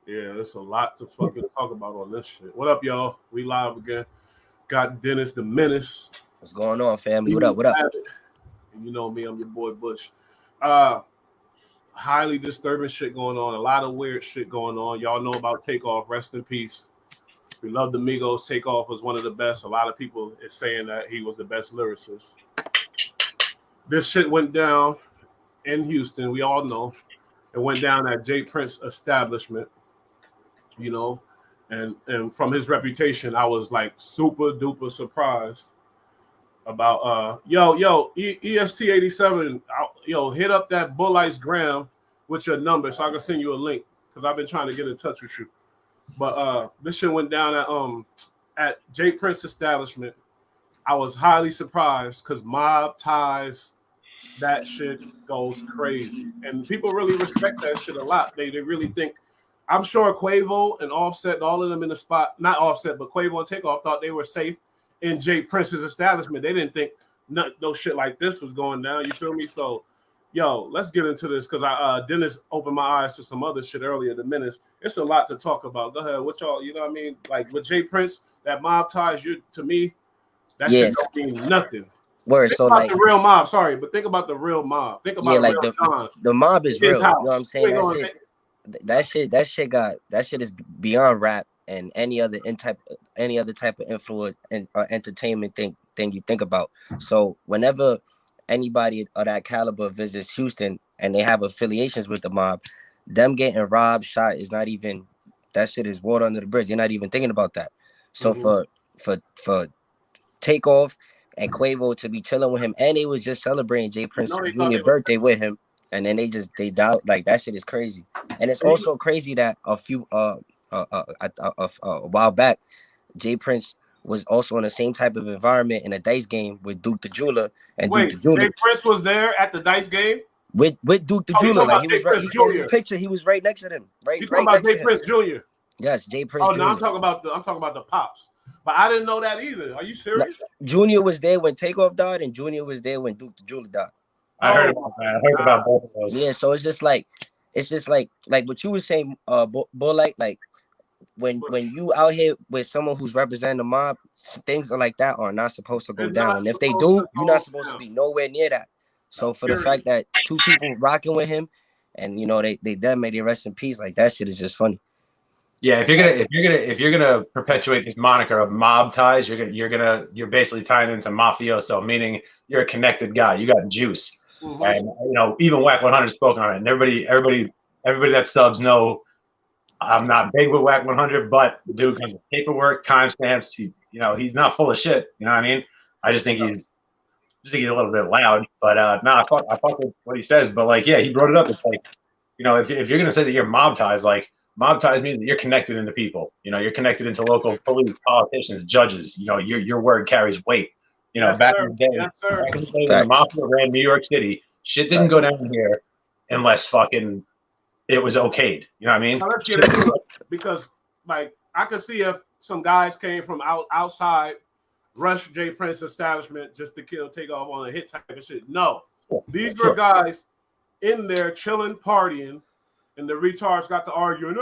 Yeah, there's a lot to fucking talk about on this shit. What up, y'all? We live again. Got Dennis the Menace. What's going on, family? What You up? What up? have it. And you know me, I'm your boy Bush. Uh, Highly disturbing shit going on. A lot of weird shit going on. Y'all know about Takeoff. Rest in peace. We love the Migos. Takeoff was one of the best. A lot of people is saying that he was the best lyricist. This shit went down in Houston. We all know. It went down at Jay Prince establishment, you know, and from his reputation, I was like super duper surprised about EST 87. Yo, hit up that Bull Ice Graham with your number so I can send you a link because I've been trying to get in touch with you. But this shit went down at Jay Prince establishment. I was highly surprised because mob ties, that shit goes crazy. And people really respect that shit a lot. They really think, I'm sure Quavo and Offset and all of them in the spot, not Offset, but Quavo and Takeoff thought they were safe in Jay Prince's establishment. They didn't think no shit like this was going down. You feel me? So, yo, let's get into this because Dennis opened my eyes to some other shit earlier. The minutes, it's a lot to talk about. Go ahead, what y'all? You know what I mean? Like with Jay Prince, that mob ties. To me, that shit don't mean nothing. Word. Think So about like the real mob. Sorry, but think about the real mob. Think about like real John. the mob is His real. house. You know what I'm saying? That shit is beyond rap and any other type of influence and entertainment thing you think about. So whenever anybody of that caliber visits Houston and they have affiliations with the mob, them getting robbed, shot is not even, that shit is water under the bridge. You're not even thinking about that. So for Takeoff and Quavo to be chilling with him, and they was just celebrating Jay Prince Jr. birthday with him, and then they doubt, like, that shit is crazy. And it's also crazy that a while back, Jay Prince was also in the same type of environment in a dice game with Duke the Jeweler, and Wait, Duke the Jeweler. Jay Prince was there at the dice game with Duke the Jeweler, like he was right. There's a picture. He was right next to them. You talking about Jay Prince Jr.? Yes, Jay Prince Jr. No, I'm talking about the pops. But I didn't know that either. Are you serious? Junior was there when Takeoff died, and Junior was there when Duke the Jeweler died. I heard about that. I heard about both of those. Yeah, so it's just like what you were saying, Bull, like when you out here with someone who's representing the mob, things like that are not supposed to go down. And if they do, you're not supposed to be nowhere near that. So for the fact that two people rocking with him, and you know they then made it rest in peace, like that shit is just funny. Yeah, if you're gonna perpetuate this moniker of mob ties, you're basically tying into mafioso, meaning you're a connected guy. You got juice, and you know even Whack 100 spoke on it, and everybody that subs know I'm not big with Whack 100, but dude comes with paperwork, timestamps. He's not full of shit. You know what I mean? I just think he's a little bit loud, but no, I fuck with what he says. But like, yeah, he brought it up. It's like, if you're gonna say that you're mob ties, like. Mob ties means that you're connected into people. You're connected into local police, politicians, judges. Your word carries weight. Back in the day, when the mafia ran New York City, shit didn't go down here unless fucking it was okayed. You know what I mean? Now let's get into it because, like, I could see if some guys came from outside, rushed Jay Prince establishment just to kill, Takeoff on a hit type of shit. No, these were guys in there chilling, partying. And the retards got to arguing,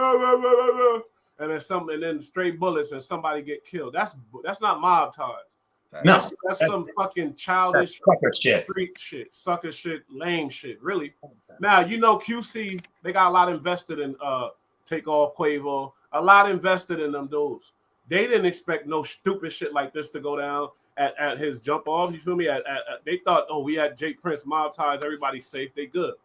and then straight bullets, and somebody get killed. That's not mob ties. No, that's some fucking childish street shit, sucker shit, lame shit. Really. Now QC, they got a lot invested in Takeoff, Quavo, a lot invested in them dudes. They didn't expect no stupid shit like this to go down at his jump off. You feel me? They thought, we had Jay Prince mob ties, everybody's safe, they good.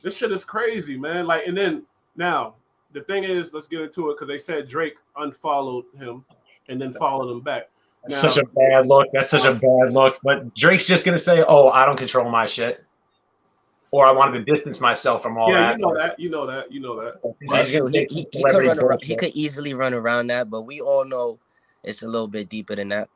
This shit is crazy, man. Like, and then now the thing is, let's get into it because they said Drake unfollowed him and then followed him back. Now, such a bad look. That's such a bad look. But Drake's just gonna say, "Oh, I don't control my shit," or I wanted to distance myself from all that. You know that. He could easily run around that, but we all know it's a little bit deeper than that.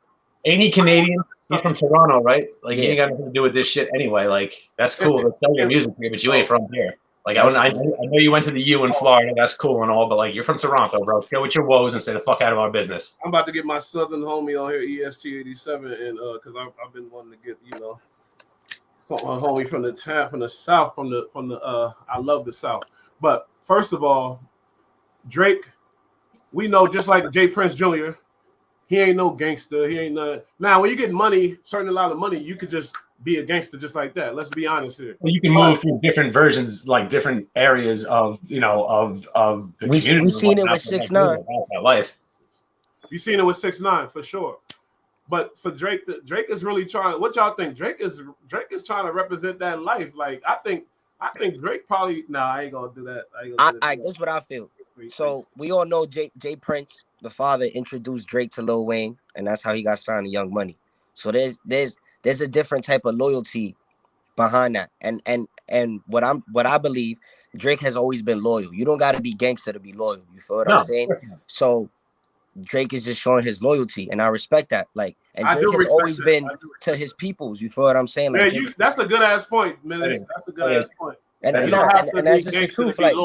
Ain't he Canadian? He's from Toronto, right? Like, he ain't got nothing to do with this shit anyway. Like, that's cool. Let's sell your music here, but you ain't from here. Like, I know you went to the U in Florida. That's cool and all, but, like, you're from Toronto, bro. Go with your woes and stay the fuck out of our business. I'm about to get my southern homie on here, EST87, and because I've been wanting to get, my homie from the town, from the south, from the I love the south. But first of all, Drake, we know just like Jay Prince Jr., he ain't no gangster. He ain't none. Now, when you get money, certain amount of money, you could just be a gangster just like that. Let's be honest here. Well, you can move through different versions, like different areas of the community. We seen it with 6ix9ine. That life. You seen it with 6ix9ine for sure. But for Drake, Drake is really trying. What y'all think? Drake is trying to represent that life. Like I think Drake probably. Nah, I ain't gonna do that. This is what I feel. So we all know Jay Prince, the father, introduced Drake to Lil Wayne, and that's how he got signed to Young Money. So there's a different type of loyalty behind that. And what I believe, Drake has always been loyal. You don't got to be gangster to be loyal. You feel what I'm saying? So Drake is just showing his loyalty, and I respect that. Like, and Drake has always been to his peoples. You feel what I'm saying? Like, yeah, that's a good ass point, man. That's a good ass point. And that's just the truth. Like,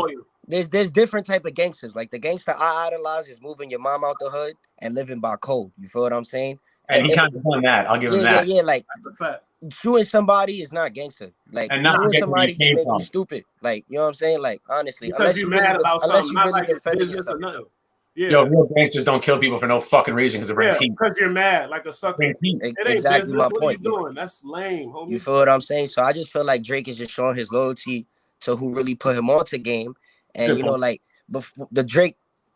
there's different type of gangsters. Like the gangster I idolize is moving your mom out the hood and living by code. You feel what I'm saying? And he kind of done that. I'll give him that. Yeah. Like shooting somebody is not gangster. Like shooting somebody just make you stupid. Like, you know what I'm saying? Like, honestly, because you're mad about something, unless you really defend yourself. Yeah. Yo, real gangsters don't kill people for no fucking reason because they're because you're mad like a sucker. Exactly my point. What are you doing? That's lame, homie. You feel what I'm saying? So I just feel like Drake is just showing his loyalty to who really put him onto game. And you know, like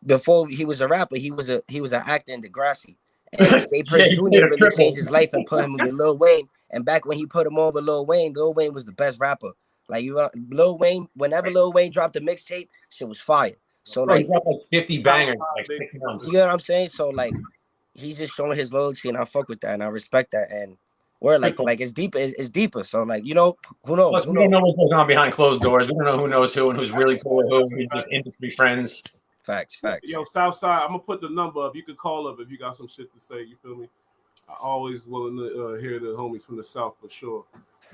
before he was a rapper, he was an actor in Degrassi. And Jay Prince Jr. really changed his life and put him with Lil Wayne. And back when he put him on with Lil Wayne was the best rapper. Like Lil Wayne, whenever Lil Wayne dropped a mixtape, shit was fire. So he dropped like 50 bangers like 6 months. You know what I'm saying? So like he's just showing his loyalty, and I fuck with that and I respect that. And we're like it's deeper. So like, you know, who knows? Plus, we don't know what goes on behind closed doors. We don't know who knows who and who's really cool with who. Who's just industry friends. Facts. Yo, Southside, I'm gonna put the number up. You can call up if you got some shit to say. You feel me? I always willing to hear the homies from the South for sure.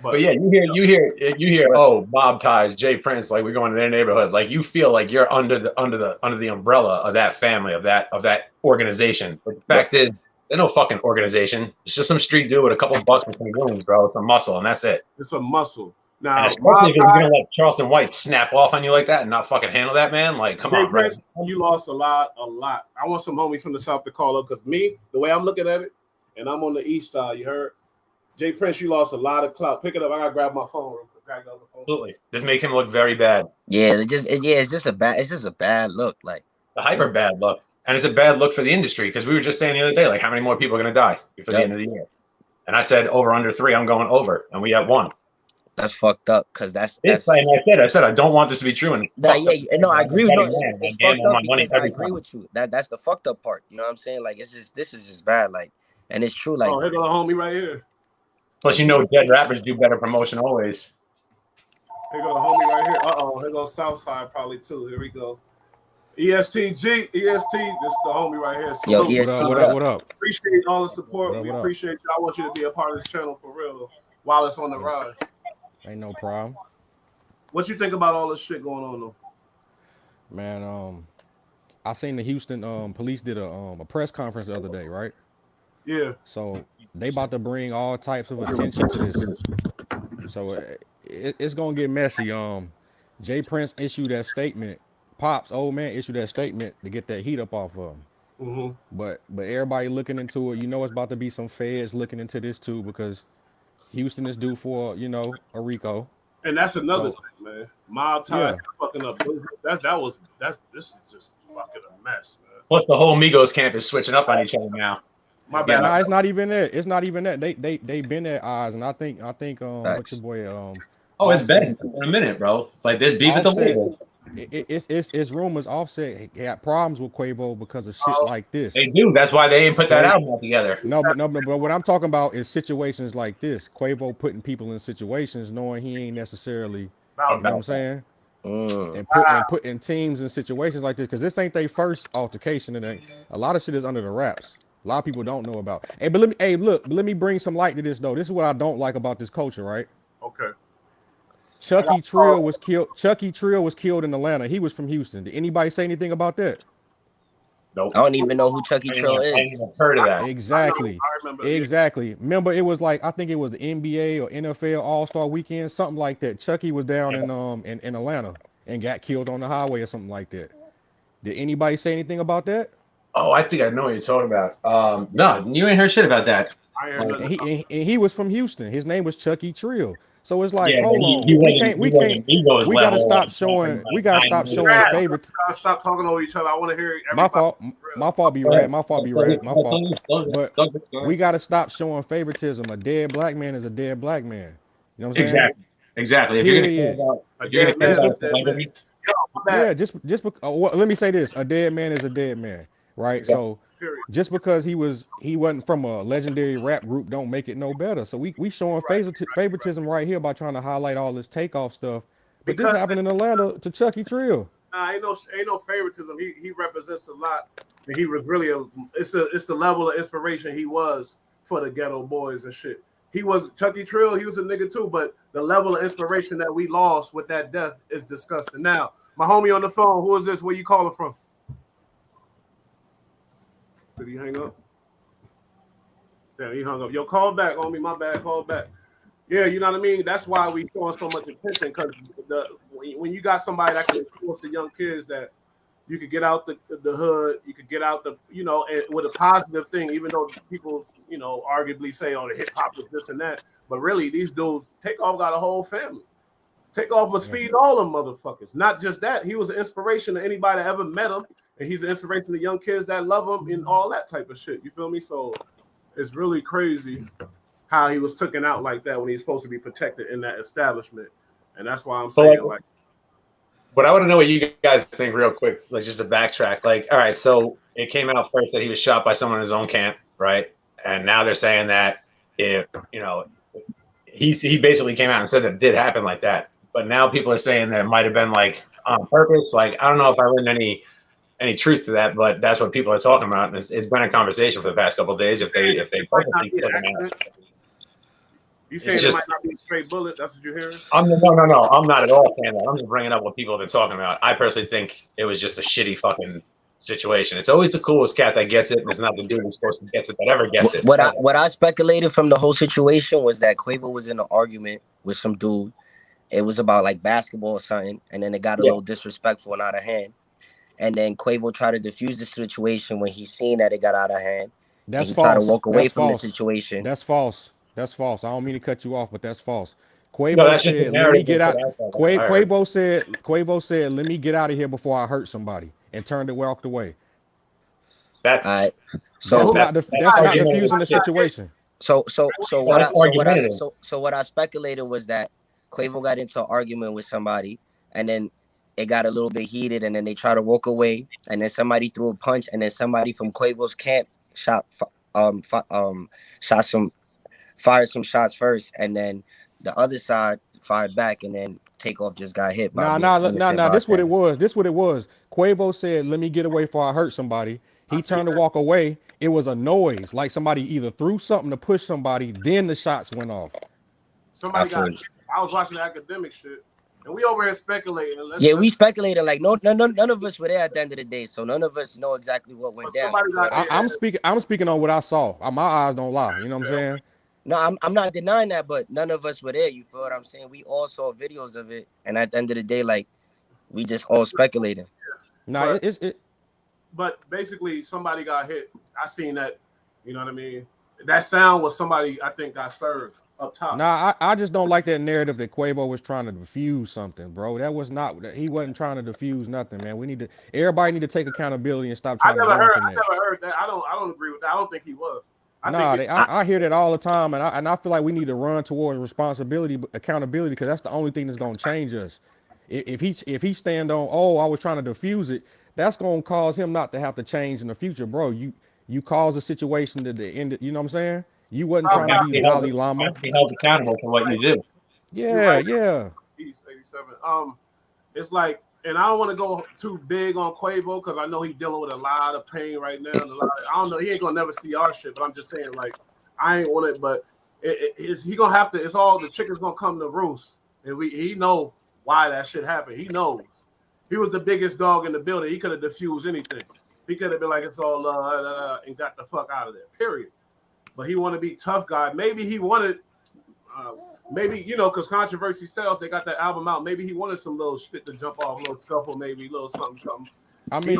But yeah, you hear. Oh, Mob Ties, Jay Prince, like we're going to their neighborhood. Like you feel like you're under the umbrella of that family, of that organization. But the fact is, they're no fucking organization. It's just some street dude with a couple bucks and some goons, bro. It's a muscle, and that's it. It's a muscle. Now, and especially if you're gonna let Charleston White snap off on you like that and not fucking handle that, man. Like, come on, Prince, you lost a lot. I want some homies from the South to call up because me, the way I'm looking at it, and I'm on the East side. You heard, Jay Prince, you lost a lot of clout. Pick it up. I gotta grab my phone real quick. Absolutely, this make him look very bad. Yeah, it's just a bad look. Like a hyper bad look, and it's a bad look for the industry because we were just saying the other day, like, how many more people are gonna die before the end of the year? And I said over under 3. I'm going over, and we have 1. That's fucked up because that's. I said I don't want this to be true. And I agree with it's fucked up because I agree with you. That's the fucked up part. You know what I'm saying? Like this is just bad. Like, and it's true. Like, here go the homie right here. Plus, you know, dead rappers do better promotion always. Here go the homie right here. Here goes Southside probably too. Here we go. ESTG, this the homie right here. Yo, EST, what up? Appreciate all the support. We appreciate you. I want you to be a part of this channel for real while it's on the rise. Ain't no problem. What you think about all this shit going on though? Man, I seen the Houston police did a press conference the other day, right? Yeah. So they about to bring all types of attention to this. So it's gonna get messy. Jay Prince issued that statement. Pop's old man issued that statement to get that heat up off of him. Mm-hmm. But everybody looking into it. You know, it's about to be some feds looking into this too because Houston is due for, you know, a RICO. And that's another thing, man. Mob Ties fucking up. This is just fucking a mess, man. Plus, the whole Migos camp is switching up on each other now. My bad. No, it's not even that. It's not even that. They been at odds, and I think what's your boy it's been in a minute, bro. Like there's beef at the label. It's rumors Offset had problems with Quavo because of shit like this. They do. That's why they didn't put that album together. No, but what I'm talking about is situations like this. Quavo putting people in situations knowing he ain't necessarily, you know what I'm saying? And putting teams in situations like this because this ain't their first altercation. And a lot of shit is under the wraps. A lot of people don't know about. Hey, but let me bring some light to this though. This is what I don't like about this culture, right? Okay. Chucky Trill was killed. Chucky Trill was killed in Atlanta. He was from Houston. Did anybody say anything about that? Nope. I don't even know who Chucky Trill is. I ain't even heard of that. Exactly. Exactly. Remember, it was like I think it was the NBA or NFL All-Star Weekend, something like that. Chucky was down in Atlanta and got killed on the highway or something like that. Did anybody say anything about that? Oh, I think I know what you're talking about. No, you ain't heard shit about that. I heard And he was from Houston. His name was Chucky Trill. So it's like, Yeah, but hold he on, wasn't Migos we gotta level. stop Like, showing, like 9 favorite. Stop talking over each other. I want to hear My everybody. fault, my fault, be rad, my fault, be rad, my fault. But we gotta stop showing favoritism. A dead black man is a dead black man. You know what I'm saying? Exactly. If you're gonna care Period. about, A if you're dead gonna care man's a about dead man. celebrity, Yo, my bad. Yeah, well, let me say this: a dead man is a dead man, right? exactly. So Period. just because he wasn't from a legendary rap group, don't make it no better. So we showing favoritism right here by trying to highlight all this takeoff stuff. But this Because happened in Atlanta to Chucky Trill. ain't no favoritism. He represents a lot. And he was really it's the level of inspiration he was for the ghetto boys and shit. He was Chucky Trill. He was a nigga too, but the level of inspiration that we lost with that death is disgusting. Now, my homie on the phone, who is this? Where you calling from? Did he hang up? Yeah, he hung up. Yo, call back, homie. My bad. Call back. Yeah, you know what I mean. That's why we showing so much attention, because when you got somebody that can influence the young kids, that you could get out the hood, you could get out the with a positive thing. Even though people arguably say, oh, the hip hop is this and that, but really these dudes, Takeoff got a whole family. Takeoff was feeding all them motherfuckers. Not just that, he was an inspiration to anybody that ever met him, and he's an inspiration to young kids that love him and all that type of shit. You feel me? So it's really crazy how he was taken out like that when he's supposed to be protected in that establishment. And that's why I'm saying, but I want to know what you guys think real quick, like just to backtrack. Like, all right, so it came out first that he was shot by someone in his own camp, right? And now they're saying that if he basically came out and said that it did happen like that. But now people are saying that it might have been like on purpose. Like, I don't know if I learned any truth to that, but that's what people are talking about. And it's been a conversation for the past couple of days. If they purposely took him out. You saying it might not be a straight bullet? That's what you're hearing? No. I'm not at all saying that. I'm just bringing up what people have been talking about. I personally think it was just a shitty fucking situation. It's always the coolest cat that gets it, and it's not the dude who's supposed to get it that ever gets it. What I speculated from the whole situation was that Quavo was in an argument with some dude. It was about like basketball or something, and then it got a little disrespectful and out of hand. And then Quavo tried to defuse the situation when he seen that it got out of hand. That's and he false. tried to walk away that's from false. the situation. That's false. That's false. I don't mean to cut you off, but that's false. Quavo said, "Let me get out." Quavo said, "Let me get out of here before I hurt somebody," and turned and walked away. That's not defusing the situation. So what I speculated was that Quavo got into an argument with somebody, and then it got a little bit heated, and then they tried to walk away, and then somebody threw a punch, and then somebody from Quavo's camp fired some shots first, and then the other side fired back, and then Takeoff just got hit. Nah. This what it was. Quavo said, "Let me get away before I hurt somebody." He turned to walk away. It was a noise, like somebody either threw something to push somebody. Then the shots went off. Somebody got. I was watching the academic shit, and we over here speculating. We speculated like none of us were there at the end of the day, so none of us know exactly what went down. I'm speaking on what I saw. My eyes don't lie. You know what I'm saying? No, I'm not denying that, but none of us were there. You feel what I'm saying? We all saw videos of it, and at the end of the day, like we just all speculating. No, but basically somebody got hit. I seen that. You know what I mean? That sound was somebody I think got served up top. Nah, I just don't like that narrative that Quavo was trying to diffuse something, bro. That was not. He wasn't trying to diffuse nothing, man. Everybody need to take accountability and stop trying to run from that. I never heard that. I don't agree with that. I don't think he was. I hear that all the time, and I feel like we need to run towards accountability, because that's the only thing that's gonna change us. If he stand on, oh, I was trying to diffuse it, that's gonna cause him not to have to change in the future, bro. You cause a situation that the end. You know what I'm saying? You wasn't trying to be the Dalai Lama. Be held accountable for what you do. Yeah. He's 87. It's like, and I don't want to go too big on Quavo because I know he's dealing with a lot of pain right now. I don't know. He ain't gonna never see our shit, but I'm just saying, like, I ain't want it, but he gonna have to. It's all the chicken's gonna come to roost, and he know why that shit happened. He knows. He was the biggest dog in the building. He could have diffused anything. He could have been like, it's all and got the fuck out of there. Period. But he wanted to be tough guy. Maybe he wanted, because controversy sells. They got that album out. Maybe he wanted some little shit to jump off, a little scuffle, maybe a little something. I mean,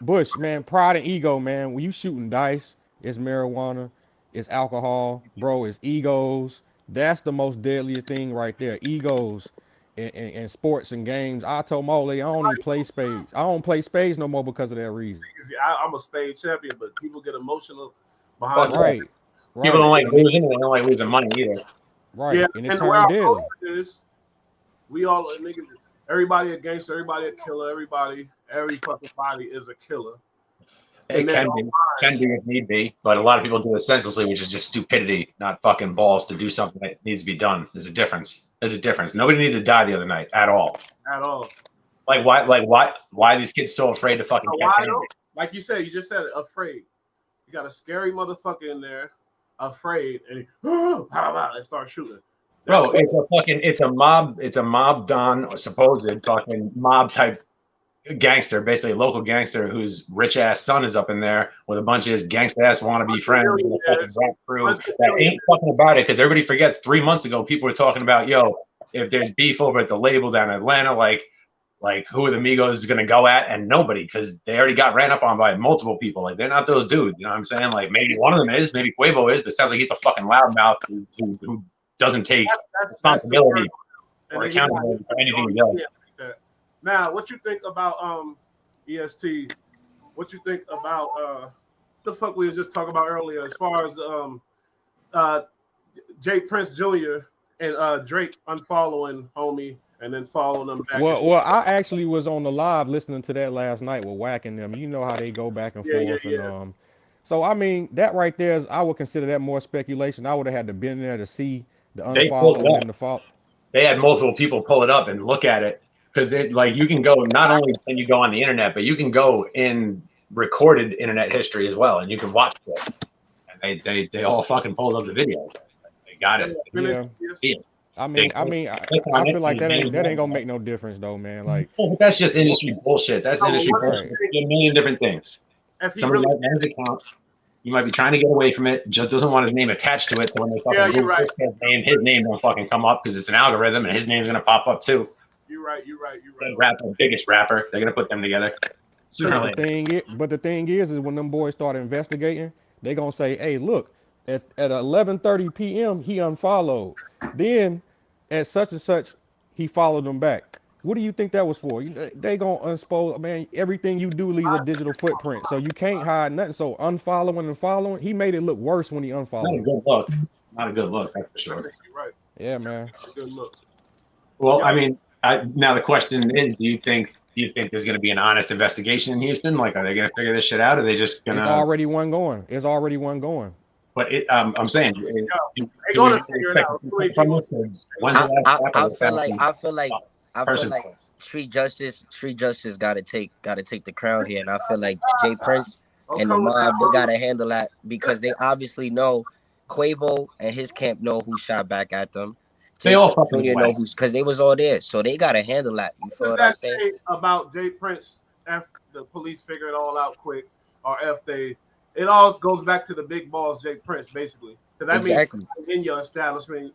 Bush, man, pride and ego, man. When you shooting dice, it's marijuana, it's alcohol, bro, it's egos. That's the most deadly thing right there. Egos in sports and games. I told Molly I don't even play spades. I don't play spades no more because of that reason. I'm a spade champion, but people get emotional Well, behind. Right, people don't right, like losing, and they don't like losing money either. right. And it and where turned I'm deadly. going is, we all niggas, everybody a gangster, everybody a killer, every fucking body is a killer. It can be if need be, but a lot of people do it senselessly, which is just stupidity, not fucking balls to do something that needs to be done. There's a difference. Nobody needed to die the other night at all. At all. Why are these kids so afraid to fucking catch anything? Like you said, you just said it, afraid. You got a scary motherfucker in there, afraid, and they start shooting. Bro, it's a mob don or supposed talking mob type gangster, basically a local gangster whose rich ass son is up in there with a bunch of his gangster ass wannabe friends and a fucking rap crew that ain't fucking about it, because everybody forgets 3 months ago people were talking about, yo, if there's beef over at the label down in Atlanta, like who are the Migos gonna go at? And nobody, because they already got ran up on by multiple people. Like, they're not those dudes, you know what I'm saying? Like, maybe one of them is, maybe Quavo is, but it sounds like he's a fucking loudmouth who doesn't take responsibility or accountability for anything he does. Now, what you think about EST? What you think about the fuck we was just talking about earlier, as far as Jay Prince Jr. and Drake unfollowing homie and then following them back? Well, I actually was on the live listening to that last night with Whacking them. You know how they go back and forth, and so I mean that right there is, I would consider that more speculation. I would have had to been there to see the unfollow and the follow. They had multiple people pull it up and look at it, because like, you can go, not only can you go on the internet, but you can go in recorded internet history as well, and you can watch it. And they all fucking pulled up the videos. They got it. Yeah. I feel like that ain't gonna make no difference though, man. Like, but that's just industry bullshit. That's industry bullshit. A million different things. Somebody might manage account. You might be trying to get away from it. Just doesn't want his name attached to it. So when they fucking Google his name won't fucking come up, because it's an algorithm, and his name's gonna pop up too. You're right. The biggest rapper. They're gonna put them together. But the thing is when them boys start investigating, they gonna say, "Hey, look, at 11:30 p.m. he unfollowed. Then at such and such he followed them back." What do you think that was for? They gonna unspose, man. Everything you do leaves a digital footprint, so you can't hide nothing. So unfollowing and following, he made it look worse when he unfollowed. Not a good look, that's for sure. Right. Yeah, man. Good look. Well, I mean, now the question is, do you think there's going to be an honest investigation in Houston? Like, are they going to figure this shit out? Or are they just going to? It's already one going. But I'm saying, they're going to figure it out. I feel like street justice got to take the crown here, and I feel like Jay Prince and the mob, they got to handle that, because they obviously know Quavo and his camp know who shot back at them. They all fucking know who's, because they was all there, so they got to handle that. You feel what I'm saying? About Jay Prince, if the police figure it all out quick, or if it all goes back to the big boss Jay Prince, basically. Because means in your establishment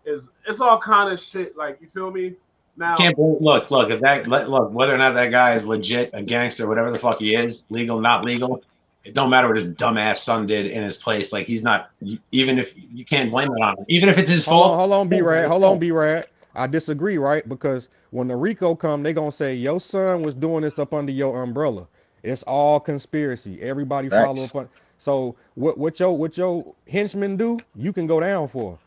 it's all kind of shit. Like, you feel me? Now, look, whether or not that guy is legit, a gangster, whatever the fuck he is, legal, not legal, it don't matter what his dumbass son did in his place. Like, he's not, even if you can't blame it on him, even if it's his fault. Hold on, B-Rad. I disagree, right? Because when the RICO come, they gonna say your son was doing this up under your umbrella. It's all conspiracy. Everybody follow up on. So what your henchmen do, you can go down for.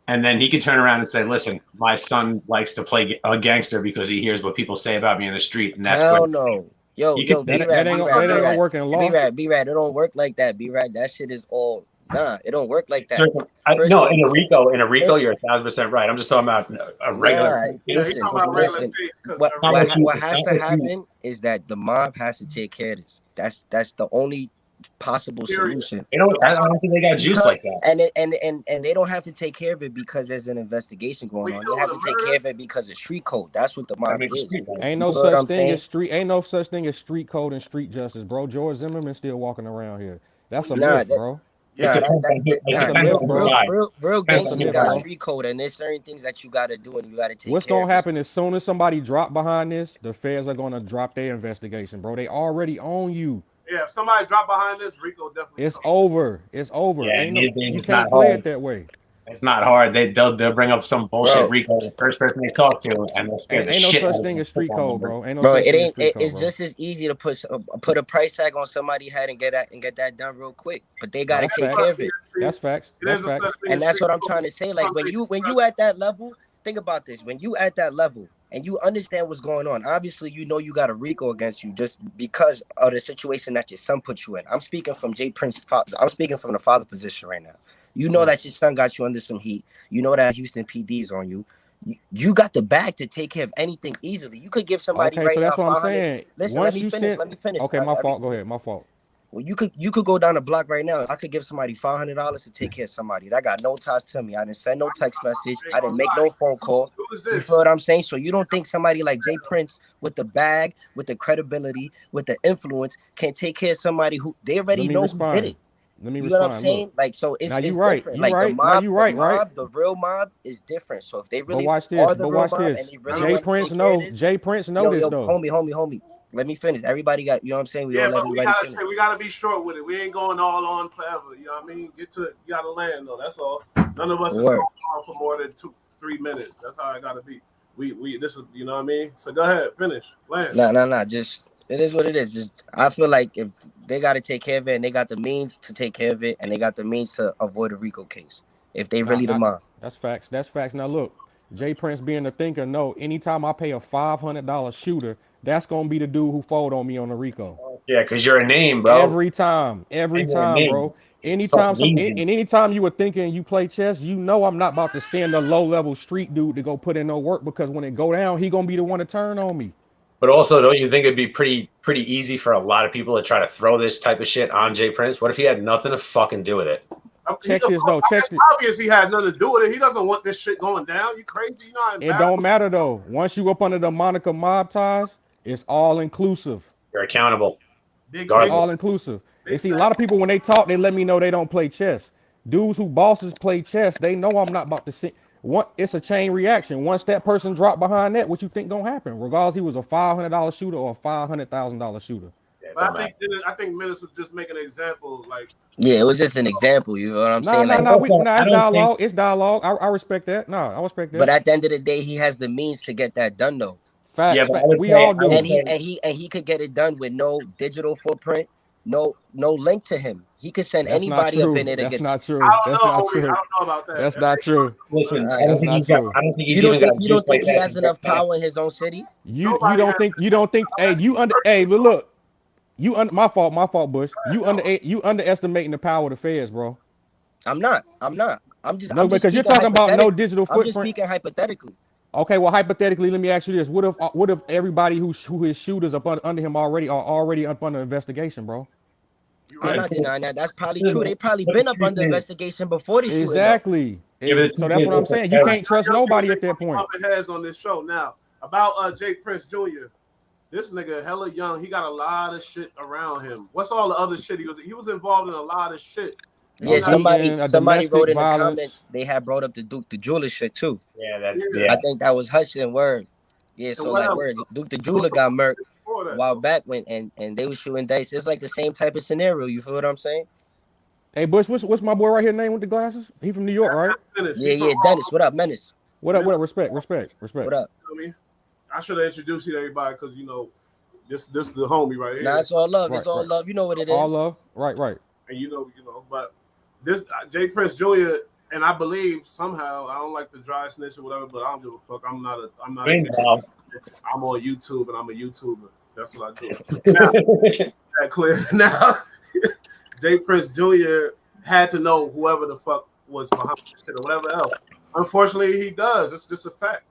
And then he can turn around and say, "Listen, my son likes to play a gangster because he hears what people say about me in the street." And that's no. Yo, that ain't gonna work in law. B-Rad, it don't work like that. B-Rad, that shit is all it don't work like that. No, in a RICO, you're 1,000% right. I'm just talking about a regular. Listen. What has to happen is that the mob has to take care of this. That's the only possible solution. I don't think they got juice like that. And they don't have to take care of it because there's an investigation going on. They have to take care of it because of street code. That's what the mob is. Ain't no such thing as street code and street justice, bro. George Zimmerman still walking around here. That's a myth, bro. Yeah, real Depends on gangsters who, got bro. street code, and there's certain things that you gotta do and you gotta take What's care gonna of. happen as soon as somebody drop behind this, the feds are gonna drop their investigation, bro. They already own you. Yeah, if somebody drop behind this, Rico definitely. It's over. It's over. Yeah, Ain't no, you it's can't not play hard. it that way. It's not hard. They'll bring up some bullshit Bro. Rico, the first person they talk to, and they'll scare the Ain't no shit such out of thing them as street football code, numbers. bro. Ain't no Bro, such thing as street code, it's bro. just as easy to put a price tag on somebody's head and get that done real quick. But they gotta take care of it. That's facts. That's facts. And that's what I'm trying to say. Like when you at that level, think about this. When you at that level and you understand what's going on, obviously you know you got a Rico against you just because of the situation that your son put you in. I'm speaking from Jay Prince's father. I'm speaking from the father position right now. You know that your son got you under some heat. You know that Houston PD's on you. You got the bag to take care of anything easily. You could give somebody Okay, right so now that's what I'm 500. saying. Listen, Once you let me finish. okay, my fault. Go ahead, my fault. Well, you could go down the block right now. I could give somebody $500 to take care of somebody. That got no ties to me. I didn't send no text message. I didn't make no phone call. You feel what I'm saying? So you don't think somebody like Jay Prince with the bag, with the credibility, with the influence can take care of somebody who they already know who did it? Let me You know what I'm respond. saying? Look, Like, so it's now you different. right. You Like right. Now you right, right? the real mob is different. So if they But really watch this. are the But real watch mob this. and they really Jay want to Prince take care of know. this, Jay Prince know this though. homie. Let me finish. Everybody got, you know what I'm saying? We Yeah, all let but everybody finish. we gotta be short with it. We ain't going all on forever. You know what I mean? You gotta land though. That's all. None of us is going on for more than 2-3 minutes. That's how I gotta be. We this is, you know what I mean? So go ahead, finish. Land. Nah. Just it is what it is. Just I feel like if they got to take care of it and they got the means to take care of it and they got the means to avoid a RICO case, if they really the mob. That's facts. That's facts. Now look, Jay Prince being the thinker, no, anytime I pay a $500 shooter, that's gonna be the dude who fold on me on the RICO. Yeah, because you're a name, bro. Every time, bro. Anytime you were thinking you play chess, you know I'm not about to send a low-level street dude to go put in no work because when it go down, he gonna be the one to turn on me. But also, don't you think it'd be pretty easy for a lot of people to try to throw this type of shit on Jay Prince? What if he had nothing to fucking do with it? Check this though. It's obvious he has nothing to do with it. He doesn't want this shit going down. You crazy? You know, it don't matter though. Once you up under the moniker mob ties, it's all inclusive. You're accountable. It's all inclusive. And see, a lot of people when they talk, they let me know they don't play chess. Dudes who bosses play chess, they know I'm not about to sit. It's a chain reaction. Once that person drop behind that, what you think gonna happen? Regardless, he was a $500 shooter or a $500,000 shooter. But I think Menace was just making an example, like. Yeah, it was just an example. You know what I'm saying? It's dialogue. It's dialogue. I respect that. I respect that. But at the end of the day, he has the means to get that done, though. Facts. Yeah, we all do. And he could get it done with no digital footprint, no link to him. He could send anybody up in there to get. That's not true. That's not true. I don't know about that. That's not true. Listen, I don't think you don't think he has enough power in his own city? You don't think. Hey, but look. My fault, Bush. You underestimating the power of the feds, bro. I'm not. Because you're talking about no digital footprint. I'm just speaking hypothetically. Okay, well, hypothetically, let me ask you this: What if everybody who is shooters up under him are already up under investigation, bro? I'm not denying that. That's probably true. They probably been up under investigation before they shoot. Exactly. So that's what I'm saying. You can't trust nobody at that point. Heads on this show now about Jay Prince Jr. This nigga hella young. He got a lot of shit around him. What's all the other shit he was involved in a lot of shit. Yeah, somebody wrote in the comments they had brought up the Duke the Jeweler shit too. Yeah, I think that was Hudson word. Yeah, so like word Duke the Jeweler got murked a while back when and they was shooting dice. It's like the same type of scenario. You feel what I'm saying? Hey Bush, what's my boy right here name with the glasses? He from New York, right? Yeah, Dennis. What up, Menace? What up? Respect. What up? I should have introduced you to everybody because you know this the homie right here. Nah, it's all love. It's all love. You know what it is. All love. Right. And you know, but this Jay Prince Jr. and I believe somehow I don't like the dry snitch or whatever, but I don't give a fuck. I'm on YouTube and I'm a YouTuber. That's what I do. Now, that clear. Now, Jay Prince Jr. had to know whoever the fuck was behind this shit or whatever else. Unfortunately, he does. It's just a fact.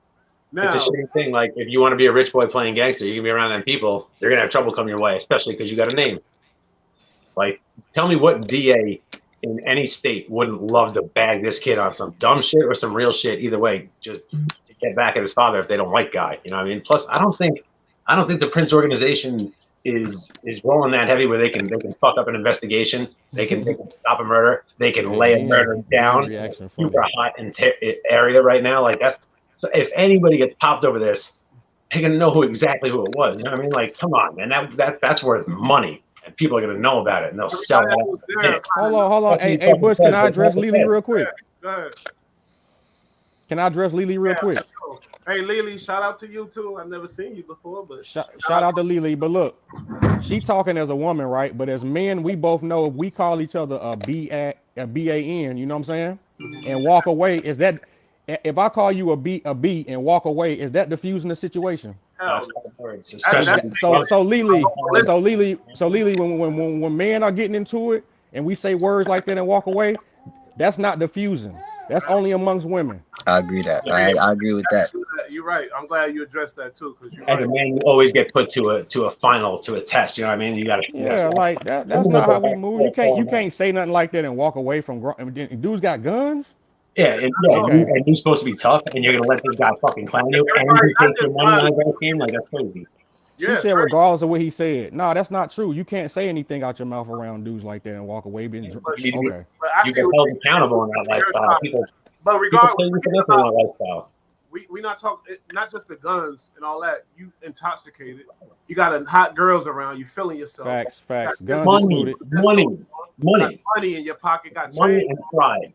Now, it's a shitty thing. Like, if you want to be a rich boy playing gangster, you can be around them people. They're gonna have trouble coming your way, especially because you got a name. Like, tell me what DA in any state wouldn't love to bag this kid on some dumb shit or some real shit. Either way, just to get back at his father if they don't like guy. You know what I mean? Plus, I don't think the Prince organization is rolling that heavy where they can fuck up an investigation, they can stop a murder, they can lay a murder down in a super hot area right now. Like that's so if anybody gets popped over this, they're gonna know exactly who it was. You know what I mean? Like, come on, man, that's worth money, and people are gonna know about it, and they'll sell it. Hold on. Hey, Bush, can I address Lily real quick? Go ahead. Can I address Lily real quick? Hey, Lily, shout out to you too. I've never seen you before, but shout out to Lily. But look, she talking as a woman, right? But as men, we both know if we call each other a BAN, you know what I'm saying? And walk away, is that if I call you a B and walk away, is that diffusing the situation? So Lily, when men are getting into it and we say words like that and walk away, that's not diffusing. That's only amongst women. I agree that. I agree with that. You're right. I'm glad you addressed that too, because as a man, you always get put to a final, to a test. You know what I mean? You got to. Yeah, like that. That's not how we move. You can't say nothing like that and walk away from. Dudes got guns. Yeah, and you're supposed to be tough, and you're gonna let this guy fucking clown you, and you take your money on that team. Like that's crazy. She said, regardless of what he said. No, that's not true. You can't say anything out your mouth around dudes like that and walk away. Okay. You get held accountable in that lifestyle. But regardless, we not talking not just the guns and all that. You intoxicated. You got hot girls around. You feeling yourself. Facts. Guns included. Money in your pocket. Got money and pride.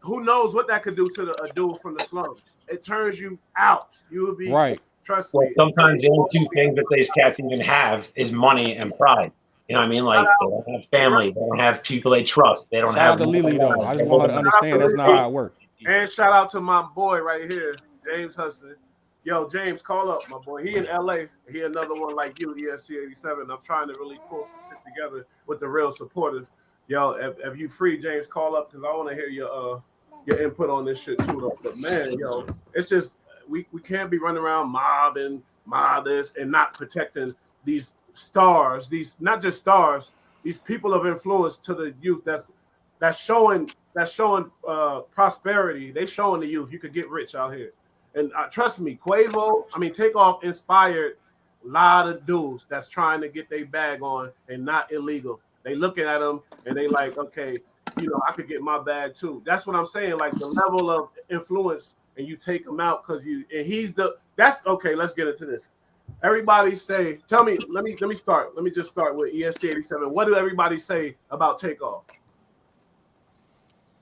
Who knows what that could do to a dude from the slums? It turns you out. You would be right. Trust me. Sometimes the only two things that these cats even have is money and pride. You know what I mean? Like they don't have family, they don't have people they trust, they don't have. Shout out to Lily though. I just want her to understand that's not how it works. And shout out to my boy right here, James Hudson. Yo, James, call up my boy. He in LA. He another one like you, ESC 87. I'm trying to really pull some shit together with the real supporters. Yo, if you free, James, call up because I want to hear your input on this shit too. Though. But man, yo, it's just. We can't be running around mob this and not protecting these stars, these not just stars, these people of influence to the youth that's showing prosperity. They showing the youth you could get rich out here. And trust me, Takeoff inspired a lot of dudes that's trying to get their bag on and not illegal. They looking at them and they like, okay, I could get my bag too. That's what I'm saying. Like the level of influence. And you take him out that's okay. Let's get into this. Everybody say, tell me, let me start. Let me just start with ESG 87. What do everybody say about Takeoff?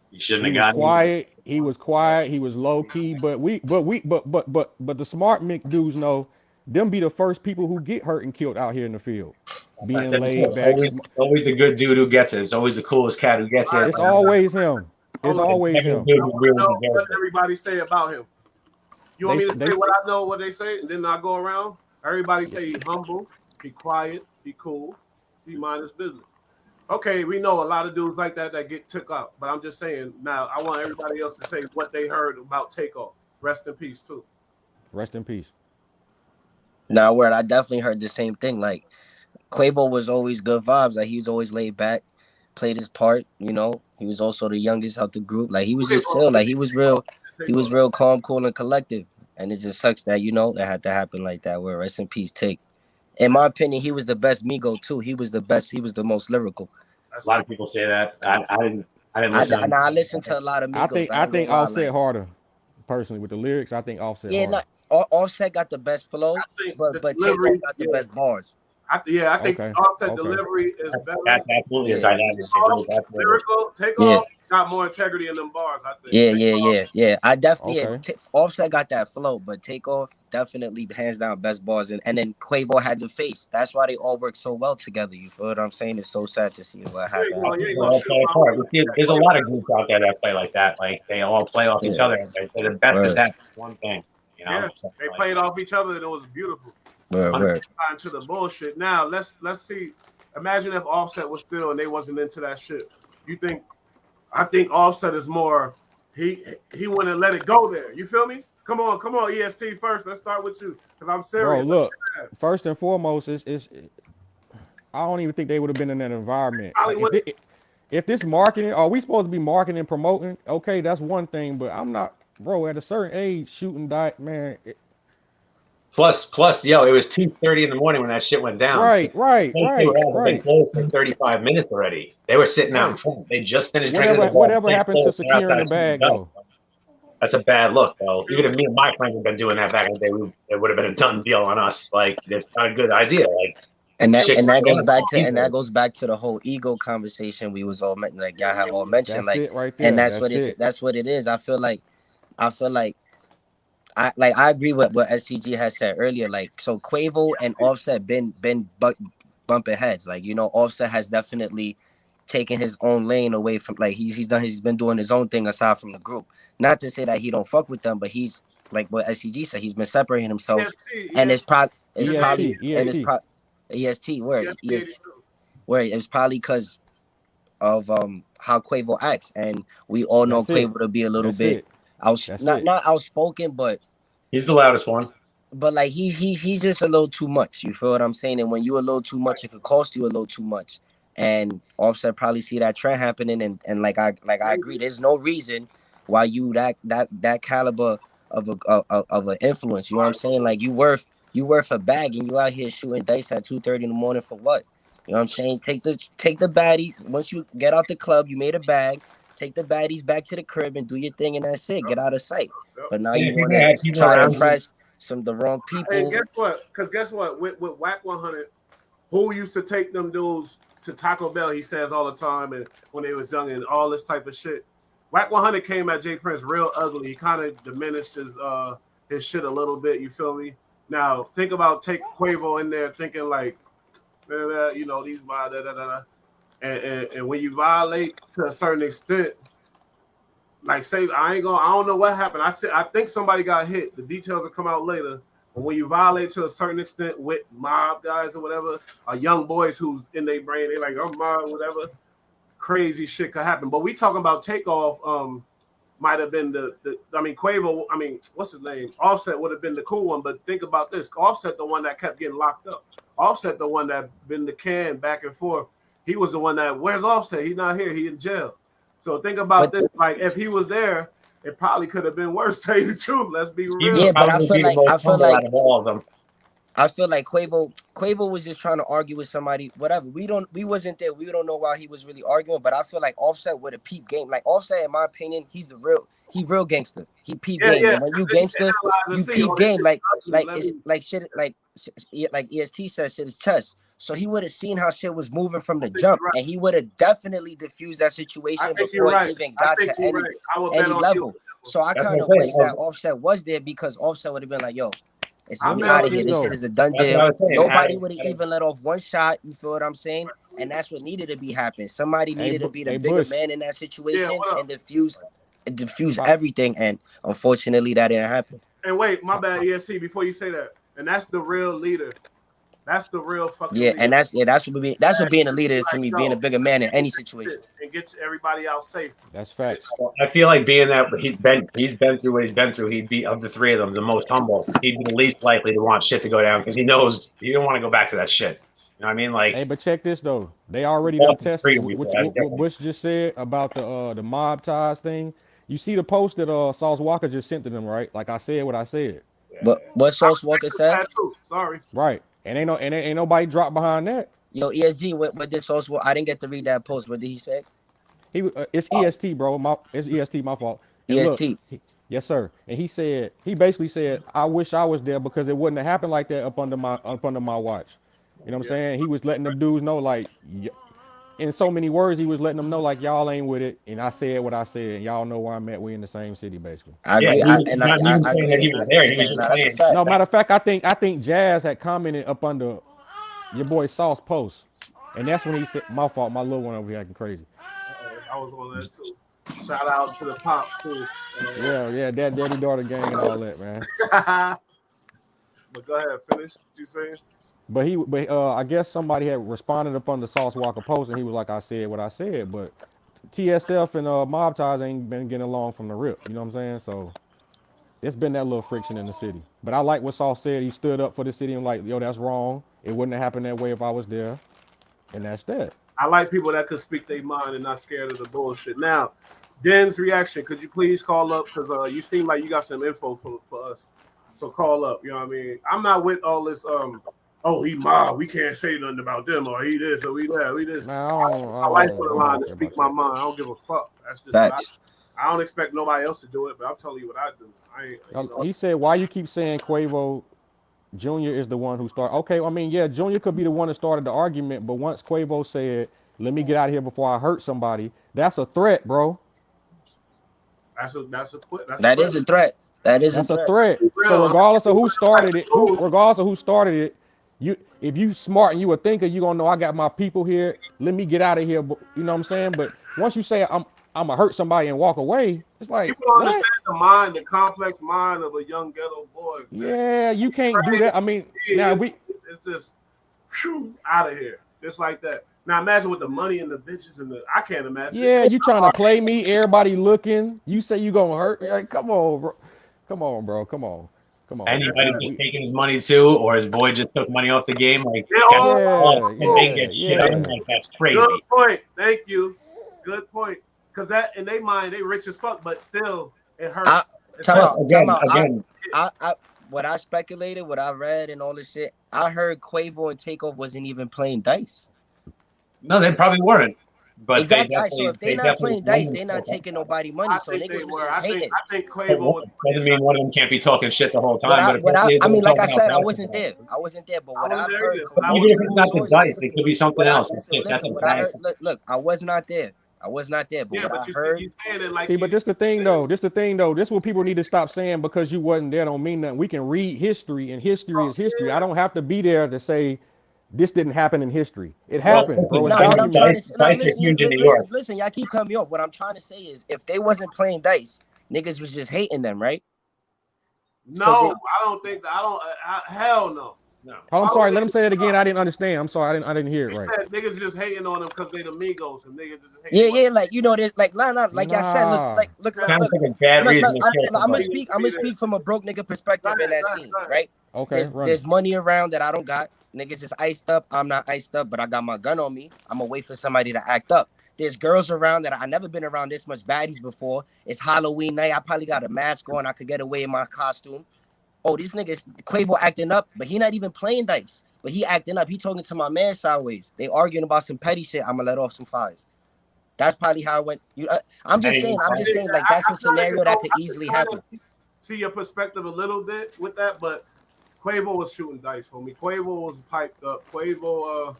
He shouldn't have gotten quiet. He was quiet. He was low key. But the smart Mick dudes know them be the first people who get hurt and killed out here in the field. Being laid back. Always a good dude who gets it. It's always the coolest cat who gets it. It's always him. It's always him. What everybody say about him? You want me to say what I know, what they say, and then I go around? Everybody say he humble, he quiet, he cool, he mind his business. Okay, we know a lot of dudes like that get took out, but I'm just saying now I want everybody else to say what they heard about Takeoff. Rest in peace, too. Rest in peace. Now, word, I definitely heard the same thing. Like, Quavo was always good vibes. Like, he was always laid back, played his part, He was also the youngest out the group. Like, he was just chill. Like, he was real calm, cool, and collective. And it just sucks that, that had to happen like that. Where rest in peace, Take. In my opinion, he was the best Migo, too. He was the best. He was the most lyrical. A lot of people say that. I didn't listen. I listened to a lot of Migos. I think Offset harder, personally, with the lyrics. I think Offset harder. Offset got the best flow, but Takeoff got the best bars. I think Offset delivery is better. That's absolutely a dynamic. Lyrical, Takeoff got more integrity in them bars, I think. Yeah. I definitely Offset got that flow, but Takeoff definitely hands down best bars, and then Quavo had the face. That's why they all work so well together. You feel what I'm saying? It's so sad to see what happened. There's a lot of groups out there that play like that. Like they all play off each other. They're the best at that one thing. They played off each other, and it was beautiful. Word. Into the bullshit. Now let's see. Imagine if Offset was still and they wasn't into that shit. I think Offset is more. He wouldn't let it go there. You feel me? Come on, EST first. Let's start with you because I'm serious. Bro, look. First and foremost, is I don't even think they would have been in that environment. If this marketing, are we supposed to be marketing and promoting? Okay, that's one thing, but I'm not, bro. At a certain age, shooting man. Plus, yo, it was 2:30 in the morning when that shit went down. Right. They were been closed for 35 minutes already. They were sitting out in front. They just finished drinking. Whatever happened to securing the bag though? That's a bad look, though. Even if me and my friends had been doing that back in the day, it would have been a done deal on us. Like, it's not a good idea. Like, and that goes back to the whole ego conversation we was all like y'all have all mentioned. That's like, it right there. And that's what it is. I feel like I agree with what SCG has said earlier. Like, so Quavo and Offset been bumping heads. Like, you know, Offset has definitely taken his own lane away from, like, he's been doing his own thing aside from the group. Not to say that he don't fuck with them, but he's like what SCG said. He's been separating himself, and it's probably EST where it's probably because of how Quavo acts, and we all know Quavo to be a little bit not outspoken, but he's the loudest one. But like he's just a little too much. You feel what I'm saying? And when you a little too much, it could cost you a little too much. And Offset probably see that trend happening, and like I agree. There's no reason why you that caliber of an influence. You know what I'm saying? Like you worth a bag, and you out here shooting dice at 2:30 in the morning for what? You know what I'm saying? Take the baddies. Once you get out the club, you made a bag. Take the baddies back to the crib and do your thing, and that's it. Get out of sight. But now you want to try to impress the wrong people. And guess what? Because guess what? With Whack 100, who used to take them dudes to Taco Bell? He says all the time, and when they was young and all this type of shit. Whack 100 came at Jay Prince real ugly. He kind of diminished his shit a little bit. You feel me? Now think about take Quavo in there, thinking like, you know, these and when you violate to a certain extent, like say I don't know what happened. I think somebody got hit. The details will come out later. But when you violate to a certain extent with mob guys or whatever, or young boys who's in their brain, they like, I'm mob, whatever, crazy shit could happen. But we talking about Takeoff, might have been Quavo, what's his name? Offset would have been the cool one, but think about this. Offset the one that kept getting locked up. Offset the one that been the can back and forth. He was the one that, where's Offset? He's not here. He in jail. So think about this. Like if he was there, it probably could have been worse. Tell you the truth. Let's be real. Yeah, but I feel like Quavo was just trying to argue with somebody. Whatever. We wasn't there. We don't know why he was really arguing. But I feel like Offset with a peep game. Like Offset, in my opinion, he's real gangster. He peep game. Yeah. And when you gangster, you peep game. Like it's like shit. Like EST said, shit is chess. So he would have seen how shit was moving from the jump, and he would have definitely diffused that situation before it even got to any level. So I kind of wish that Offset was there, because Offset would have been like, yo, it's out of here. This shit is a done deal. Nobody would have even let off one shot. You feel what I'm saying? And that's what needed to be happening. Somebody needed to be the bigger man in that situation and diffuse everything. And unfortunately, that didn't happen. And wait, my bad, ESC, before you say that. And that's the real leader. That's the real fucking leader. And that's what being a leader is to me, being a bigger man in any situation. And get everybody out safe. That's facts. I feel like being that he's been through what he's been through, he'd be, of the three of them, the most humble. He'd be the least likely to want shit to go down, because he knows he don't want to go back to that shit. You know what I mean? Like, hey, but check this though. They already done tested what Bush just said about the mob ties thing. You see the post that Sauce Walker just sent to them, right? Like I said what I said. But what Sauce Walker said? Sorry. Right. And ain't nobody dropped behind that. Yo, ESG, what did Sauce Walker? I didn't get to read that post. What did he say? It's EST, bro. It's EST, my fault. And EST. Look, yes, sir. And he basically said, I wish I was there, because it wouldn't have happened like that up under my watch. You know what I'm saying? He was letting them dudes know, like, in so many words, he was letting them know, like, y'all ain't with it, and I said what I said, and y'all know where I'm at. We in the same city, basically. I agree. No, matter of fact, I think Jazz had commented up under your boy Sauce post, and that's when he said, "My fault, my little one over here acting crazy." I was on that too. Shout out to the pops too. Yeah, that daddy daughter gang and all that, man. But go ahead, finish what you saying. But I guess somebody had responded up on the Sauce Walker post, and he was like, I said what I said. But TSF and Mob Ties ain't been getting along from the rip. You know what I'm saying? So it's been that little friction in the city. But I like what Sauce said. He stood up for the city and like, yo, that's wrong. It wouldn't have happened that way if I was there. And that's that. I like people that could speak their mind and not scared of the bullshit. Now, Den's reaction, could you please call up? Because you seem like you got some info for us. So call up. You know what I mean? I'm not with all this. Oh, he mob. We can't say nothing about them, or he this, or we that. We this. My life on the line to speak my mind. I don't give a fuck. That's just what I don't expect nobody else to do it, but I'm telling you what I do. He said, "Why you keep saying Quavo Jr. is the one who started?" Okay, I mean, yeah, Jr. could be the one that started the argument, but once Quavo said, "Let me get out of here before I hurt somebody," that's a threat, bro. That's a threat. That is a threat. That's a threat. So regardless of who started it, if you smart and you a thinker, you gonna know I got my people here. Let me get out of here. You know what I'm saying? But once you say I'm gonna hurt somebody and walk away, it's like people don't understand the complex mind of a young ghetto boy. Yeah, you can't do that. I mean, it's just out of here, just like that. Now imagine with the money and the bitches and I can't imagine. Yeah, you trying to play me? Everybody looking. You say you gonna hurt me? Like, come on, bro. Come on. And he might have just taken his money too, or his boy just took money off the game. Like, that's crazy. Good point. Thank you. Good point. Because that in their mind, they rich as fuck, but still it hurts. What I speculated, what I read, and all this shit, I heard Quavo and Takeoff wasn't even playing dice. No, they probably weren't. But exactly. So if they're not playing dice, they're not taking nobody money. So niggas was just hating. I think Quavo was. Doesn't mean one of them can't be talking shit the whole time. I mean, like I said, I wasn't there. But what I've heard, even if it's not the dice, it could be something else. Look, I was not there. But what I heard. But this the thing though. This is what people need to stop saying because you wasn't there don't mean nothing. We can read history, and history is history. I don't have to be there to say this didn't happen in history. It happened, bro. Listen, y'all keep cutting me off. What I'm trying to say is, if they wasn't playing dice, niggas was just hating them, right? No, I don't think that. Hell no. Oh, I'm sorry. Let him say that again. I didn't understand. I'm sorry. I didn't hear it right. Niggas just hating on them because they the Migos and niggas just hating. Yeah, like there's like y'all said. Look. I'm gonna speak from a broke nigga perspective in that scene, right? Okay. There's money around that I don't got. Niggas is iced up. I'm not iced up, but I got my gun on me. I'm gonna wait for somebody to act up. There's girls around that I never been around this much baddies before. It's Halloween night. I probably got a mask on. I could get away in my costume. Oh, these niggas, Quavo acting up, but he not even playing dice. But he acting up. He talking to my man sideways. They arguing about some petty shit. I'm gonna let off some fires. That's probably how it went. I'm just saying, like that's a scenario that could easily happen. See your perspective a little bit with that, but Quavo was shooting dice, homie. Quavo was piped up. Quavo,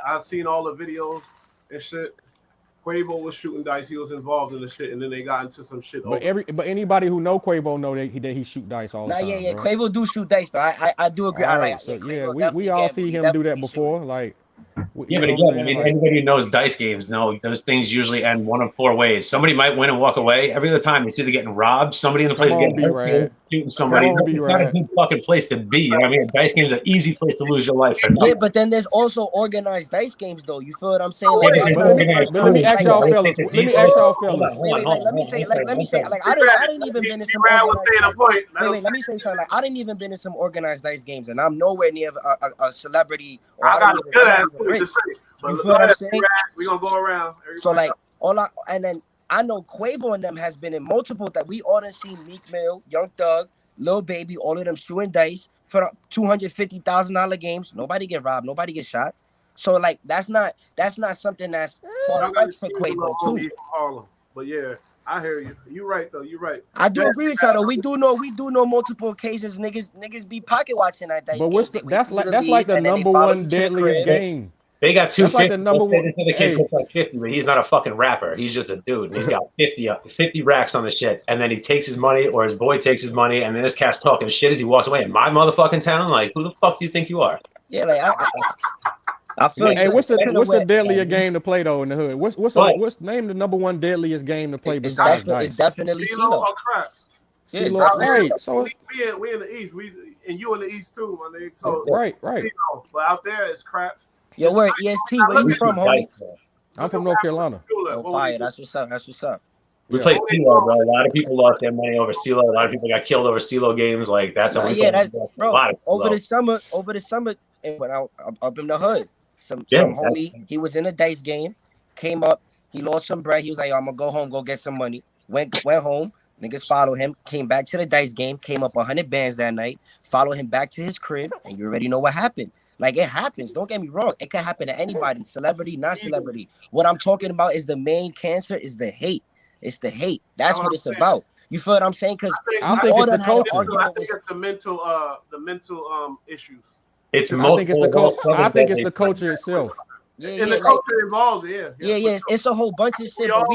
I've seen all the videos and shit. Quavo was shooting dice. He was involved in the shit, and then they got into some shit. But anybody who know Quavo know that he shoot dice all the time. Yeah. Bro. Quavo do shoot dice though. I do agree. We all see him do that before. Like, but again, I mean, anybody who knows dice games know those things usually end one of four ways. Somebody might win and walk away. Every other time, it's either getting robbed, somebody in the place getting hurt, shooting somebody. It's not a good fucking place to be. You know what I mean? Dice games are an easy place to lose your life. Yeah, but then there's also organized dice games, though. You feel what I'm saying? Let me ask y'all fellas. Let me say, like, I didn't even been in some. Let me say something. Like, I didn't even been in some organized dice games, and I'm nowhere near a celebrity. I got a good ass. You feel what I'm saying? We gonna go around. So like and then I know Quavo and them has been in multiple that we all done seen Meek Mill, Young Thug, Lil Baby, all of them shooting dice for $250,000 games. Nobody get robbed, nobody get shot. So like that's not something that's far-fetched for Quavo too. But yeah, I hear you. You're right though. You're right. I do agree with y'all though. We do know multiple occasions niggas be pocket watching that dice. But that's like the number one deadliest game. They got 250. Like the number one. This other kid puts like 50, but he's not a fucking rapper. He's just a dude. And he's got 50 racks on the shit. And then he takes his money, or his boy takes his money, and then this cat's talking shit as he walks away. In my motherfucking town, like, who the fuck do you think you are? Yeah, like I feel. Hey, what's the deadliest game to play though in the hood? What's name the number one deadliest game to play besides dice? It's definitely CeeLo. Yeah, right. So we in the East. And you in the East too, my nigga. So right. But out there it's craps. Yo, where EST? Where you from, homie? I'm from North Carolina. Oh, fire! That's what's up. We play CeeLo, bro. A lot of people lost their money over CeeLo. A lot of people got killed over CeeLo games. Like that's how we bro. Over the summer, and when I up in the hood, some homie, he was in a dice game, came up, he lost some bread. He was like, I'm gonna go home, go get some money. Went home. Niggas follow him, came back to the dice game, came up 100 bands that night, follow him back to his crib, and you already know what happened. Like, it happens. Don't get me wrong. It can happen to anybody, celebrity, not celebrity. What I'm talking about is the main cancer is the hate. It's the hate. That's what it's about. You feel what I'm saying? Because I think it's the culture. I think it's the mental issues. It's I think it's the culture. I think it's the culture itself. Yeah, and the culture involved, it's a whole bunch of shit. But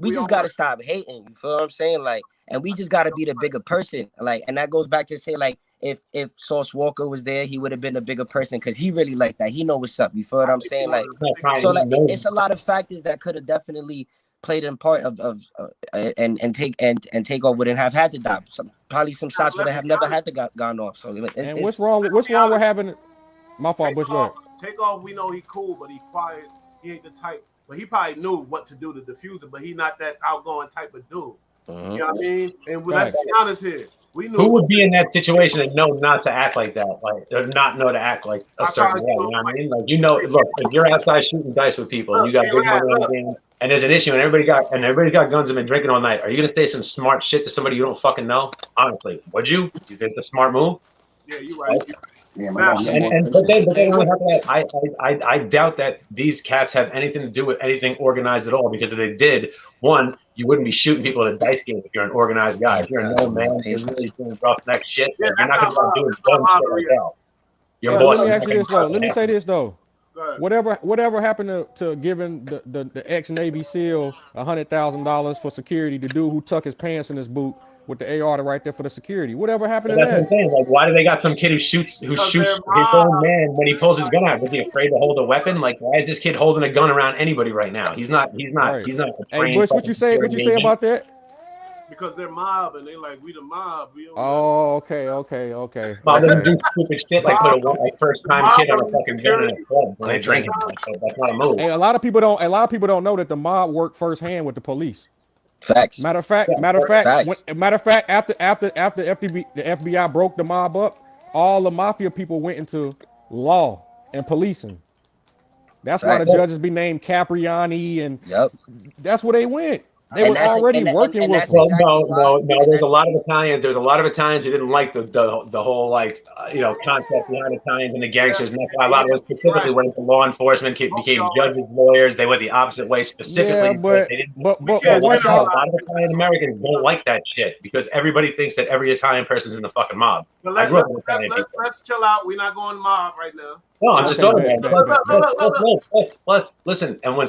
we just gotta stop hating. You feel what I'm saying? Like, and we just gotta be the bigger person. Like, and that goes back to say, like, if Sauce Walker was there, he would have been a bigger person because he really like that. He know what's up. You feel what I'm saying? Like, so like, it's a lot of factors that could have definitely played in part of and Takeoff wouldn't have had to die. Probably some shots would have never had to gone off. So and what's wrong with having? My fault, Bush. Takeoff, we know he cool, but he quiet. He ain't the type, but he probably knew what to do to diffuse it. But he not that outgoing type of dude. You know what I mean? And let's be honest here. We knew who would be in that situation and know not to act like that, like or not know to act like a certain way. You know what I mean? Like, you know, look, if you're outside shooting dice with people and you got big money on the game, and there's an issue, and everybody got guns and been drinking all night, are you gonna say some smart shit to somebody you don't fucking know? Honestly, would you? You think the smart move? Yeah, you're right. Yeah, but then I doubt that these cats have anything to do with anything organized at all. Because if they did, one, you wouldn't be shooting people at a dice game if you're an organized guy. If you're a known man, you're really doing roughneck shit. You're not going to be doing dumb shit like that. Your boss. Let me ask you this though. Let me say this though. Whatever happened to giving the ex-Navy SEAL $100,000 for security? The dude who tucked his pants in his boot with the AR right there for the security. Whatever happened to that? That's what I'm saying. Like, why do they got some kid who shoots his own man when he pulls his gun out? Was he afraid to hold a weapon? Like, why is this kid holding a gun around anybody right now? He's not. Hey, Bush, what you say about that? Because they're mob and they like, we the mob. Okay. Mob doesn't do stupid shit like put a first time kid on a fucking gun in a club when they drinking. That's not a move. Hey, a lot of people don't know that the mob worked firsthand with the police. Facts. Matter of fact, after the FBI broke the mob up, all the mafia people went into law and policing. That's why the judges be named Capriani, and that's where they went. They were already working with them. No. There's a lot of Italians. There's a lot of Italians who didn't like the whole like concept behind Italians and the gangsters. And that's why a lot of them specifically went into law enforcement, became judges, lawyers. They went the opposite way specifically. Yeah, but a lot of Italian Americans don't like that shit because everybody thinks that every Italian person's in the fucking mob. But let's chill out. We're not going mob right now. No, I'm just talking about. Listen, and when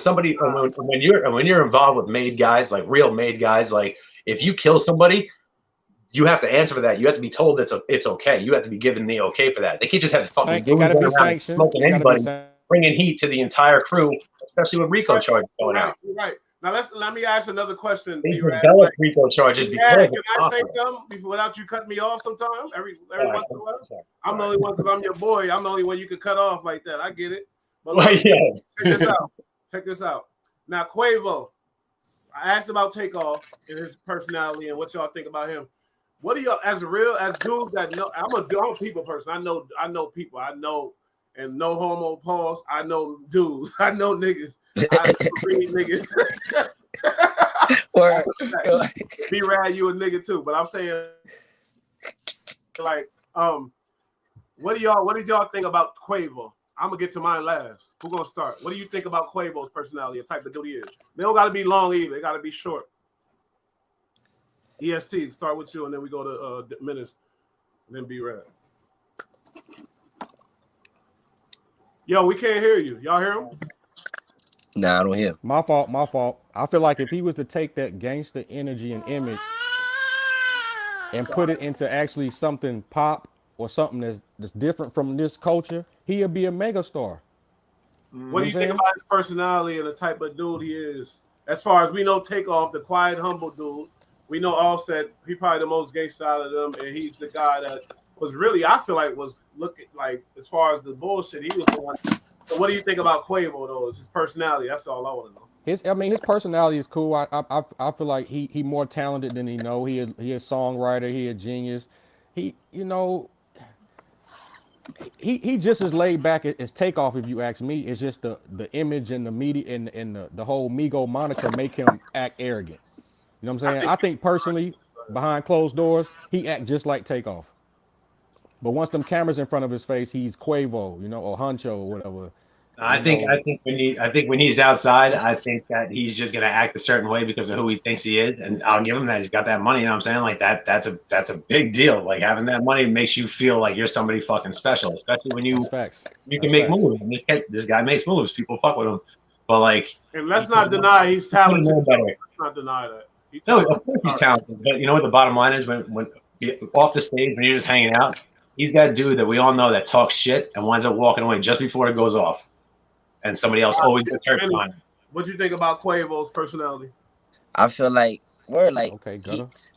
you're involved with made guys, like real made guys, like if you kill somebody, you have to answer for that. You have to be told it's okay. You have to be given the okay for that. They can't just have fucking dudes going around smoking anybody, bringing heat to the entire crew, especially with RICO charges going out. Right. Now let me ask another question. They develop RICO charges because. Can I say something without you cutting me off? Sometimes every once in a while. I'm the only one because I'm your boy. I'm the only one you could cut off like that. I get it. But look, check this out. Now Quavo, I asked about Takeoff and his personality and what y'all think about him. What do y'all as dudes that know? I'm a people person. I know people. I know. And no homo pause. I know dudes. I know niggas. I know niggas. Be rad, you a nigga too. But I'm saying, like, what did y'all think about Quavo? I'm gonna get to mine last. Who's gonna start? What do you think about Quavo's personality? The type of dude he is. They don't gotta be long either. They gotta be short. EST, start with you, and then we go to minutes, and then be rad. Yo, we can't hear you. Y'all hear him? Nah, I don't hear. My fault. I feel like if he was to take that gangster energy and image and put it into actually something pop or something that's different from this culture, he'll be a megastar. What do you think about his personality and the type of dude he is? As far as we know, Takeoff, the quiet, humble dude. We know Offset, he probably the most gangster out of them, and he's the guy that was really, I feel like, was looking like, as far as the bullshit, he was the one. So what do you think about Quavo though? Is his personality? That's all I want to know. His personality is cool. I feel like he more talented than he know. He a songwriter. He a genius. He just as laid back as Takeoff. If you ask me, it's just the image and the media and the whole Migo moniker make him act arrogant. You know what I'm saying? I think personally, behind closed doors, he act just like Takeoff. But once them cameras in front of his face, he's Quavo, you know, or Huncho or whatever. I think when he's outside, I think that he's just gonna act a certain way because of who he thinks he is, and I'll give him that. He's got that money, you know what I'm saying? Like that's a big deal. Like having that money makes you feel like you're somebody fucking special, especially when That's facts. you That's can make facts. moves. And this guy makes moves. People fuck with him, but like, and let's not deny he's talented. Let's not deny that. No, of course he's talented. But you know what the bottom line is? When off the stage, when you're just hanging out, he's that dude that we all know that talks shit and winds up walking away just before it goes off. And somebody else always gets hurt behind him. What do you think about Quavo's personality? I feel like we're like, okay,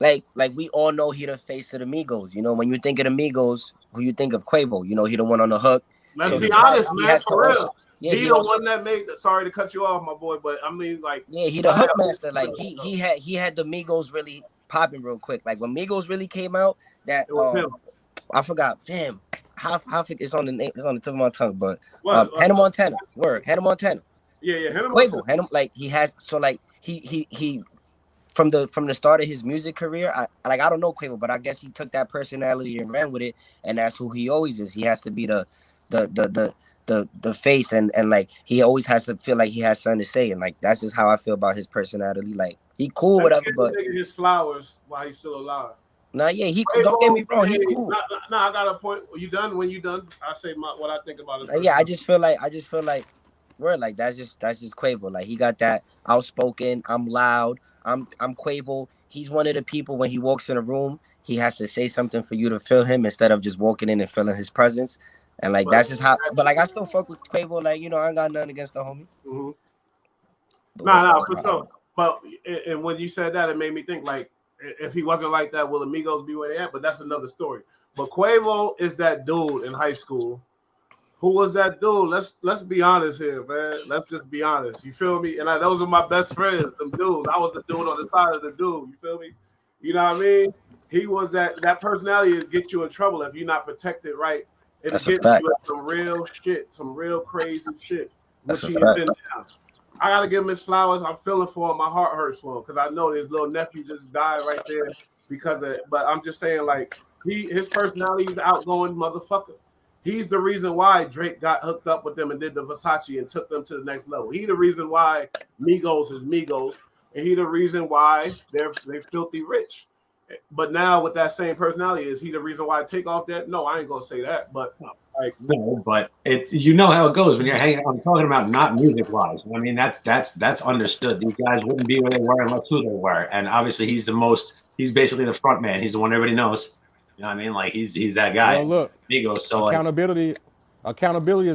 like we all know he the face of the Migos. You know, when you think of the Migos, who you think of Quavo? You know, he the one on the hook. Let's be honest, man. For real. Yeah, he the one that made. Sorry to cut you off, my boy, but I mean, like, yeah, he the hook master. Like he had the Migos really popping real quick. Like when Migos really came out, that I forgot. Damn, how it's on the name. It's on the tip of my tongue. But Hannah Montana. Hannah Montana. Yeah, Hannah Montana. Hannah, like he has. So like he from the start of his music career. I don't know Quavo, but I guess he took that personality and ran with it, and that's who he always is. He has to be the face, and like he always has to feel like he has something to say, and like that's just how I feel about his personality. Like he cool, whatever, but his flowers while he's still alive. Nah, yeah, he cool. Don't get me wrong, he cool. Nah, I got a point. Are you done? When you done, I say what I think about it. Yeah, I just feel like we're like that's just Quavo. Like he got that outspoken. I'm loud. I'm Quavo. He's one of the people when he walks in a room, he has to say something for you to feel him instead of just walking in and feeling his presence. And like that's just how. But like I still fuck with Quavo. Like you know, I ain't got nothing against the homie. Mm-hmm. Nah, for sure. But and when you said that, it made me think like, if he wasn't like that, will Amigos be where they at? But that's another story. But Quavo is that dude in high school. Who was that dude? Let's be honest here, man. Let's just be honest. You feel me? And those are my best friends, them dudes. I was the dude on the side of the dude. You feel me? You know what I mean? He was that personality that get you in trouble if you're not protected right. It'll get you some real shit, some real crazy shit. Which he is in now. I gotta give him his flowers. I'm feeling for him. My heart hurts for him because I know his little nephew just died right there because of it. But I'm just saying, like, his personality is outgoing motherfucker. He's the reason why Drake got hooked up with them and did the Versace and took them to the next level. He the reason why Migos is Migos, and he the reason why they're filthy rich. But now with that same personality, is he the reason why I take off that? No, I ain't gonna say that. But like, no, but you know how it goes when you're hanging out. I'm talking about not music wise. I mean, that's understood. These guys wouldn't be where they were unless who they were. And obviously, he's basically the front man. He's the one everybody knows. You know what I mean? Like he's that guy. Well, look, Migos. So accountability is accountability.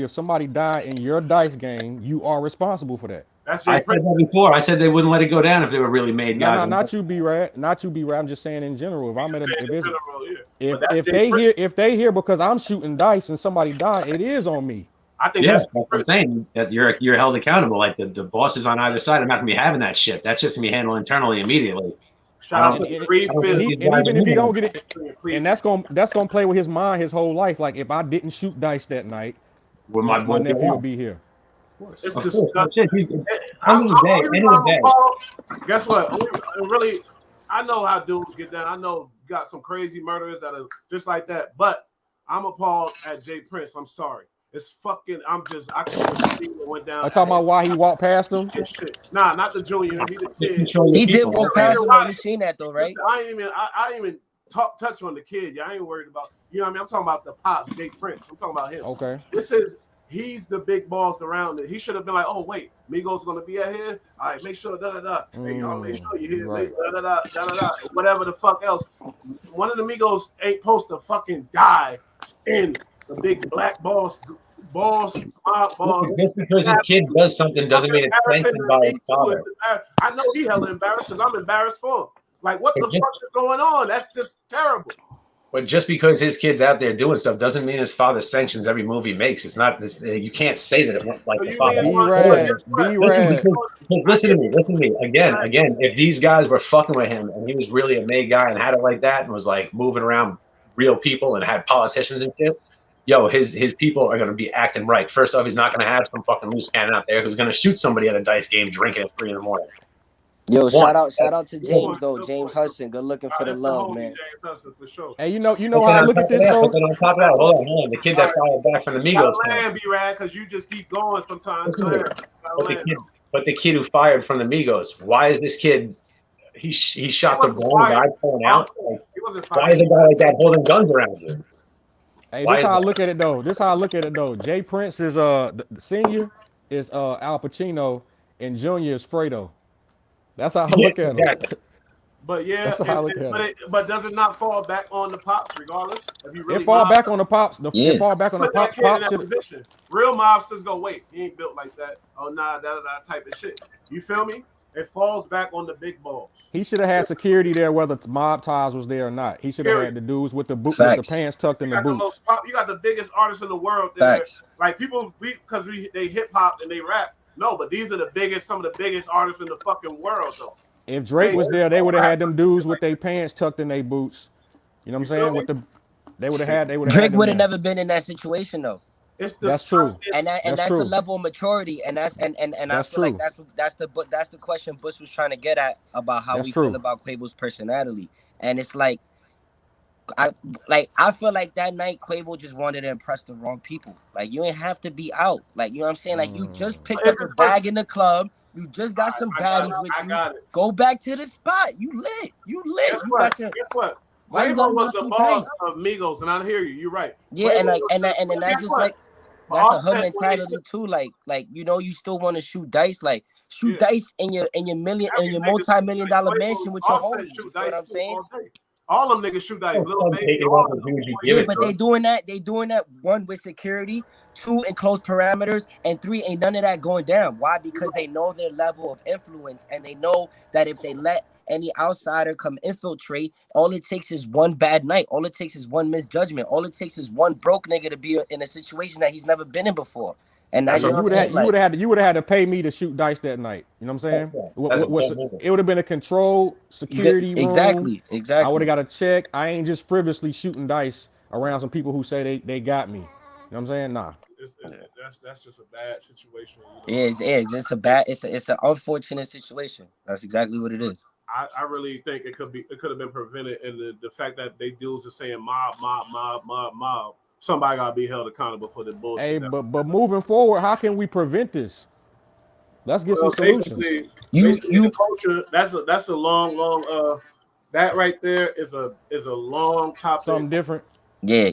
If somebody died in your dice game, you are responsible for that. That's I said that before. I said they wouldn't let it go down if they were really made guys. No, not you, B-Rad. Not you, B-Rad. I'm just saying in general. If I'm at if they hear because I'm shooting dice and somebody died, it is on me. I think that's what I'm saying. That you're held accountable. Like the bosses on either side are not gonna be having that shit. That's just gonna be handled internally immediately. Shout out to and even if he don't get it, and that's gonna play with his mind his whole life. Like if I didn't shoot dice that night, my nephew will be here. It's disgusting. Guess what? Really, I know how dudes get down. I know got some crazy murderers that are just like that. But I'm appalled at Jay Prince. I'm sorry. It's fucking. I can't believe it went down. I'm talking about why he walked past him. Nah, not the junior. He the kid. He did walk past him. You seen that though, right? I ain't even touch on the kid. I ain't worried about. You know what I mean? I'm talking about the pops, Jay Prince. I'm talking about him. Okay. He's the big boss around it. He should have been like, oh, wait, Migos going to be out here? All right, make sure, Hey, y'all make sure you hear, right. Whatever the fuck else. One of the Migos ain't supposed to fucking die in the big black boss. Just because a kid does something doesn't mean it's sanctioned by his father. I know he hella embarrassed because I'm embarrassed for him. Like, what the fuck is going on? That's just terrible. But just because his kid's out there doing stuff doesn't mean his father sanctions every move he makes. It's not. You can't say that it went like the father. Listen to me. Again. If these guys were fucking with him and he was really a made guy and had it like that and was like moving around real people and had politicians and shit, yo, his people are gonna be acting right. First off, he's not gonna have some fucking loose cannon out there who's gonna shoot somebody at a dice game drinking at 3 a.m. Yo, One. shout out to James though. James Hudson, good looking for the That's the love, homie, man. James Hudson, for sure. Hey, you know But how then I on look top at of this that, though. hold on. The kid that fired back from the You gotta Migos camp. land, B-Rad, because you just keep going sometimes. Go ahead. But the kid who fired from the Migos, why is this kid? He shot the wrong guy pulling out. Like, He wasn't why fired. is a guy like that holding guns around you? Hey, Why this is how I that? look at it though. Jay Prince is the senior is Al Pacino and junior is Fredo. That's how I Yeah, look at him. exactly. But yeah, That's how I look at him. but does it not fall back on the pops regardless? If you It really fall mob, back on the pops. Yeah. It fall back on the put that pops. kid in Pops that should. position. Real mobsters go, wait, he ain't built like that. Oh nah, that type of shit. You feel me? It falls back on the big balls. He should have had security there, whether mob ties was there or not. He should have had the dudes with the with the pants tucked in the boots. You got the biggest artists in the world there. Facts. Like people, because they hip hop and they rap. No, but these are some of the biggest artists in the fucking world, though. If Drake was there, they would have had them dudes with their pants tucked in their boots. You know what I'm saying? With the, they would have had Drake them would have there. never been in that situation though. That's true. And that's true. the level of maturity, and I feel like that's the question Bush was trying to get at about how we feel about Quavo's personality, and it's like I feel like that night Quavo just wanted to impress the wrong people. Like you ain't have to be out. Like you know what I'm saying? Like you just picked up a bag in the club. You just got some baddies with you. Go back to the spot. You lit. Guess what? Quavo was the boss of Migos, and I hear you. You're right. Yeah, Quavo and that's just like that's a hood mentality too. Like you know, you still want to shoot dice. Like shoot dice in your multi-million-dollar mansion with your homies. You know what I'm saying? All them niggas shoot dice. Yeah, but they doing that one with security, two in close parameters, and three ain't none of that going down. Why? Because they know their level of influence, and they know that if they let any outsider come infiltrate, all it takes is one bad night. All it takes is one misjudgment. All it takes is one broke nigga to be in a situation that he's never been in before. And now you would have had to pay me to shoot dice that night. You know what I'm saying? It would have been a controlled security room. Exactly. I would have got a check. I ain't just frivolously shooting dice around some people who say they got me. You know what I'm saying? Nah. That's just a bad situation. It's a bad. It's an unfortunate situation. That's exactly what it is. I really think it could have been prevented, and the fact that they dudes are saying mob. Somebody gotta be held accountable for the bullshit. Hey, but moving forward, how can we prevent this? Let's get some solutions. The culture. That's a long. That right there is a long topic. Something different. Yeah.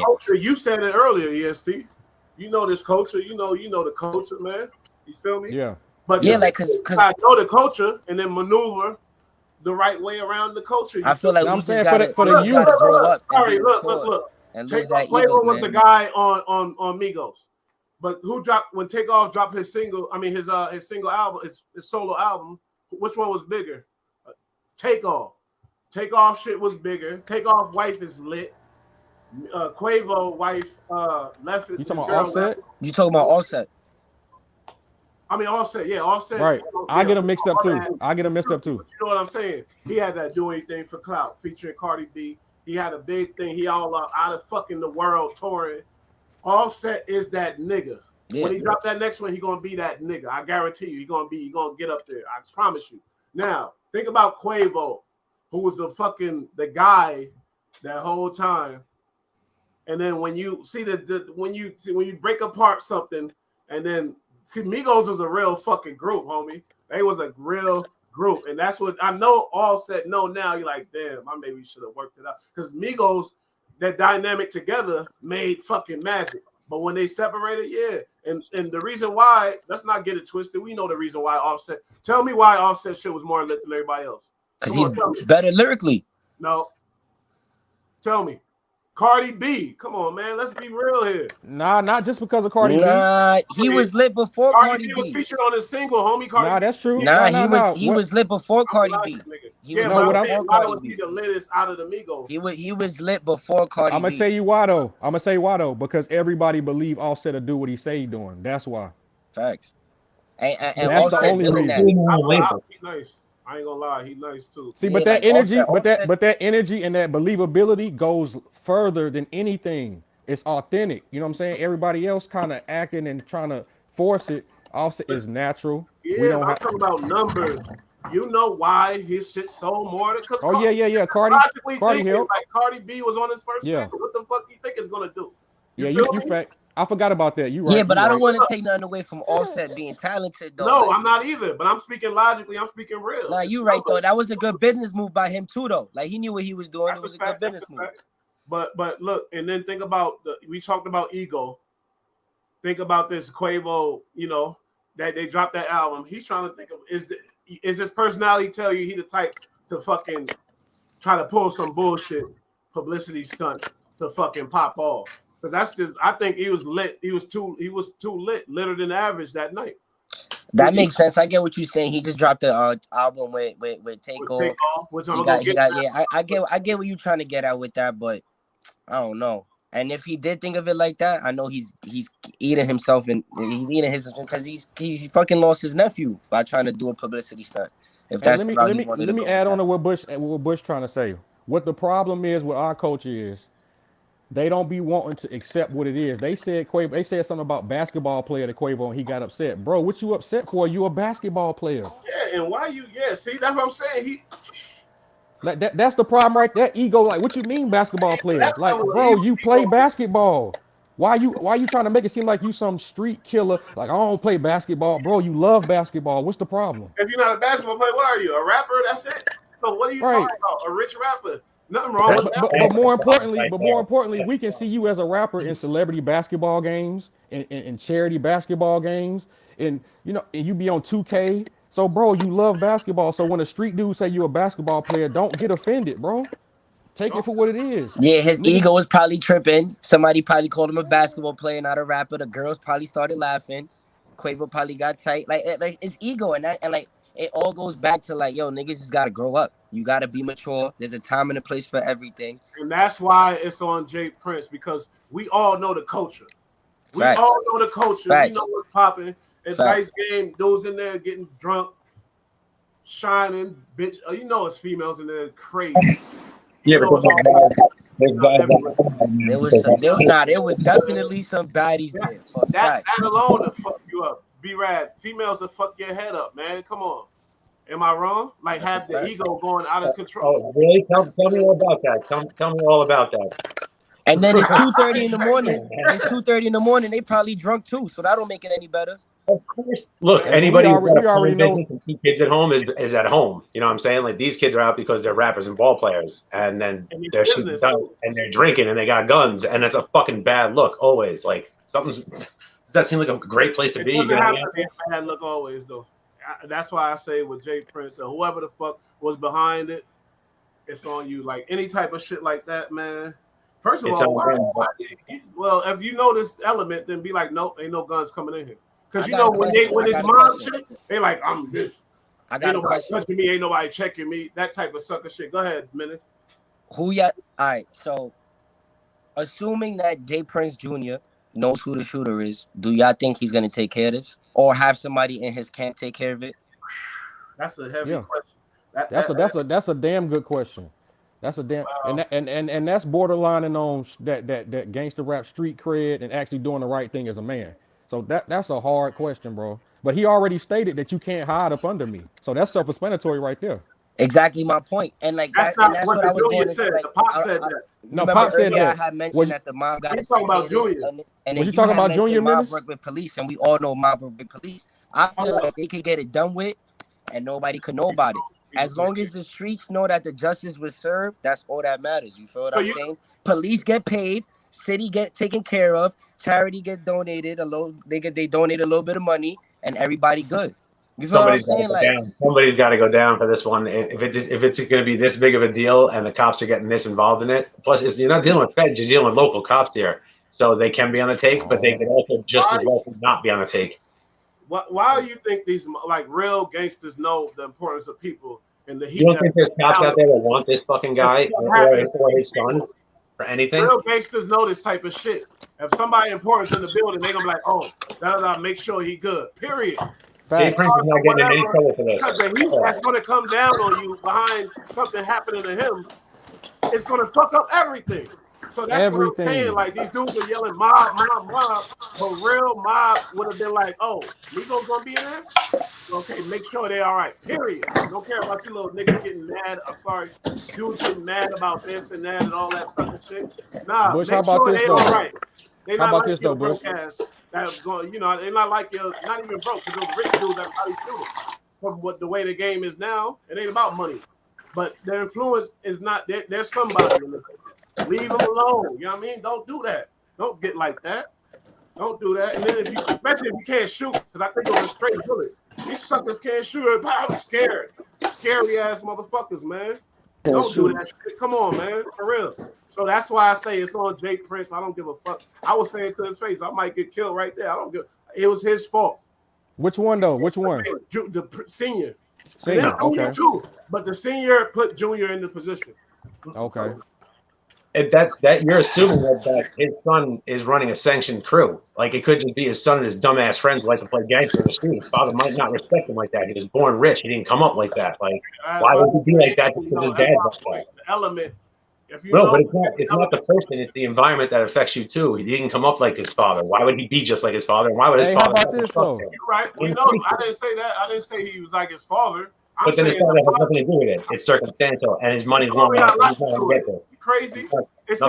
Culture. You said it earlier, EST. You know this culture. You know the culture, man. You feel me? Yeah. But yeah, like cause I know the culture and then maneuver the right way around the culture. I feel like we just gotta grow up. Sorry, look. Quavo was the guy on Migos, but who dropped when Takeoff dropped his single? I mean his single album, his solo album. Which one was bigger? Takeoff. Takeoff shit was bigger. Takeoff wife is lit. Quavo wife left. You talking about Offset? You talking about Offset? I mean Offset, yeah, Offset. Right. I get them mixed up too. You know what I'm saying? He had that Do Anything for Clout featuring Cardi B. He had a big thing. He all out of fucking the world touring. Offset is that nigga. Yeah. When he drop that next one, he gonna be that nigga. I guarantee you, he gonna get up there. I promise you. Now, think about Quavo, who was the guy that whole time. And then when you see when you break apart something, and then see Migos was a real fucking group, homie. They was a real group, and that's what I know. Offset no now. You're like, damn, I maybe should have worked it out because Migos, that dynamic together made fucking magic. But when they separated, yeah, and the reason why, let's not get it twisted. We know the reason why Offset. Tell me why Offset shit was more lit than everybody else. Because he's better lyrically. No. Tell me. Cardi B. Come on, man. Let's be real here. Nah, not just because of Cardi B. Nah, he was lit before Cardi B. was featured on his single, homie. Nah, that's true. Nah, he was lit before Cardi B. Why was he the littest out of the Migos? He was lit before Cardi B. I'm gonna tell you why though. Because everybody believe Offset to do what he say he doing. That's why. Facts. And that's the only reason. He's nice. I ain't gonna lie, he nice too. See, but that energy, but that energy and that believability goes further than anything. It's authentic. You know what I'm saying? Everybody else kind of acting and trying to force it. Offset is natural. Yeah, I'm talking about numbers. You know why his shit sold more? Oh yeah. Cardi helped. Like Cardi B was on his first Yeah. single. What the fuck you think it's gonna do? You fact. I forgot about that. You right. Yeah, but I don't want to take nothing away from Offset being talented though. No, like, I'm not either. But I'm speaking logically. I'm speaking real. Nah, you right though. That was a good business move by him too, though. Like he knew what he was doing. It was a good business move. But look, and then think about we talked about ego. Think about this Quavo. You know that they dropped that album. He's trying to think of is his personality tell you he the type to fucking try to pull some bullshit publicity stunt to fucking pop off. Because that's just, I think he was lit. He was too lit, litter than average that night. That makes sense. I get what you're saying. He just dropped the album with Takeoff. Which I'm gonna get. I get what you're trying to get at with that, but I don't know. And if he did think of it like that, I know he's eating himself and he's eating his because he fucking lost his nephew by trying to do a publicity stunt. If that's let me add on to what Bush trying to say. What the problem is with our culture is they don't be wanting to accept what it is. They said something about basketball player to Quavo and he got upset. Bro, what you upset for? You a basketball player. Yeah, and why you? Yeah, see, that's what I'm saying. That's the problem right there. Ego, like, what you mean basketball player? Like, bro, you play basketball. Why you trying to make it seem like you some street killer? Like, I don't play basketball, bro. You love basketball. What's the problem? If you're not a basketball player, what are you? A rapper? That's it. So what are you talking about? A rich rapper? Nothing wrong with that. But more importantly, we can see you as a rapper in celebrity basketball games, in charity basketball games, and you be on 2K. So, bro, you love basketball. So when a street dude say you're a basketball player, don't get offended, bro. Take it for what it is. Yeah, his ego was probably tripping. Somebody probably called him a basketball player, not a rapper. The girls probably started laughing. Quavo probably got tight. Like it's ego and like it all goes back to like, yo, niggas just gotta grow up. You gotta be mature. There's a time and a place for everything. And that's why it's on Jay Prince, because we all know the culture. We all know the culture. We know what's popping. It's nice game. Dudes in there getting drunk, shining, bitch. You know it's females in there crazy. Yeah, but there was definitely some baddies there. That alone will fuck you up. B-Rad, females will fuck your head up, man. Come on. Am I wrong? Like, have the ego going out of control. Oh, really? Tell me all about that. Tell me all about that. And then it's 2:30 in the morning. It's 2:30 in the morning. They probably drunk too, so that don't make it any better. Of course. Look, anybody who already know and keep kids at home is at home. You know what I'm saying? Like, these kids are out because they're rappers and ball players, and then they're done, and they're drinking and they got guns, and that's a fucking bad look always. Like, does that seem like a great place to be? It doesn't have to be a bad look always, though. That's why I say with Jay Prince or whoever the fuck was behind it, it's on you. Like, any type of shit like that, man. First of all, well, if you know this element, then be like, nope, ain't no guns coming in here. Because you know when it's mom shit, they like, I'm this. Ain't nobody touching me, ain't nobody checking me. That type of sucker shit. Go ahead, Menace. All right, so assuming that Jay Prince Jr. knows who the shooter is, do y'all think he's gonna take care of this, or have somebody in his camp take care of it? That's a heavy question. That's a damn good question. That's a damn and that's borderlining on that gangster rap street cred and actually doing the right thing as a man. So that's a hard question, bro. But he already stated that you can't hide up under me. So that's self-explanatory right there. Exactly my point. And like that's what I was going to say. Like, Pop said that. No, Pop said that. I had mentioned that the mob got. You talking about Junior? And you talking about Junior? Mob work with police, and we all know mob work with police. I feel like they could get it done with, and nobody could know about it. As long as the streets know that the justice was served, that's all that matters. You feel what I'm saying? Police get paid, city get taken care of, charity get donated they donate a little bit of money, and everybody good. You feel what I'm saying? Like, somebody's got to go down for this one. If it's going to be this big of a deal, and the cops are getting this involved in it, plus you're not dealing with feds, you're dealing with local cops here, so they can be on the take, but they can also just as well not be on the take. Why do you think these like real gangsters know the importance of people and the heat? You don't think there's cops out there that want this fucking guy or his son for anything? Real gangsters know this type of shit. If somebody important's in the building, they're gonna be like, oh, make sure he good. Period. Jay Prince is not getting in any trouble for this. Because the heat that's gonna come down on you behind something happening to him, it's gonna fuck up everything. So that's what I'm saying. Like these dudes are yelling mob, mob, mob, but real mob would have been like, oh, Migos gonna be in there? Okay, make sure they're all right. Period. Don't care about you little niggas getting mad. I'm sorry, dudes getting mad about this and that and all that sucker shit. Nah, Bush, make sure they all right. They how not about like this your though, Bush? broke ass that's going. You know, they not like your not even broke because those rich dudes that's how they feel. From what the way the game is now, it ain't about money, but their influence is not. There's somebody in the leave them alone. You know what I mean? Don't do that. Don't get like that. Don't do that. And then if you, especially if you can't shoot, because I think it was a straight bullet. These suckers can't shoot. I'm scared. Scary ass motherfuckers, man. Don't do that shit. Come on, man. For real. So that's why I say it's on Jay Prince. I don't give a fuck. I was saying to his face, I might get killed right there. I don't give. It was his fault. Which one though? Which one? The senior. Senior. And then Junior Okay. too. But the senior put Junior in the position. Okay. You're assuming that his son is running a sanctioned crew. Like it could just be his son and his dumbass friends who like to play gangster in the street. His father might not respect him like that. He was born rich. He didn't come up like that. Like why would he be like that because his dad's like that? The element. If you No, know, but it's not the person, it's the environment that affects you too. He didn't come up like his father. Why would he be just like his father? And why would his father? How about this though? You're right. We know. I didn't say that. I didn't say he was like his father. But then his father has nothing to do with it. It's circumstantial, and his money's long enough. Crazy. It's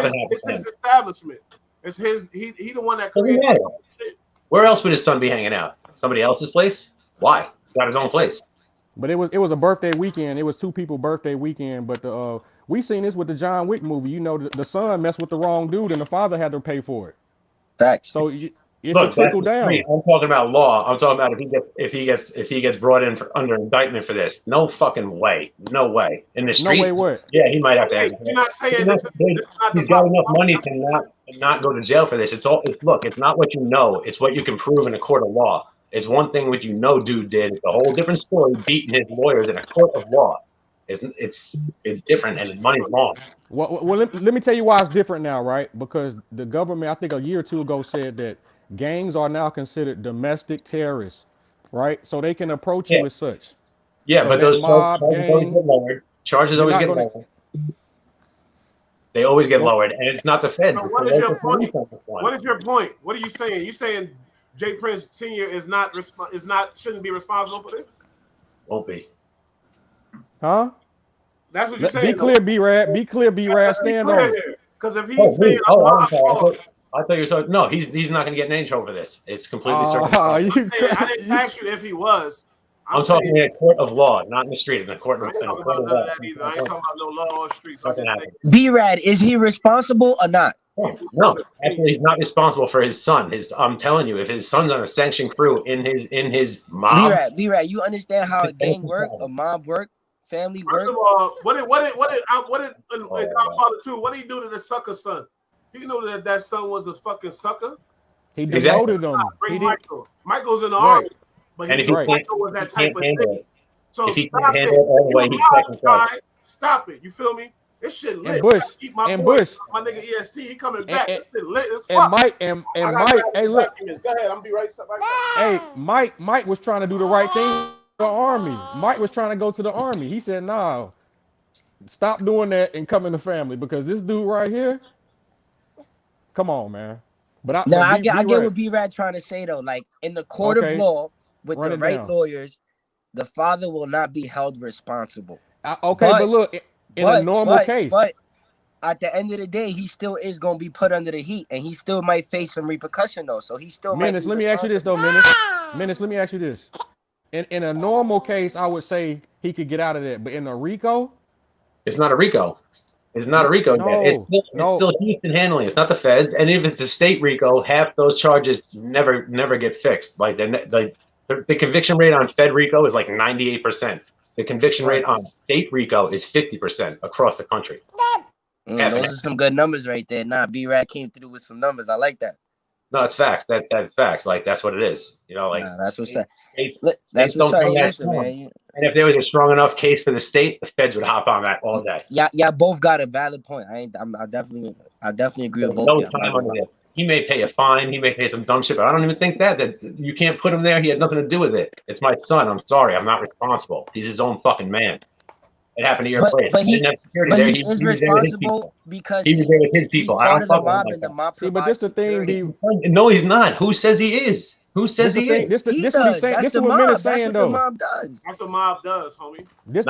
his establishment. It's his. He the one that created shit. Where else would his son be hanging out? Somebody else's place? Why? He's got his own place. But it was a birthday weekend. It was two people birthday weekend. But we seen this with the John Wick movie. You know, the son messed with the wrong dude, and the father had to pay for it. Facts. So it's a trickle down. I'm talking about law. I'm talking about if he gets brought in under indictment for this. No fucking way. No way. In the street. No way. What? Yeah, he might have to. You're not saying he's got enough money to not go to jail for this. It's not what you know. It's what you can prove in a court of law. It's one thing what you know dude did. It's a whole different story beating his lawyers in a court of law. It's different and his money's long. Well, let me tell you why it's different now, right? Because the government, I think a year or two ago, said that gangs are now considered domestic terrorists, right? So they can approach you as such. Yeah, so but those charges always get lowered. Charges always get lowered. They always get lowered, and it's not the feds. So what is your point? What is your point? What are you saying? You saying Jay Prince Sr. shouldn't be responsible for this? Won't be. Huh? That's what you're saying. Be clear, B-Rad. Be clear, B-Rad. Stand on it. Because if he's saying, I'm sorry. I thought you were talking. No, he's not going to get an inch over this. It's completely I didn't ask you if he was. I'm talking in a court of law, not in the street. In a court of law. I ain't talking about no law on the street. B-Rad, is he responsible or not? No, actually, he's not responsible for his son. I'm telling you, if his son's on a sanctioned crew in his mob. B-Rad, you understand how a gang work, a mob work, family work? First of all, what did Godfather 2? What did he do to the sucker son? He knew that son was a fucking sucker. He demoted him. Bring Michael. Michael's in the army, but Michael was that type of thing. So stop it. Stop it. You feel me? This shit lit. My nigga EST, he coming back. This shit lit as fuck. Mike, hey, look. Go ahead, I'm be right back. Hey, Mike was trying to do the right thing. The army. Mike was trying to go to the army. He said, "Nah, stop doing that and come in the family because this dude right here. Come on, man." But I get what B-Rad trying to say though. Like in the court of law, with the right lawyers, the father will not be held responsible. But look, in a normal case. But at the end of the day, he still is going to be put under the heat, and he still might face some repercussion though. So he still Menace, let me ask you this though, Menace, let me ask you this. In a normal case, I would say he could get out of that. But in a RICO? It's not a RICO. It's not a RICO. It's still Houston handling. It's not the feds. And if it's a state RICO, half those charges never get fixed. Like the conviction rate on Fed RICO is like 98%. The conviction rate on state RICO is 50% across the country. Those are some good numbers right there. Nah, B-Rad came through with some numbers. I like that. No, it's facts. That's facts. Like that's what it is. You know, like that's what's up. That's what's up. And if there was a strong enough case for the state, the feds would hop on that all day. Yeah, both got a valid point. I definitely agree with both. No time on this. He may pay a fine. He may pay some dumb shit, but I don't even think that you can't put him there. He had nothing to do with it. It's my son. I'm sorry. I'm not responsible. He's his own fucking man. It happened to your place. But he is responsible because he was there with his people. He's part of the mob, and the mob provides. But this the thing, no, he's not. Who says he is? Who says he is? This what he's saying. This is what men are saying, though. That's what the mob does. That's what mob does, homie. This is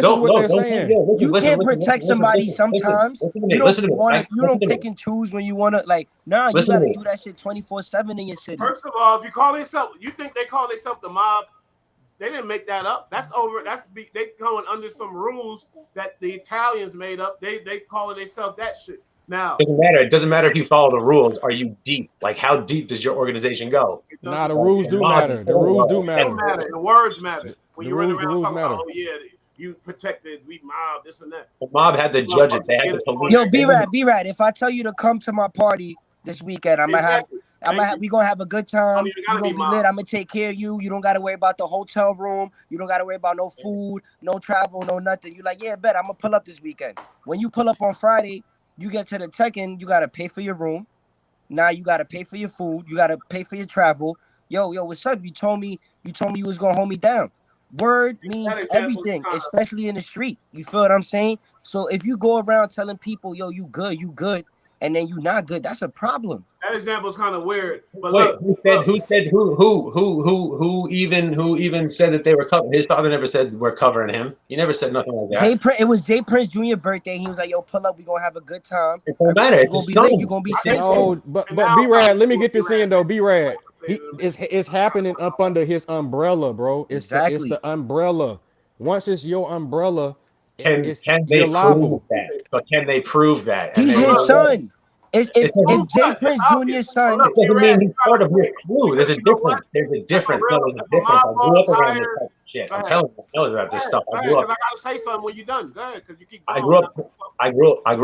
what they're saying. You can't protect somebody sometimes. You don't pick and choose when you want to. Like, nah, you got to do that shit 24/7 in your city. First of all, if you call yourself, you think they call themselves the mob? They didn't make that up. That's over. They going under some rules that the Italians made up. They calling themselves that shit. Now doesn't matter. It doesn't matter if you follow the rules. Are you deep? Like, how deep does your organization go? Nah, the rules do matter. The rules do matter. The words matter. When you run around talking about, oh yeah, you protected, we mob, this and that. The mob had to judge it. They had to police. Yo, B-Rad. If I tell you to come to my party this weekend, we gonna have a good time. You gonna be lit. I'm gonna take care of you. You don't gotta worry about the hotel room. You don't gotta worry about no food, no travel, no nothing. You like, yeah, bet I'm gonna pull up this weekend. When you pull up on Friday, you get to the check-in, you gotta pay for your room. Now you gotta pay for your food. You gotta pay for your travel. Yo, what's up? You told me you was gonna hold me down. Word means everything, especially in the street. You feel what I'm saying? So if you go around telling people, yo, you good, and then you not good, that's a problem. That example is kind of weird. But wait, who even said that they were covering? His father never said we're covering him. He never said nothing like that. It was Jay Prince Jr. birthday. He was like, "Yo, pull up. We gonna have a good time. It don't matter. You gonna be safe." No, but B-Rad, let me get this in though. B-Rad, it's happening up under his umbrella, bro. It's the umbrella. Once it's your umbrella, can they prove that? But can they prove that? He's his son. If Jay Prince Jr.'s son, it doesn't mean he's part of your crew. There's a difference. There's a difference. I grew up around this type of shit. I'm telling you, I know about this stuff. I gotta say something when you're done. Go ahead, because you keep. I grew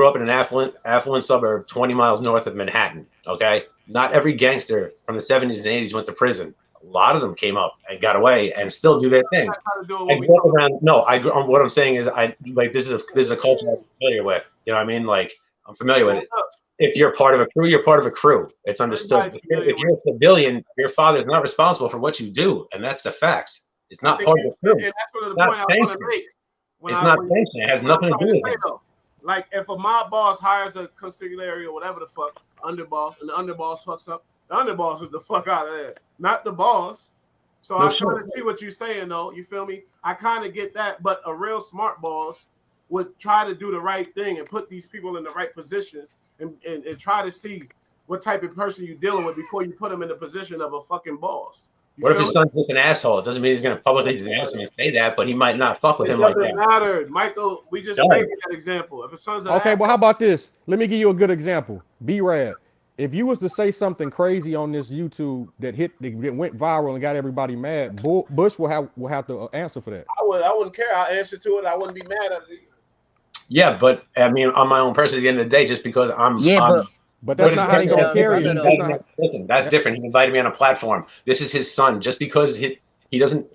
up in an affluent suburb 20 miles north of Manhattan. Okay, not every gangster from the 70s and 80s went to prison. A lot of them came up and got away and still do their thing. What I'm saying is, this is a culture I'm familiar with. You know what I mean? Like, I'm familiar with it. If you're part of a crew, you're part of a crew. It's understood. If you're a civilian, your father's not responsible for what you do, and that's the facts. It's not part of the crew. And that's one of the points I want to make. It's not sanctioned. It has nothing to do with it. Like, if a mob boss hires a consigliere or whatever the fuck, underboss, and the underboss fucks up, the underboss is the fuck out of there, not the boss. So I try to see what you're saying, though. You feel me? I kind of get that, but a real smart boss would try to do the right thing and put these people in the right positions and try to see what type of person you're dealing with before you put them in the position of a fucking boss. What if his son's just an asshole? It doesn't mean he's going to publicly denounce him and say that, but he might not fuck with him like that. It doesn't matter, Michael. We just made that example. If his son's an asshole, well, how about this? Let me give you a good example. B-Rad, if you was to say something crazy on this YouTube that went viral and got everybody mad, Bush will have to answer for that. I wouldn't care. I'll answer to it. I wouldn't be mad at it. Yeah, but I mean, on my own person, at the end of the day, just because but that's not how he's gonna carry it. Listen, that's different. He invited me on a platform. This is his son. Just because he doesn't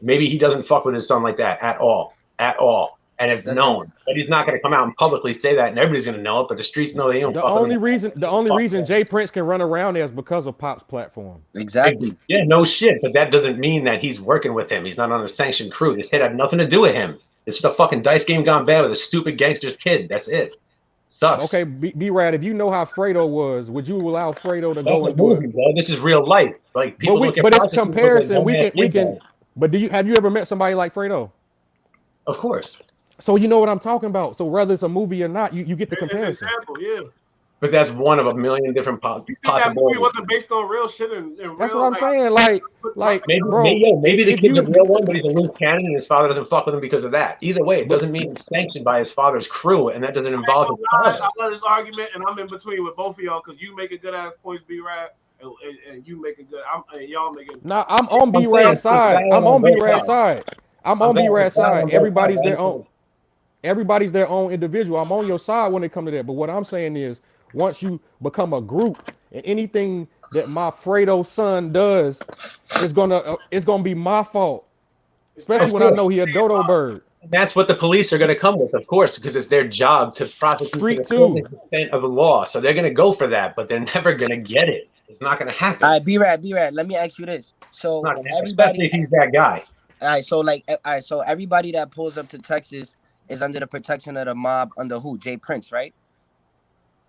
fuck with his son like that at all, and it's known. But he's not gonna come out and publicly say that, and everybody's gonna know it. But the streets know they don't. The only reason Jay Prince can run around there is because of Pop's platform. Exactly. Yeah, no shit. But that doesn't mean that he's working with him. He's not on a sanctioned crew. This shit had nothing to do with him. It's just a fucking dice game gone bad with a stupid gangster's kid. That's it. Sucks. Okay, B-Rad, if you know how Fredo was, would you allow Fredo to go and do it? Bro. This is real life. Like, people but it's comparison. We can. But have you ever met somebody like Fredo? Of course. So you know what I'm talking about. So whether it's a movie or not, you get the comparison. Example, yeah. But that's one of a million different possibilities. That movie wasn't based on real shit and that's what I'm saying. Like maybe, bro, maybe the kid's a real one, but he's a loose cannon, and his father doesn't fuck with him because of that. Either way, it doesn't mean it's sanctioned by his father's crew, and that doesn't involve his father. I love this argument, and I'm in between with both of y'all because you make a good ass points, B-Rad, and you make a good. Y'all make it. Nah, I'm on B-Rad's side. I'm on B-Rad's side. I'm on B-Rad's side. Everybody's their own individual. I'm on your side when it comes to that. But what I'm saying is, once you become a group, and anything that my Fredo son does is gonna be my fault, especially when I know he a dodo bird. And that's what the police are going to come with, of course, because it's their job to prosecute to the extent of the law. So they're going to go for that, but they're never going to get it. It's not going to happen. All right, B-Rad, let me ask you this. So everybody, especially if he's that guy. All right, so everybody that pulls up to Texas is under the protection of the mob under who? Jay Prince, right?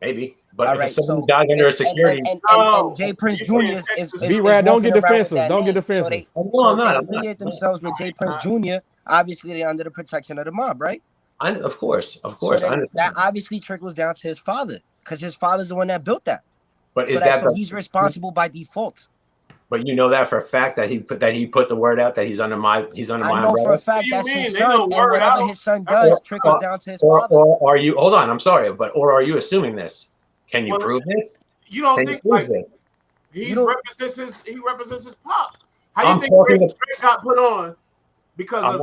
Maybe, but all if right, someone so dies under a security, and Jay Prince Jr. is B-Rad, don't get walking around with defensive. that Don't get name. defensive. So they affiliate themselves with Jay Prince Jr. Obviously, they're under the protection of the mob, right? Of course. So that obviously trickles down to his father, because his father's the one that built that. But so he's responsible by default. But you know that for a fact that he put the word out that he's under my umbrella. I know for a fact that's his son, and whatever his son does trickles down to his father. Or are you? Hold on, I'm sorry, or are you assuming this? Can you prove this? You don't think like he represents his pops? How you think Drake got put on because of?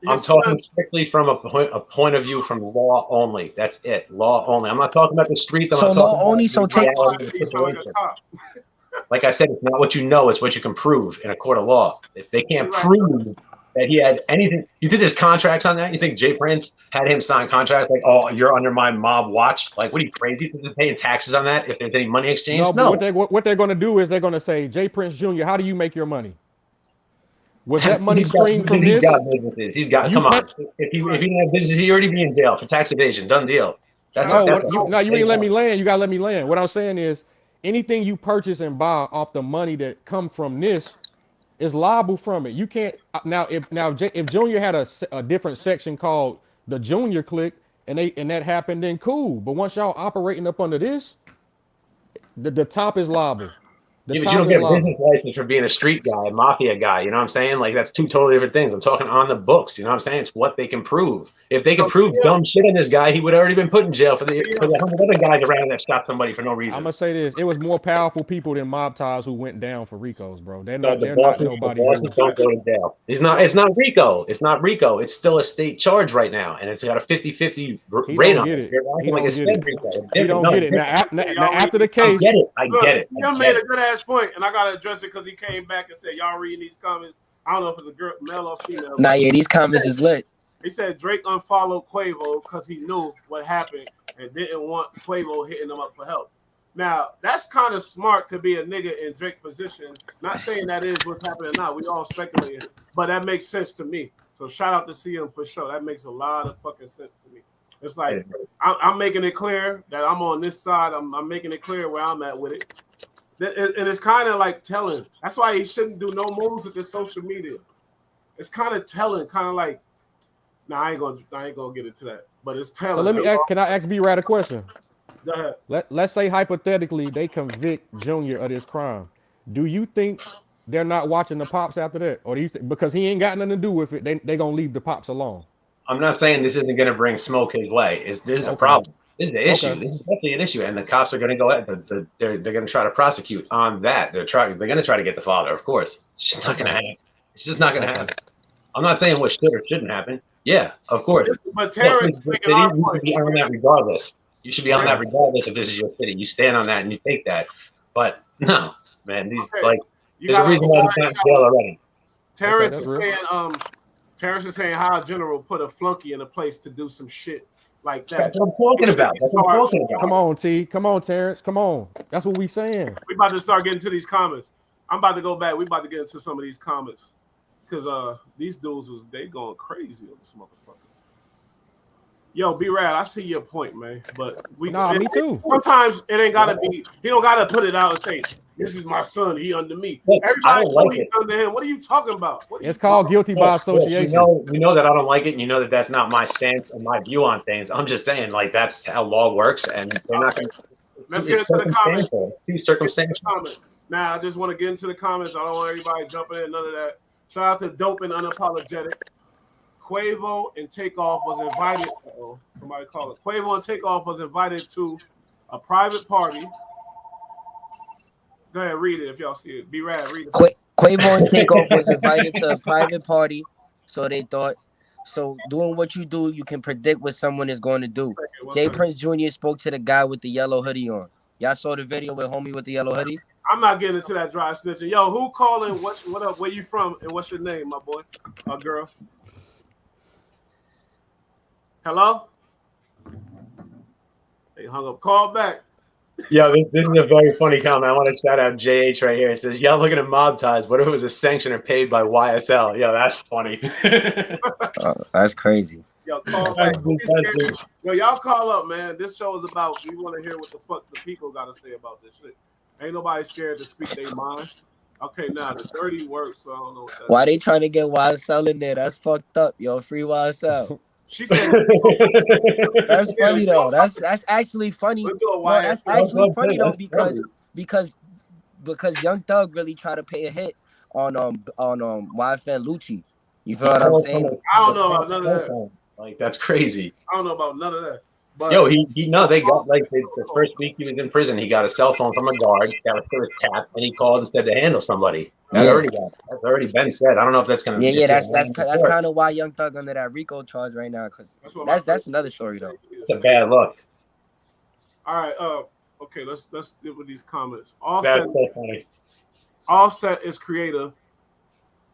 I'm talking strictly from a point of view from law only. That's it, law only. I'm not talking about the streets. I'm not law only. So take. Like I said, it's not what you know; it's what you can prove in a court of law. If they can't prove that he had anything, you think there's contracts on that? You think Jay Prince had him sign contracts like, "Oh, you're under my mob watch"? Like, what are you crazy? They're paying taxes on that if there's any money exchange? No. What they're going to do is they're going to say, Jay Prince Jr., how do you make your money? Was that money streamed from this? He's got businesses. He's got. Come on. If he didn't have business, he'd already be in jail for tax evasion. Done deal. You ain't let me land. You got to let me land. What I'm saying is, anything you purchase and buy off the money that come from this is liable from it. You can't if Junior had a different section called the Junior Clique and that happened, then cool. But once y'all operating up under this, the top is liable. But you don't get a business license for being a street guy, a mafia guy. You know what I'm saying? Like, that's two totally different things. I'm talking on the books. You know what I'm saying? It's what they can prove. If they can prove dumb shit on this guy, he would have already been put in jail for the 100 other guys around that shot somebody for no reason. I'm gonna say this: it was more powerful people than mob ties who went down for Ricos, bro. They're not nobody. The bosses don't go to jail. It's not Rico. It's not Rico. It's still a state charge right now, and it's got a 50-50 rate on it. He don't get it. Now after the case, I get it. You made a good ass point, and I gotta address it because he came back and said, "Y'all reading these comments? I don't know if it's a girl, male or female." Nah, yeah, these comments is lit. He said Drake unfollowed Quavo because he knew what happened and didn't want Quavo hitting him up for help. Now, that's kind of smart to be a nigga in Drake's position. Not saying that is what's happening now. We all speculating, but that makes sense to me. So shout out to CM for sure. That makes a lot of fucking sense to me. It's like I'm making it clear that I'm on this side. I'm making it clear where I'm at with it. And it's kind of like telling. That's why he shouldn't do no moves with this social media. It's kind of telling, kind of like, nah, I ain't gonna get into that. But it's telling. So can I ask B-Rad a question? Go ahead. Let's say hypothetically they convict Junior of this crime. Do you think they're not watching the pops after that, or do you because he ain't got nothing to do with it, they gonna leave the pops alone? I'm not saying this isn't gonna bring smoke his way. This is a problem. This is an issue. This is definitely an issue, and the cops are going to go at they're going to try to prosecute on that. They're going to try to get the father, of course. It's just not going to happen. It's just not going to happen. I'm not saying what should or shouldn't happen. Yeah, of course. But Terrence, you should be on that regardless. You should be on that regardless if this is your city. You stand on that and you take that. But no, man, there's a reason why he's not in jail already. Terrence is saying how a general put a flunky in a place to do some shit like that. That's what I'm talking about. Come on, T. Come on, Terrence. Come on. That's what we saying. We about to start getting to these comments. I'm about to go back. We about to get into some of these comments because these dudes they going crazy on this motherfucker. Yo, B-Rad, I see your point, man. But me too. Sometimes it ain't gotta be. He don't gotta put it out and say, "This is my son. He under me." Everybody he's under him. What are you talking about? It's called guilty by association. We know that I don't like it, and you know that that's not my stance and my view on things. I'm just saying, like, that's how law works, and they're not going to. Let's get into the comments. Too circumstantial. Now, I just want to get into the comments. I don't want everybody jumping in. None of that. Shout out to Dope and Unapologetic. Quavo and Takeoff was invited. Somebody call it. Quavo and Takeoff was invited to a private party. Go ahead, read it if y'all see it. B-Rad, read it. Quavo and Takeoff was invited to a private party, so they thought. So doing what you do, you can predict what someone is going to do. Jay Prince Jr. spoke to the guy with the yellow hoodie on. Y'all saw the video with homie with the yellow hoodie? I'm not getting into that dry snitching. Yo, who calling? What up? Where you from? And what's your name, my boy? Girl. Hello? They hung up. Call back. Yo, this is a very funny comment. I want to shout out JH right here. It says, y'all looking at mob ties. What if it was a sanctioner paid by YSL? Yo, that's funny. That's crazy. Yo, call back. Yo, y'all call up, man. This show is about. We want to hear what the fuck the people got to say about this shit. Ain't nobody scared to speak their mind. Okay, now the dirty work. So I don't know what that. Why they trying to get YSL in there? That's fucked up, yo. Free YSL. She said that's funny though. That's actually funny. No, that's actually funny though because Young Thug really tried to pay a hit on YFN Lucci. You feel what I'm saying? I don't know about none of that. Like that's crazy. I don't know about none of that. But yo, they got like the first week he was in prison, he got a cell phone from a guard that was for his tap, and he called and said to handle somebody. That's already been said. I don't know if that's gonna. That's kind of why Young Thug under that RICO charge right now, because that's another story though. It's a bad look. All right, okay, let's deal with these comments. Offset is creative.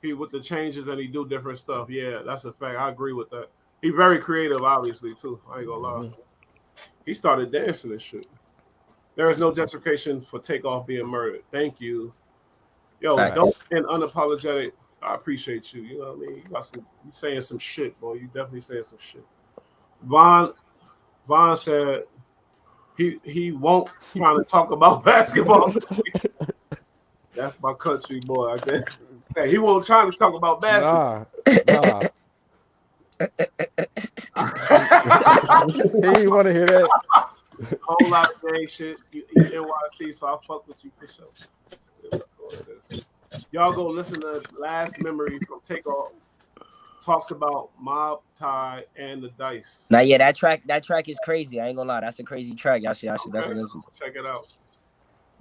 He with the changes and he do different stuff. Yeah, that's a fact. I agree with that. He very creative, obviously too. I ain't gonna lie. He started dancing and shit. There is no justification for Takeoff being murdered. Thank you. Yo, Dope and unapologetic. I appreciate you. You know what I mean? You saying some shit, boy. You definitely saying some shit. Vaughn said he won't trying to talk about basketball. That's my country boy, I guess. Hey, he won't try to talk about basketball. Nah. He didn't want to hear that. Whole lot of dang shit. You NYC, so I'll fuck with you for sure. Y'all go listen to Last Memory from Takeoff. Talks about Mob, Ty, and the Dice. Now, yeah, that track is crazy. I ain't gonna lie, that's a crazy track. Y'all should definitely listen. Check it out.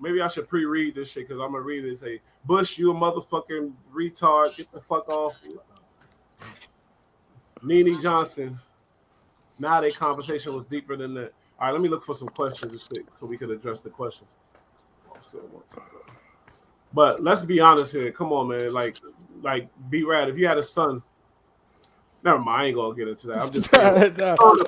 Maybe I should pre-read this shit because I'm gonna read it and say, Bush, you a motherfucking retard. Get the fuck off. Nene Johnson. Now their conversation was deeper than that. All right, let me look for some questions and shit so we can address the questions. But let's be honest here. Come on, man. Like B-Rad, if you had a son, never mind. I ain't gonna get into that. I'm just saying.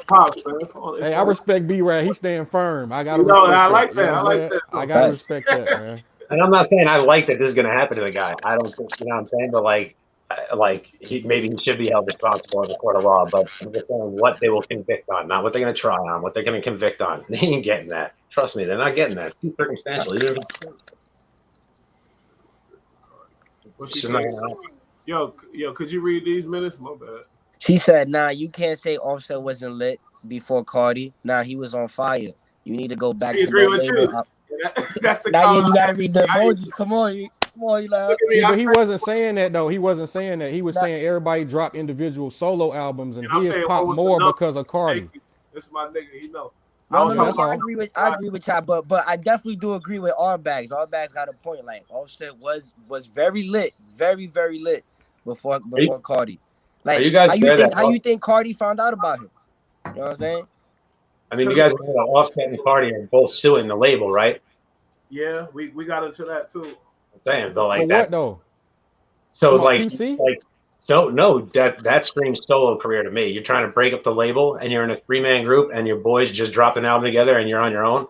Pops, man. Hey, I respect B-Rad. He's staying firm. I gotta. I like that. I like that. I gotta respect that, man. And I'm not saying I like that this is gonna happen to the guy. I don't think, you know what I'm saying, but maybe he should be held responsible in the court of law. But I'm just saying what they will convict on, not what they're gonna try on, what they're gonna convict on. They ain't getting that. Trust me, they're not getting that. It's too circumstantial. Yo, could you read these minutes? My bad. She said, nah, you can't say Offset wasn't lit before Cardi. Nah, he was on fire. You need to go back to agree with you. That's the now you gotta read the emojis. Come on, you like. But he wasn't saying that though. He wasn't saying that. He was saying everybody dropped individual solo albums and his pop more because of Cardi. This is my nigga. He know. No, I agree with y'all, but I definitely do agree with all bags. All bags got a point. Like Offset was very lit, very lit before Cardi. Like how you think Cardi found out about him? You know what I'm saying? I mean, you guys know that Offset and Cardi are both suing the label, right? Yeah, we got into that too. I'm saying, but like so that. What though? So that screams solo career to me. You're trying to break up the label, and you're in a 3-man group, and your boys just dropped an album together, and you're on your own.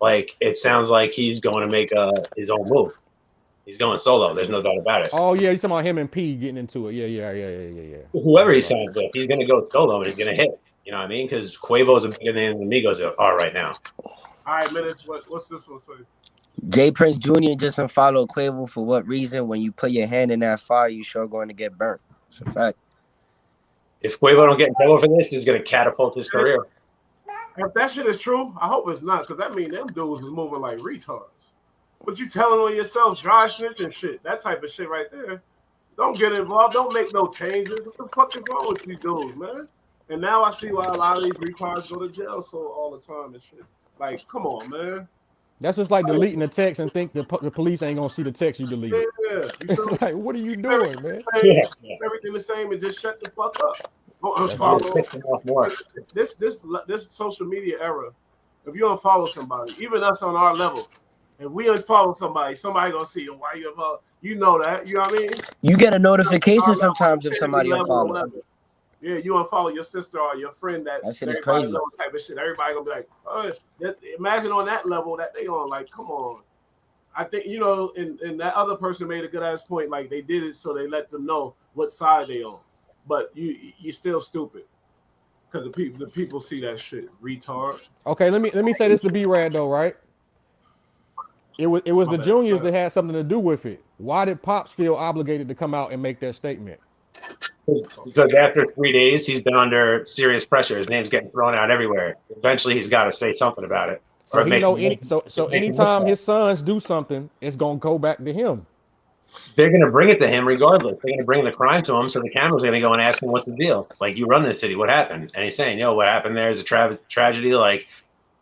Like it sounds like he's going to make his own move. He's going solo. There's no doubt about it. Oh yeah, you're talking about him and P getting into it. Yeah. Whoever he signs with, he's going to go solo, and he's going to hit. You know what I mean? Because Quavo's a bigger name than Migos are right now. All right, minutes. What's this one say? J Prince Jr. just unfollowed Quavo for what reason? When you put your hand in that fire, you sure going to get burnt. It's a fact. If Quavo don't get in trouble for this, he's going to catapult his career. If that shit is true, I hope it's not, because that means them dudes is moving like retards. What you telling on yourself, dry snitch and shit, that type of shit right there. Don't get involved. Don't make no changes. What the fuck is wrong with these dudes, man? And now I see why a lot of these retards go to jail so all the time and shit. Like, come on, man. That's just like deleting a text and think the police ain't gonna see the text you deleted. Yeah. Like, what are you doing, man? Everything the same and just shut the fuck up. Don't unfollow. This social media era, if you unfollow somebody, even us on our level, if we unfollow somebody gonna see you. Why you unfollow? You know that. You know what I mean? You get a notification sometimes if somebody unfollows. Yeah, you unfollow your sister or your friend that shit is crazy. Type of shit. Everybody gonna be like, oh, imagine on that level that they on. Like, come on. I think, you know, and that other person made a good ass point. Like, they did it so they let them know what side they on. But you're still stupid. because the people see that shit retard. Okay, let me say this to B-Rad though, right? It was My the bad. juniors that had something to do with it. Why did Pops feel obligated to come out and make that statement? Because after 3 days, he's been under serious pressure. His name's getting thrown out everywhere. Eventually, he's got to say something about it, So or he know any it so makes him look anytime bad. his sons do something, it's gonna go back to him. They're going to bring it to him regardless. They're going to bring the crime to him, so the camera's going to go and ask him what's the deal. Like, you run the city, what happened? And he's saying, yo, what happened there is a tragedy. Like,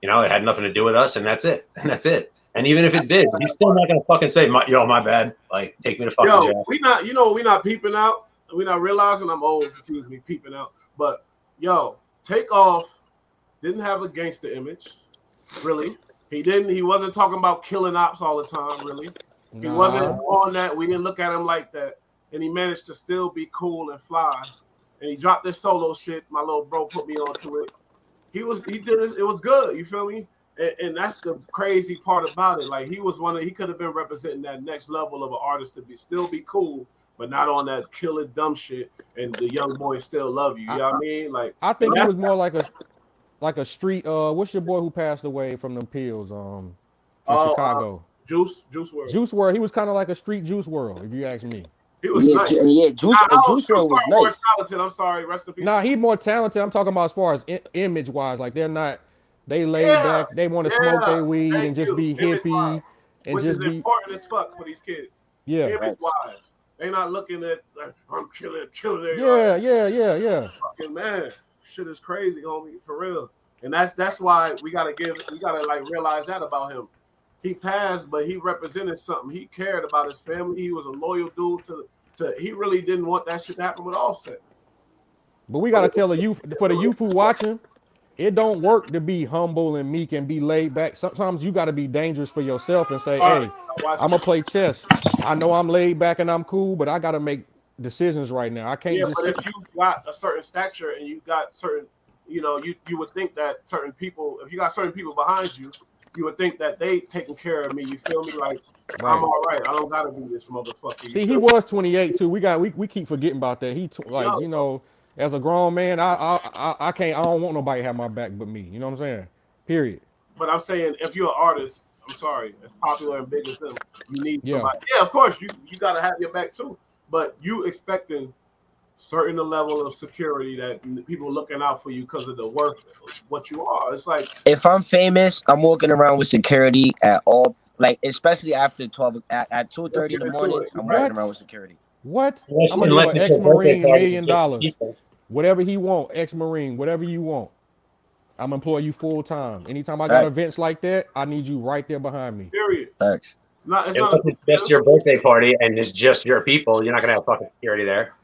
it had nothing to do with us, and that's it. And that's it. And even if it did, he's still not going to fucking say, yo, my bad. Like, take me to fucking jail. We not, we not peeping out. We not realizing I'm old. Excuse me, peeping out. But Takeoff didn't have a gangster image, really. He didn't. He wasn't talking about killing ops all the time, really. He wasn't on that. We didn't look at him like that. And he managed to still be cool and fly. And he dropped this solo shit. My little bro put me onto it. He did this. It was good. You feel me? And that's the crazy part about it. Like, he could have been representing that next level of an artist to still be cool, but not on that killer dumb shit. And the young boys still love you. You know what I mean? Like, I think he was more like a street. What's your boy who passed away from them pills? From Chicago. Juice WRLD. Juice WRLD. He was kind of like a street Juice WRLD, if you ask me. He was nice. Juice WRLD was nice. More talented. I'm sorry. Rest in peace. Nah, he's more talented. I'm talking about as far as image wise. Like, they're not. They laid back. They want to smoke their weed and just be hippie and which just is be important as fuck for these kids. Yeah. Image wise, they not looking at like, I'm killing. Yeah. Fucking man, shit is crazy, homie, for real. And that's why we gotta like realize that about him. He passed, but he represented something. He cared about his family. He was a loyal dude to. He really didn't want that shit to happen with Offset. But we gotta tell the youth who watching, it don't work to be humble and meek and be laid back. Sometimes you gotta be dangerous for yourself and say, hey, I'm gonna play chess. I know I'm laid back and I'm cool, but I gotta make decisions right now. I can't just but if you got a certain stature and you got certain, you would think that certain people, if you got certain people behind you, you would think that they taking care of me. You feel me? Like, I'm all right. I don't gotta be this motherfucker. See, he was 28 too. We keep forgetting about that. As a grown man, I can't. I don't want nobody to have my back but me. You know what I'm saying? Period. But I'm saying, if you're an artist, I'm sorry, as popular and big as them, you need somebody. Yeah, of course, you gotta have your back too. But you expecting certain level of security that people looking out for you because of the worth of what you are. It's like, if I'm famous, I'm walking around with security at all. Like, especially after 12 at 2:30 in the morning, I'm walking around with security. What? I'm gonna give an ex-Marine $1 million. Whatever he want, ex-Marine, whatever you want. I'm employ you full time. Anytime I got events like that, I need you right there behind me. Period. Thanks. It's just your birthday party and it's just your people. You're not gonna have fucking security there.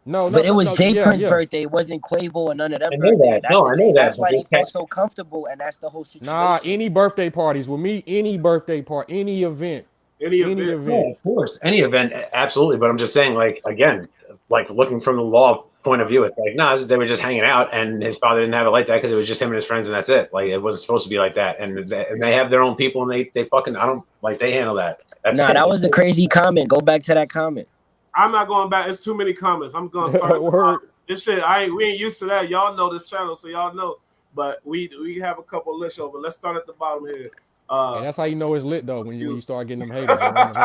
No, but it was Jay Prince's birthday. It wasn't Quavo or none of them birthday. I know that. That's why they felt so comfortable, and that's the whole situation. Nah, any birthday parties with me, any birthday party, any event. Any event. Yeah, of course. Any event, absolutely. But I'm just saying, like, again, like looking from the law point of view, it's like, nah, they were just hanging out and his father didn't have it like that because it was just him and his friends and that's it. Like, it wasn't supposed to be like that. And they have their own people and they fucking, they handle that. That was the crazy comment. Go back to that comment. I'm not going back. It's too many comments. I'm going to start. This shit, we ain't used to that. Y'all know this channel, so y'all know. But we have a couple lists over. Let's start at the bottom here. And that's how you know it's lit, though, when you start getting them haters. That's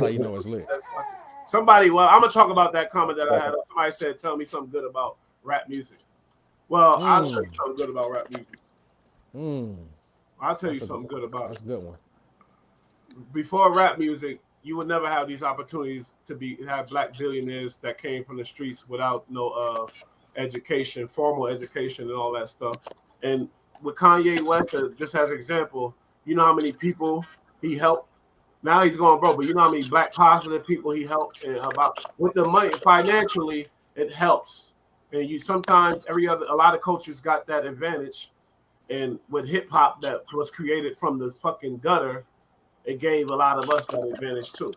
how you know it's lit. Somebody, I'm going to talk about that comment that I had. Somebody said, tell me something good about rap music. Well, I'll tell you something good about rap music. I'll tell you something good about it. That's a good one. Before rap music, you would never have these opportunities to have black billionaires that came from the streets without no education, formal education, and all that stuff. And with Kanye West, just as an example, you know how many people he helped. Now he's going broke, but you know how many black positive people he helped, and with the money financially, it helps. And you sometimes a lot of cultures got that advantage, and with hip hop that was created from the fucking gutter, it gave a lot of us that advantage too.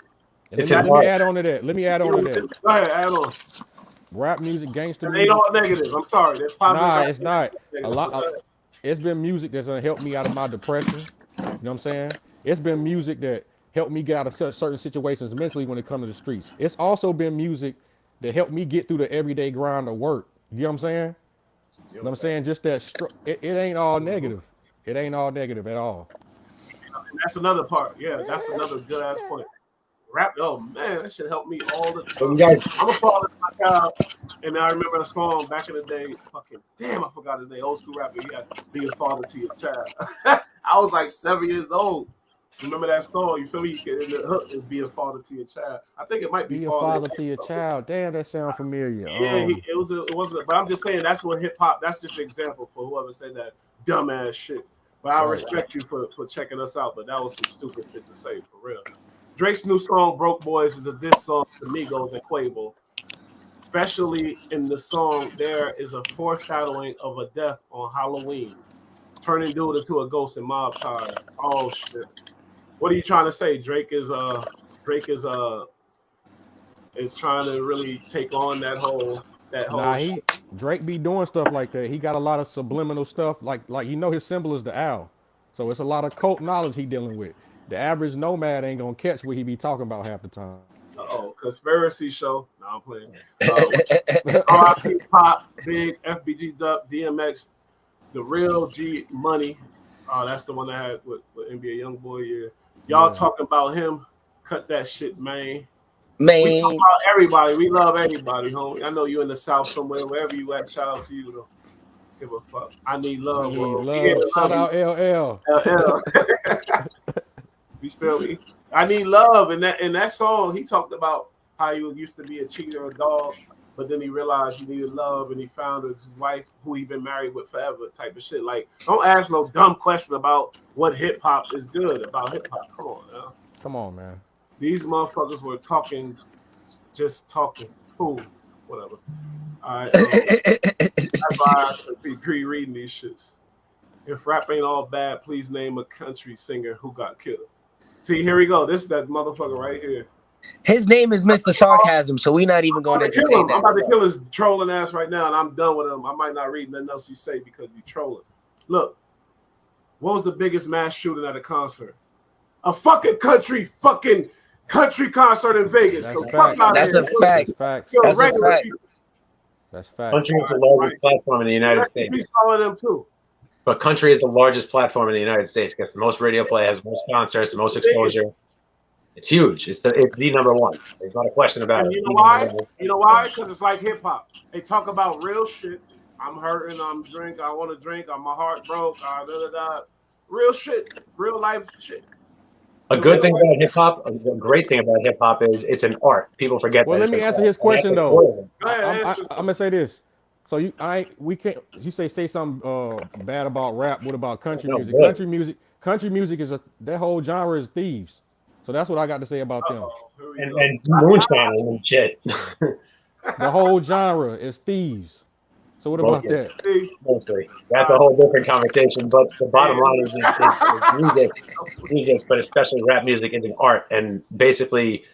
Let me add on to that. Go ahead, add on. Rap music, gangster music. It ain't all negative. I'm sorry. That's positive. Nah, it's not. It's been music that's gonna help me out of my depression. You know what I'm saying? It's been music that helped me get out of certain situations mentally when it comes to the streets. It's also been music that helped me get through the everyday grind of work. You know what I'm saying? You know what I'm saying? Just that it ain't all negative. It ain't all negative at all. And that's another part. Yeah, that's another good ass point. Rap, oh man, that should help me all the So time. you guys, I'm a father to my child, and I remember a song back in the day. Fucking damn, I forgot his name. Old school rapper. He had "Be a Father to Your Child." I was like 7 years old. Remember that song? You feel me? In the hook is "Be a Father to Your Child." I think it might be Be a "Father." father to your child. Damn, that sound familiar. Yeah, it wasn't. But I'm just saying that's what hip hop. That's just an example for whoever said that dumbass shit. But I respect you for checking us out. But that was some stupid shit to say for real. Drake's new song "Broke Boys" is a diss song to Migos and Quavo. Especially in the song, there is a foreshadowing of a death on Halloween, turning dude into a ghost in mob ties. Oh shit! What are you trying to say? Drake is trying to really take on that whole Nah, shit. Drake be doing stuff like that. He got a lot of subliminal stuff. Like his symbol is the owl, so it's a lot of cult knowledge he dealing with. The average nomad ain't gonna catch what he be talking about half the time. Conspiracy show. No, I'm playing. R.I.P. Pop, Big, FBG Duck, DMX, the real G Money. That's the one that had with NBA YoungBoy. Yeah, y'all talking about him? Cut that shit, man. We talk Man, about everybody. We love everybody, homie. I know you in the South somewhere, wherever you at. Shout out to you. Don't give a fuck. I need I love, need bro. We here love. to Shout love out you. LL. LL. You feel me? I need love. And that song, he talked about how he used to be a cheater, a dog, but then he realized he needed love, and he found his wife, who he been married with forever, type of shit. Like, don't ask no dumb question about what hip hop is good about hip hop. Come on, now. Come on, man. These motherfuckers were talking, just talking. Cool, whatever. All right. That's why I be pre-reading these shits. If rap ain't all bad, please name a country singer who got killed. See, here we go. This is that motherfucker right here. his name is Mr. Sarcasm, so we not even going to I'm about to kill entertain him. I'm that. about to kill his trolling ass right now, and I'm done with him. I might not read nothing else you say because you trolling. Look, what was the biggest mass shooting at a concert? A fucking country concert in Vegas. That's So a fuck fact. out That's here. a fact. That's facts. Yo, That's a regular fact. people. That's facts. country is the Right. largest platform in the United Rest in States. peace to all of them too. But country is the largest platform in the United States. Gets the most radio play, has the most concerts, the most exposure. It's huge. It's the number one. There's not a question about And it. you know why? You know why? Because it's like hip hop. They talk about real shit. I'm hurting. I'm drink. I want to drink. My heart broke. Da, da, da. Real shit. Real life shit. A The good real thing life. about hip hop, a great thing about hip hop is it's an art. People forget Well, that let it's me an answer art. his question And that's though. the Go ahead. Answer I'm gonna say this. So we can't. You say something bad about rap. What about country no music? good. Country music is that whole genre is thieves. So that's what I got to say about them. Here we And go. moonshine and shit. The whole genre is thieves. So what about Mostly. that? See? Mostly. That's a whole different conversation. But the bottom line is music, but especially rap music is an art. And basically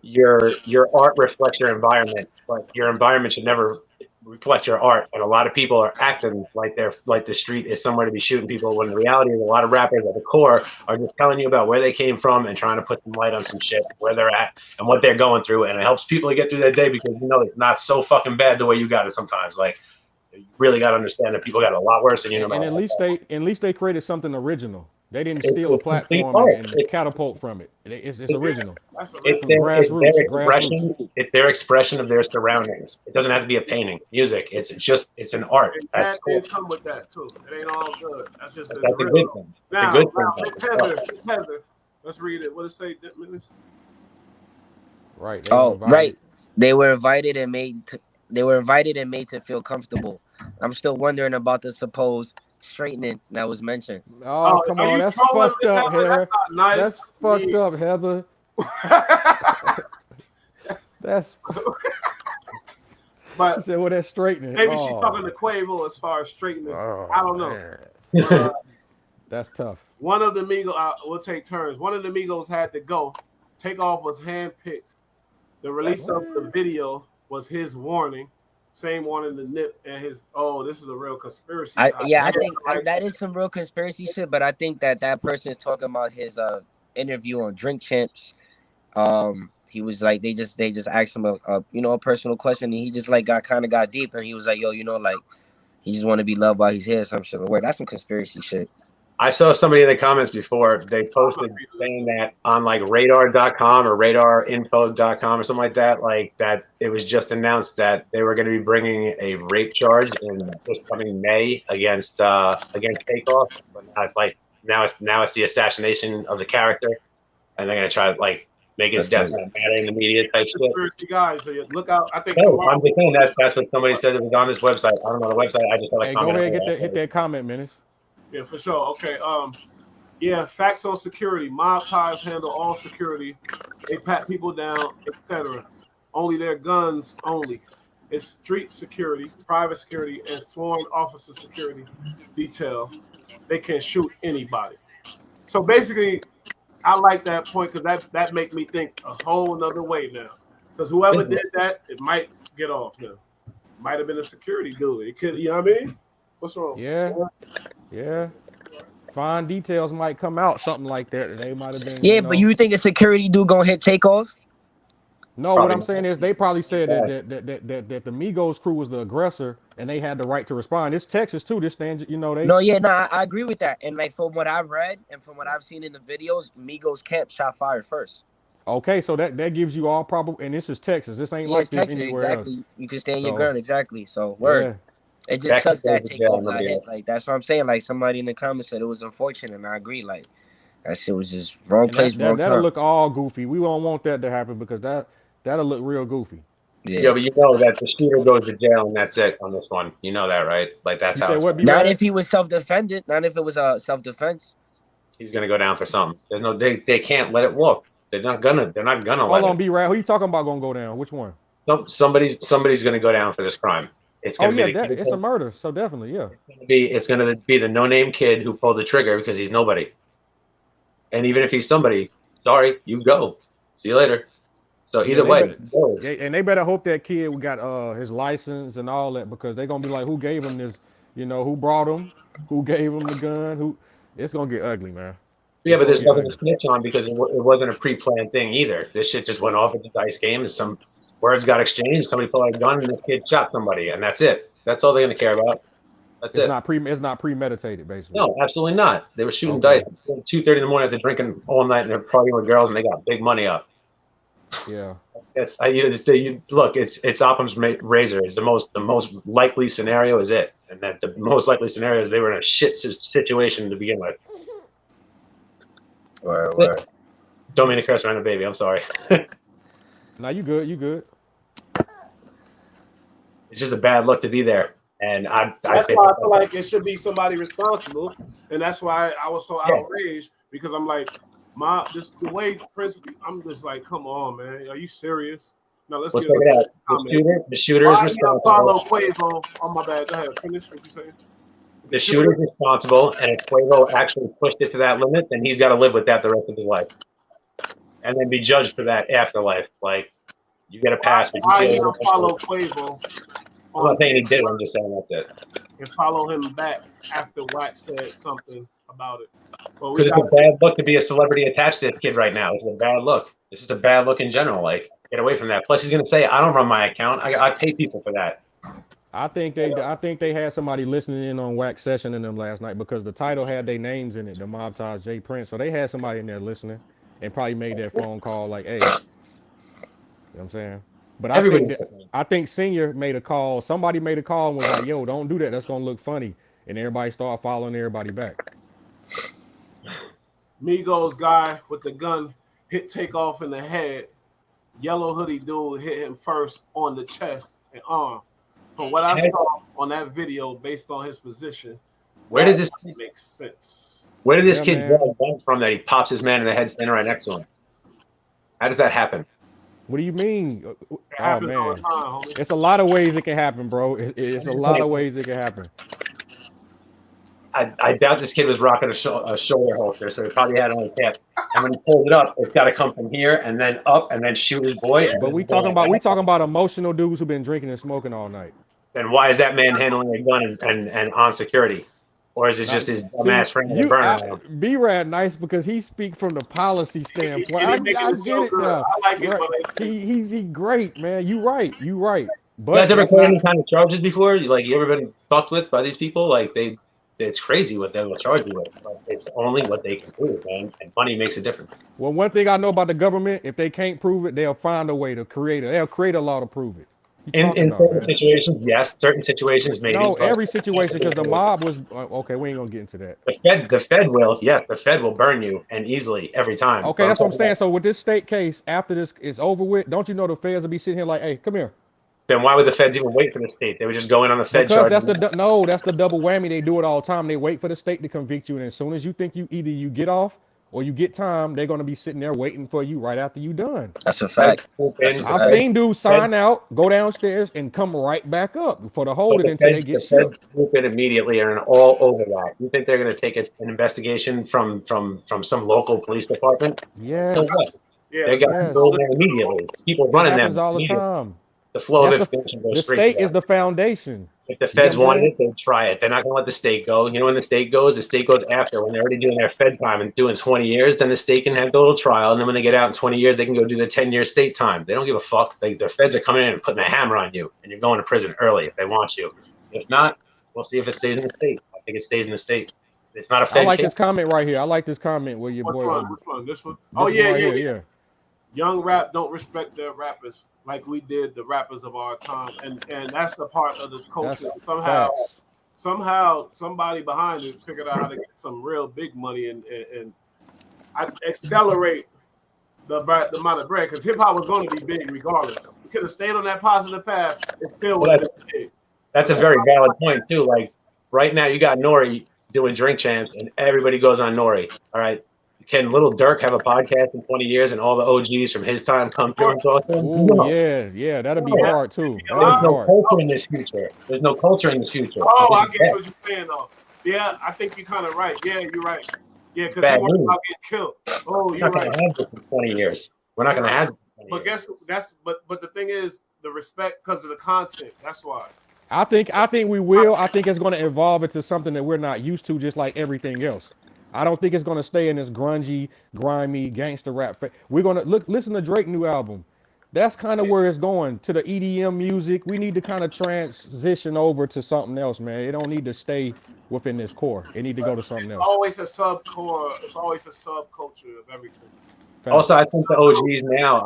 your art reflects your environment, but your environment should never reflect your art. And a lot of people are acting like the street is somewhere to be shooting people, when the reality is a lot of rappers at the core are just telling you about where they came from and trying to put some light on some shit, where they're at and what they're going through. And it helps people to get through their day, because it's not so fucking bad the way you got it sometimes. Like, you really got to understand that people got it a lot worse than you know. And at least they created something original. They didn't steal a It's complete platform art. and catapult from it. It's original. That's a It's real. From grassroots. it's their expression of their surroundings. It doesn't have to be a painting. Music, it's an art. And That's bad cool. things come with that too. It ain't all good. That's just That's it's a good real. thing. It's a Now, good thing. Miss Heather, let's read it. What does it say, Minutes? Right. They were Oh, invited. right. They were invited and made to feel comfortable. I'm still wondering about the supposed straightening that was mentioned. Oh, come Are on. you That's trolling, fucked Miss up, Heather? Heather. That's not nice. That's fucked up, Heather. That's. But She said, "Well, that's straightening." maybe she's talking to Quavo as far as straightening. Oh, I don't know. man. But, That's tough. one of the Migos, we'll take turns. One of the Migos had to go. Takeoff was handpicked. The release of the video was his warning. Same warning to Nip and his. Oh, this is a real conspiracy. I think that is some real conspiracy shit. But I think that person is talking about his interview on Drink Champs. He was like, they just asked him a personal question, and he just like got deep, and he was like, yo, like, He just want to be loved while he's here. Some shit. Word, that's some conspiracy shit. I saw somebody in the comments before, they posted saying that on like radar.com or radarinfo.com or something like that, it was just announced that they were going to be bringing a rape charge in this coming May against Takeoff. But now it's the assassination of the character, and they're going to try to make his death not matter in the media type shit. Conspiracy guys, so you look out. I think I'm just saying that's what somebody said it was on this website. I don't know the website. I just had a comment. Go ahead, hit that comment, Menace. Yeah, for sure. Okay. Yeah, facts on security. Mob ties handle all security. They pat people down, etc. Only their guns only. It's street security, private security, and sworn officer security detail. They can shoot anybody. So basically, I like that point because that make me think a whole nother way now. Because whoever did that, it might get off now. Might have been a security dude. It could, you know what I mean? What's wrong? Yeah. Fine details might come out, something like that. They might have been. Yeah, but you think a security dude gonna hit Takeoff? No, what I'm saying is they probably said that the Migos crew was the aggressor and they had the right to respond. It's Texas too. This stands, they. I agree with that. And from what I've read and from what I've seen in the videos, Migos camp shot fired first. Okay, so that gives you all probable, and this is Texas. This ain't like this Texas, anywhere exactly. else. You can stand your ground, exactly. So word. Yeah. It just sucks that Takeoff got hit. That's what I'm saying. Somebody in the comments said it was unfortunate, and I agree. That shit was just wrong place, wrong time. That'll look all goofy. We don't want that to happen because that'll look real goofy. Yeah, but you know that the shooter goes to jail and that's it on this one. You know that, right? That's how. Not if he was self-defended. Not if it was self-defense. He's gonna go down for something. There's no. They can't let it walk. They're not gonna. Hold on, B-Rad. Who you talking about gonna go down? Which one? Somebody's gonna go down for this crime. It's gonna be. It's a murder. So definitely, yeah. It's gonna be the no-name kid who pulled the trigger because he's nobody. And even if he's somebody, sorry, you go. See you later. So either way, and they better hope that kid got his license and all that because they're gonna be like, who gave him this? Who brought him? Who gave him the gun? Who? It's gonna get ugly, man. Yeah, but there's nothing to snitch on because it wasn't a pre-planned thing either. This shit just went off at the dice game, and some words got exchanged. Somebody pulled out a gun, and this kid shot somebody, and that's it. That's all they're gonna care about. That's it. It's not premeditated, basically. No, absolutely not. They were shooting dice at 2:30 in the morning after drinking all night, and they're partying with girls, and they got big money up. Yeah. Look, it's Occam's razor. It's the most likely scenario is it, and that the most likely scenario is they were in a shit situation to begin with. Word. Don't mean to curse around a baby. I'm sorry. No, you good. You good. It's just a bad look to be there, and that's why I feel like it should be somebody responsible, and that's why I was so outraged because I'm like, the way Prince, I'm just like, come on, man, are you serious? Now let's get it out. The shooter is responsible. Follow Quavo. Oh my bad. Go ahead. Finish what you saying. The shooter is responsible, and if Quavo actually pushed it to that limit, then he's got to live with that the rest of his life, and then be judged for that afterlife. You get a pass. Why you don't follow Quavo? I'm not saying he did it. I'm just saying that's it. And follow him back after Wax said something about it. Because it's a bad look to be a celebrity attached to this kid right now. It's a bad look. It's just a bad look in general. Get away from that. Plus, he's going to say, "I don't run my account. I pay people for that." I think they had somebody listening in on Wax Session in them last night because the title had their names in it, the Mob Ties J Prince. So they had somebody in there listening and probably made that phone call like, hey, you know what I'm saying? But I think Senior made a call. Somebody made a call and was like, yo, don't do that. That's going to look funny. And everybody started following everybody back. Migos guy with the gun hit Takeoff in the head. Yellow hoodie dude hit him first on the chest and arm. From what I saw on that video, based on his position, where did this make sense? Where did this kid draw a gun from that he pops his man in the head standing right next to him? How does that happen? What do you mean? Oh man, it's a lot of ways it can happen, bro. It's a lot of ways it can happen. I doubt this kid was rocking a shoulder holster, so he probably had it on his hip. And when he pulls it up, it's got to come from here and then up and then shoot his boy. But we talking about emotional dudes who've been drinking and smoking all night. Then why is that man handling a gun and on security? Or is it just his dumbass friend that burning? B-Rad nice because he speak from the policy standpoint. I get it now. I like it. Right. He's great, man. You right. You guys ever put any kind of charges before? Like, you ever been fucked with by these people? Like, it's crazy what they will charge you with, but it's only what they can prove, man. And money makes a difference. Well, one thing I know about the government, if they can't prove it, they'll find a way to create it. They'll create a law to prove it. In certain situations, yes. Certain situations, maybe. No, every situation, because the mob was okay. We ain't gonna get into that. The Fed will, yes, the Fed will burn you, and easily every time. Okay, that's what I'm saying. So with this state case, after this is over with, don't you know the feds will be sitting here like, hey, come here. Then why would the feds even wait for the state? They would just go in on the Fed charge. Because that's the double whammy. They do it all the time. They wait for the state to convict you, and as soon as you think either you get off or you get time, they're gonna be sitting there waiting for you right after you done. That's a fact. I've seen dudes sign out, go downstairs, and come right back up for the hold it until they get shipped. Swoop in immediately and all over that. You think they're going to take an investigation from some local police department? Yeah. They got people there immediately. People running them all the time. The flow of information goes straight. The state is the foundation. If the feds wanted it, they'd try it. They're not going to let the state go. You know when the state goes after. When they're already doing their Fed time and doing 20 years, then the state can have the little trial. And then when they get out in 20 years, they can go do their 10-year state time. They don't give a fuck. The feds are coming in and putting a hammer on you. And you're going to prison early if they want you. If not, we'll see if it stays in the state. I think it stays in the state. It's not a Fed I like case. this comment right here. I like this comment where your boy. Which one? This one? Oh, yeah. Young rap don't respect their rappers like we did the rappers of our time, and that's the part of the culture. Somehow somebody behind it figured out how to get some real big money and accelerate the amount of bread, because hip hop was going to be big regardless. We could have stayed on that positive path. It still would have been big. That's a very valid point too. Like right now, you got Nori doing Drink Champs, and everybody goes on Nori. All right. Can Little Durk have a podcast in 20 years and all the OGs from his time come through and talk to him? No. Yeah, that'll be hard too. There's no culture in this future. There's no culture in this future. Oh, I get what you're saying though. Yeah, I think you're kind of right. Yeah, you're right. Yeah, because he was about getting killed. Oh, you're right. We're not going to have this in 20 years. We're not going to have this. But the thing is the respect because of the content. That's why. I think we will. I think it's going to evolve into something that we're not used to, just like everything else. I don't think it's gonna stay in this grungy, grimy, gangster rap. We're gonna listen to Drake's new album. That's kind of where it's going, to the EDM music. We need to kind of transition over to something else, man. It don't need to stay within this core. It need to go to something else. Always a subcore. It's always a subculture of everything. Also, I think the OGs now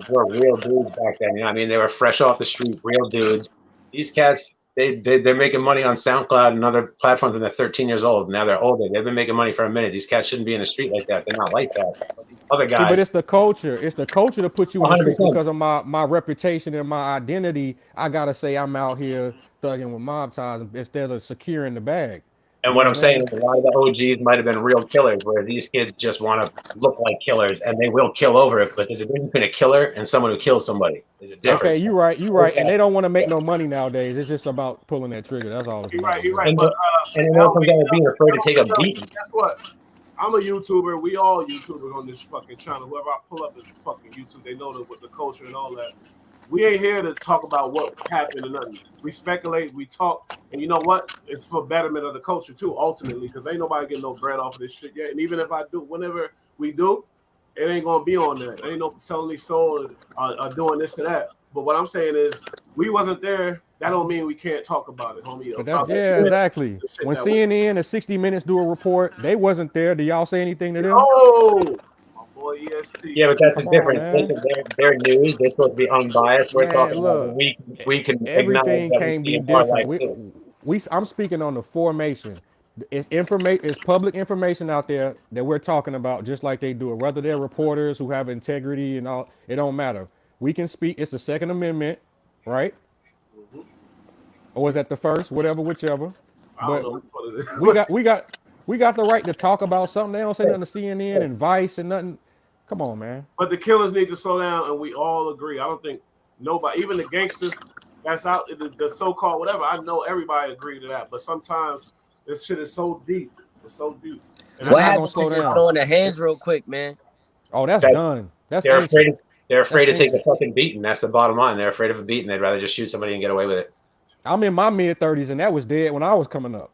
were real dudes back then. You know, I mean, they were fresh off the street, real dudes. These cats. They're making money on SoundCloud and other platforms when they're 13 years old. Now they're older. They've been making money for a minute. These cats shouldn't be in the street like that. They're not like that. Other guys. But it's the culture. It's the culture to put you in the street because of my reputation and my identity. I gotta say I'm out here thugging with mob ties instead of securing the bag. And what I'm saying is a lot of the OGs might have been real killers, where these kids just want to look like killers, and they will kill over it. But there's a difference between a killer and someone who kills somebody. There's a difference. Okay, you're right. Okay. And they don't want to make no money nowadays. It's just about pulling that trigger. That's all. You're right. And it all comes down to being afraid to take a beat. Guess what? I'm a YouTuber. We all YouTubers on this fucking channel. Whoever I pull up is fucking YouTube. They know the culture and all that. We ain't here to talk about what happened or nothing. We speculate, we talk, and you know what? It's for betterment of the culture too, ultimately, because ain't nobody getting no bread off of this shit yet. And even if I do, whenever we do, it ain't gonna be on there. Ain't no selling these soul or doing this and that. But what I'm saying is, we wasn't there. That don't mean we can't talk about it, homie. Exactly. When CNN and 60 Minutes do a report, they wasn't there. Do y'all say anything to them? Oh! EST. Yeah, but that's the difference. They're news. They're supposed to be unbiased. We're talking about we can everything can be different. I'm speaking on the formation. It's public information out there that we're talking about, just like they do it. Whether they're reporters who have integrity and all, it don't matter. We can speak. It's the Second Amendment, right? Mm-hmm. Or is that the first? Whichever. But we got the right to talk about something. They don't say nothing to CNN and Vice and nothing. Come on, man. But the killers need to slow down, and we all agree. I don't think nobody, even the gangsters that's out, the so-called whatever, I know everybody agree to that. But sometimes this shit is so deep. It's so deep. And what happened to just throwing the hands real quick, man? Oh, that's done. They're afraid to take a fucking beating. That's the bottom line. They're afraid of a beating. They'd rather just shoot somebody and get away with it. I'm in my mid-30s, and that was dead when I was coming up.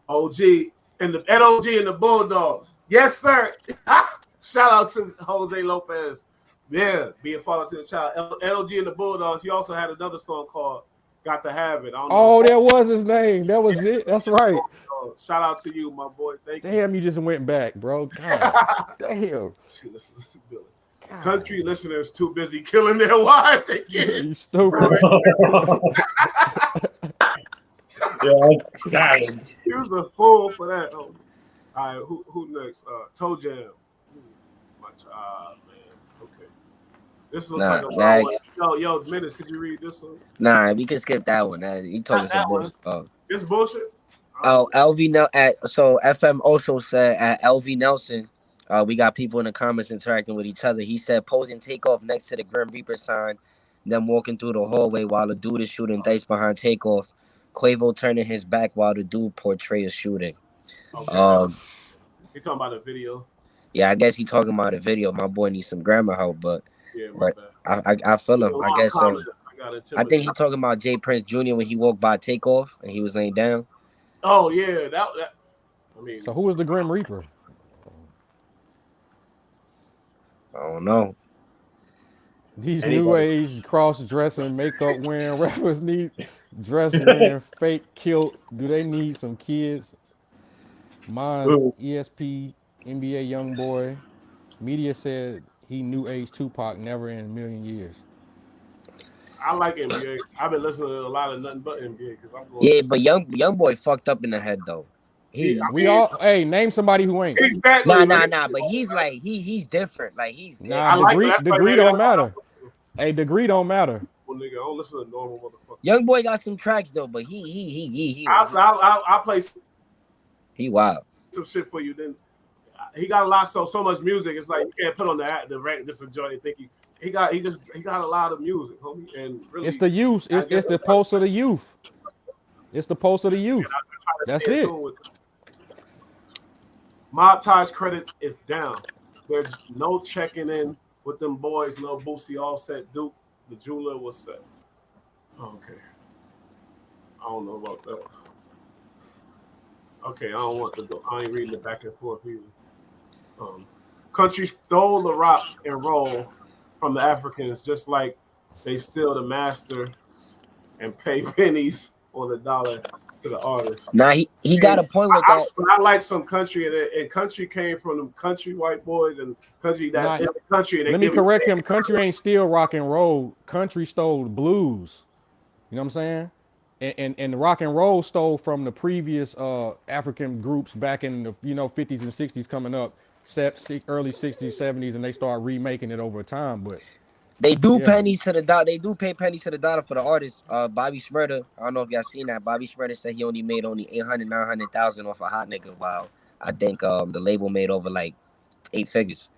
OG and the NOG and the Bulldogs. Yes, sir. Shout out to Jose Lopez. Yeah, be a father to the child. LG and the Bulldogs. He also had another song called "Got to Have It." I don't know. Oh, that was his name. That was it. That's right. Shout out to you, my boy. Thank you. Damn, you just went back, bro. God damn. Shit, listen, Billy. Country listeners too busy killing their wives and kids. You stupid. Yeah, He was a fool for that. Oh. All right, who next? Toe Jam. Man. Okay. This looks like a long one. Yo, Minutes, could you read this one? Nah, we can skip that one. He talking some bullshit. It's bullshit. Oh, so FM also said at LV Nelson, we got people in the comments interacting with each other. He said posing takeoff next to the Grim Reaper sign, then walking through the hallway while the dude is shooting dice behind takeoff. Quavo turning his back while the dude portrays shooting. Okay, he talking about a video. Yeah, I guess he talking about a video. My boy needs some grammar help, but yeah, I feel him. I guess I think he talking about Jay Prince Jr. when he walked by takeoff and he was laying down. Oh yeah, that. I mean, so who was the Grim Reaper? I don't know. These new age cross-dressing, makeup wearing rappers need dress wearing fake kilt. Do they need some kids? Mine's ESP, NBA young boy. Media said he new age Tupac, never in a million years. I like NBA. I've been listening to a lot of nothing but NBA because I'm going. Yeah, but young boy fucked up in the head though. Hey, name somebody who ain't. Exactly. Nah. But he's like he's different. Like he's degree don't matter. Hey, degree don't matter. Well, nigga, I don't listen to normal motherfuckers. Young boy got some tracks though, but he. I'll play. He wild. Some shit for you. Then he got a lot so much music. It's like you can't put on the rack just enjoy it. Think he got a lot of music, homie. And really, it's the youth. It's the pulse of the youth. It's the pulse of the youth. That's it. Mob Ties credit is down. There's no checking in with them boys. No Boosie Offset Duke. The jeweler was set. Okay. I don't know about that. Okay, I don't want to go. I ain't reading it back and forth either. Country stole the rock and roll from the Africans, just like they steal the masters and pay pennies on the dollar to the artists. Nah, he got a point with that. I like some country, and country came from them country white boys and country that in the country. And let me correct him. Country ain't steal rock and roll. Country stole blues. You know what I'm saying? And rock and roll stole from the previous African groups back in the 50s and 60s coming up, early 60s, 70s, and they start remaking it over time. But they do pennies to the dollar. They do pay pennies to the dollar for the artists. Bobby Shmurda, I don't know if y'all seen that. Bobby Shmurda said he only made 800,000, 900,000 off a hot nigga. While I think the label made over like 8 figures.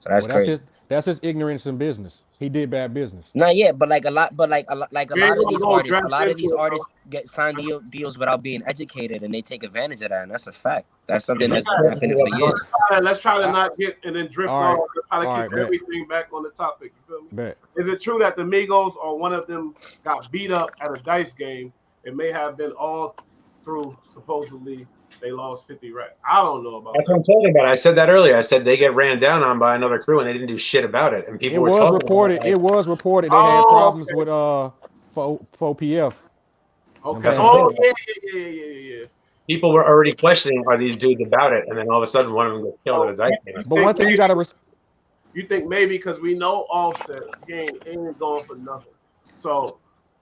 So that's crazy. That's his ignorance in business. He did bad business. Not yet, but a lot of these artists get signed deals without being educated, and they take advantage of that, and that's a fact. That's something that's been happening for years. Let's try to not get and then drift off. Try to keep everything back on the topic. You feel me? Bet. Is it true that the Migos or one of them got beat up at a dice game? It may have been all through supposedly. They lost 50 racks. I don't know about That's what I'm talking about. I said that earlier. I said they get ran down on by another crew and they didn't do shit about it. And people were talking reported. About it. It was reported they had problems with faux PF. Okay. Yeah. People were already questioning, are these dudes about it? And then all of a sudden one of them gets killed at a dice game. But one thing you gotta you think maybe because we know Offset, he ain't going for nothing. So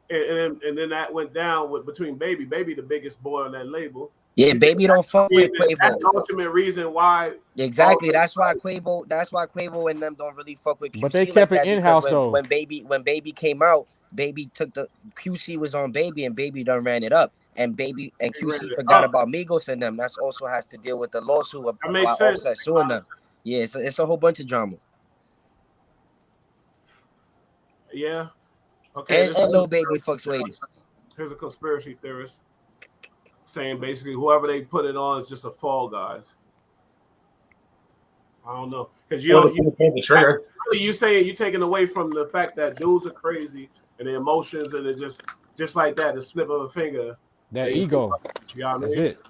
and then that went down between Baby the biggest boy on that label. Yeah, Baby don't fuck with Quavo. That's the ultimate reason why. Exactly. That's why Quavo and them don't really fuck with QC. But they kept it in-house though. When Baby came out, Baby took the QC was on Baby and Baby done ran it up. And Baby and QC forgot about Migos and them. That's also has to deal with the lawsuit about Offset suing them. Yeah, it's a whole bunch of drama. Yeah. Okay. And Lil Baby fucks ladies. Here's a conspiracy theorist saying basically whoever they put it on is just a fall guys. I don't know because you saying you taking away from the fact that dudes are crazy and the emotions and it just like that, the snip of a finger. That ego. You know what I mean? That's it.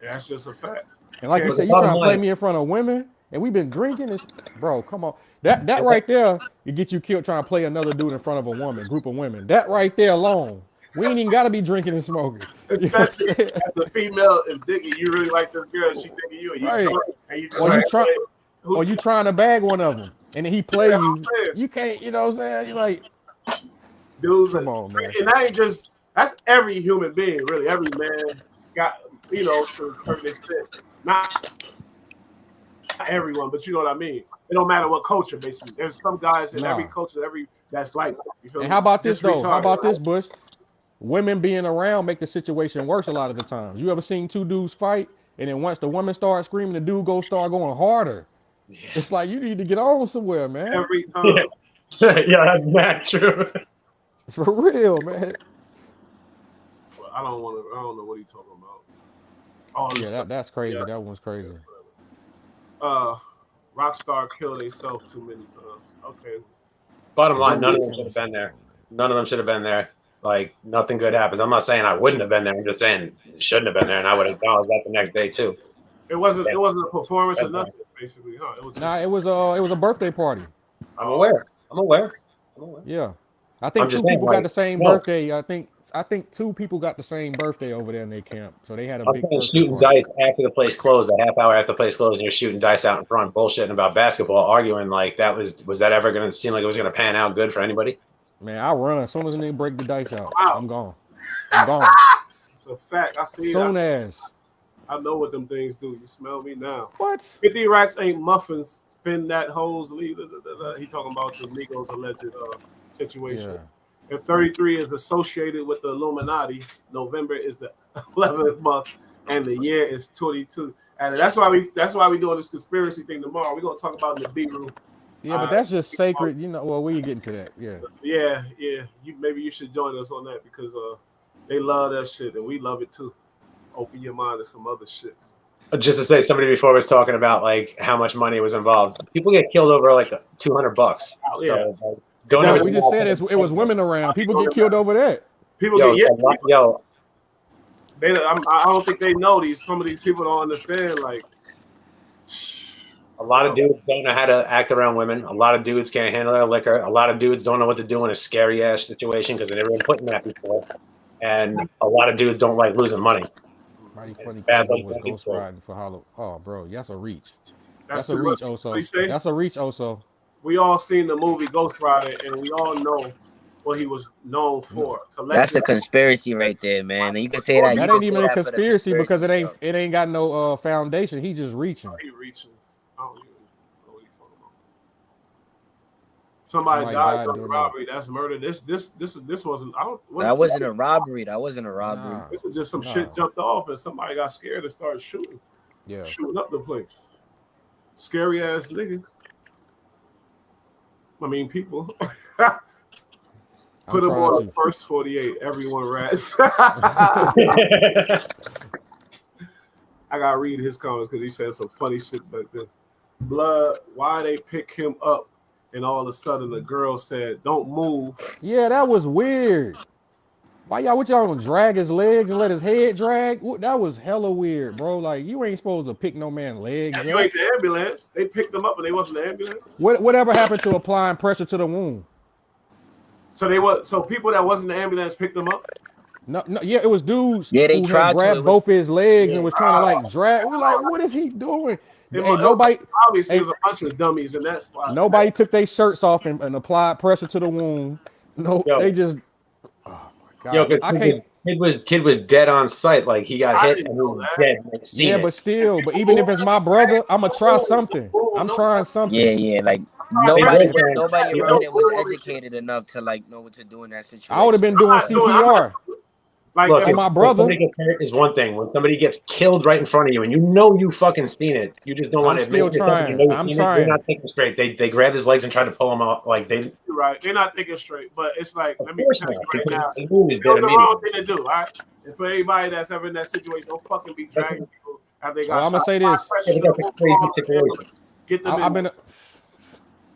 That's just a fact. And like you said, you trying to play me in front of women, and we've been drinking this, bro. Come on. That right there, it get you killed trying to play another dude in front of a woman, group of women. That right there alone, we ain't even got to be drinking and smoking. You know Especially as a female, if Diggy, you really like this girl, she thinking you, and you right? drunk, and you just Or you like, try, who? or you trying to bag one of them, and then he play Yeah, you. You can't, you know what I'm saying? You're like, dudes, come on, man. and that ain't just that's every human being, really. Every man got, to a certain extent. Not everyone, but you know what I mean. It don't matter what culture, basically. There's some guys in every Nah. culture, that's like, you feel And me? how about this Just though? How retarded. about this, Bush? Women being around make the situation worse a lot of the times. You ever seen two dudes fight, and then once the woman starts screaming, the dude start going harder. Yeah. It's like you need to get on somewhere, man. Every time. Yeah, that's not true. For real, man. I don't know what he's talking about. All this Yeah, stuff. that's crazy. Yeah. That one's crazy. Rockstar killed themselves too many times. Okay. Bottom line, none of them should have been there. None of them should have been there. Like, nothing good happens. I'm not saying I wouldn't have been there. I'm just saying it shouldn't have been there, and I would have acknowledged that the next day too. It wasn't a performance or nothing, basically, huh? It was just, it was a birthday party. I'm aware. Yeah. I think I'm just two saying, people like, got the same birthday. I think two people got the same birthday over there in their camp. So they had a I'm big saying birthday shooting party. dice after the place closed, a half hour after the place closed, and you're shooting dice out in front, bullshitting about basketball, arguing like that was that ever going to seem like it was going to pan out good for anybody? Man, I run as soon as they break the dice out. Wow. I'm gone. I'm gone. It's a fact. I see Soon it. as. I know what them things do. You smell me now. What? 50 racks ain't muffins. Spin that hose. He talking about the Migos alleged situation. Yeah. If 33 is associated with the Illuminati, November is the 11th month, and the year is 22. And that's why we doing this conspiracy thing tomorrow. We're gonna talk about in the big room. Yeah, but that's just sacred, Well, we get into that. Yeah. Yeah. Maybe you should join us on that because they love that shit and we love it too. Open your mind to some other shit. Just to say, somebody before was talking about like how much money was involved. People get killed over like $200. Oh, yeah. So, like, don't ever. We just said it was women around. People get killed over that. People yo, get yo. I don't think they know some of these people don't understand. Like, a lot of dudes don't know how to act around women. A lot of dudes can't handle their liquor. A lot of dudes don't know what to do in a scary ass situation because they've never been put in that before. And a lot of dudes don't like losing money. Mighty Funny bad Quavo like was that, ghost so. riding for Hollow. Oh, bro, that's a reach. That's a reach, What Oso. he say? That's a reach, Oso. We all seen the movie Ghost Rider, and we all know what he was known for. That's a conspiracy right there, man. And you can say that. That ain't even a conspiracy because it ain't got no foundation. He just reaching. He reaching. I don't even know what he's talking about. Somebody died during the robbery. That's murder. This wasn't. That wasn't a robbery. That wasn't a robbery. Nah, this was just some shit jumped off and somebody got scared and started shooting. Yeah, shooting up the place. Scary ass niggas. I mean, people. Put them on the first 48. Everyone rats. I gotta read his comments because he said some funny shit back there. Blood, why they pick him up and all of a sudden the girl said, "Don't move." Yeah, that was weird. Why y'all gonna drag his legs and let his head drag? That was hella weird, bro. Like you ain't supposed to pick no man's legs. You ain't the ambulance. They picked them up and they wasn't the ambulance. Whatever happened to applying pressure to the wound? So people that wasn't the ambulance picked them up? No, yeah, it was dudes they who had grabbed both his legs and was trying to like drag. We're like, what is he doing? Nobody obviously there's a bunch of dummies in that spot. Nobody took their shirts off and applied pressure to the wound. No, they just God. Yo, I can't. Kid was dead on sight. Like he got hit and he was dead. Yeah, but still, even if it's my brother, I'm gonna try something. I'm trying something. Yeah, like nobody around there was educated enough to like know what to do in that situation. I would have been doing CPR. Like, look, my brother. When somebody gets hurt is one thing. When somebody gets killed right in front of you and you know you fucking seen it, you just don't want to admit it. I'm trying. They're not thinking straight. They grabbed his legs and tried to pull him out. Like You're right. They're not thinking straight. But it's like, let me tell you right now. It's the wrong thing to do, all right? And for anybody that's ever in that situation, don't fucking be dragging people after they got I'm gonna say this. Get them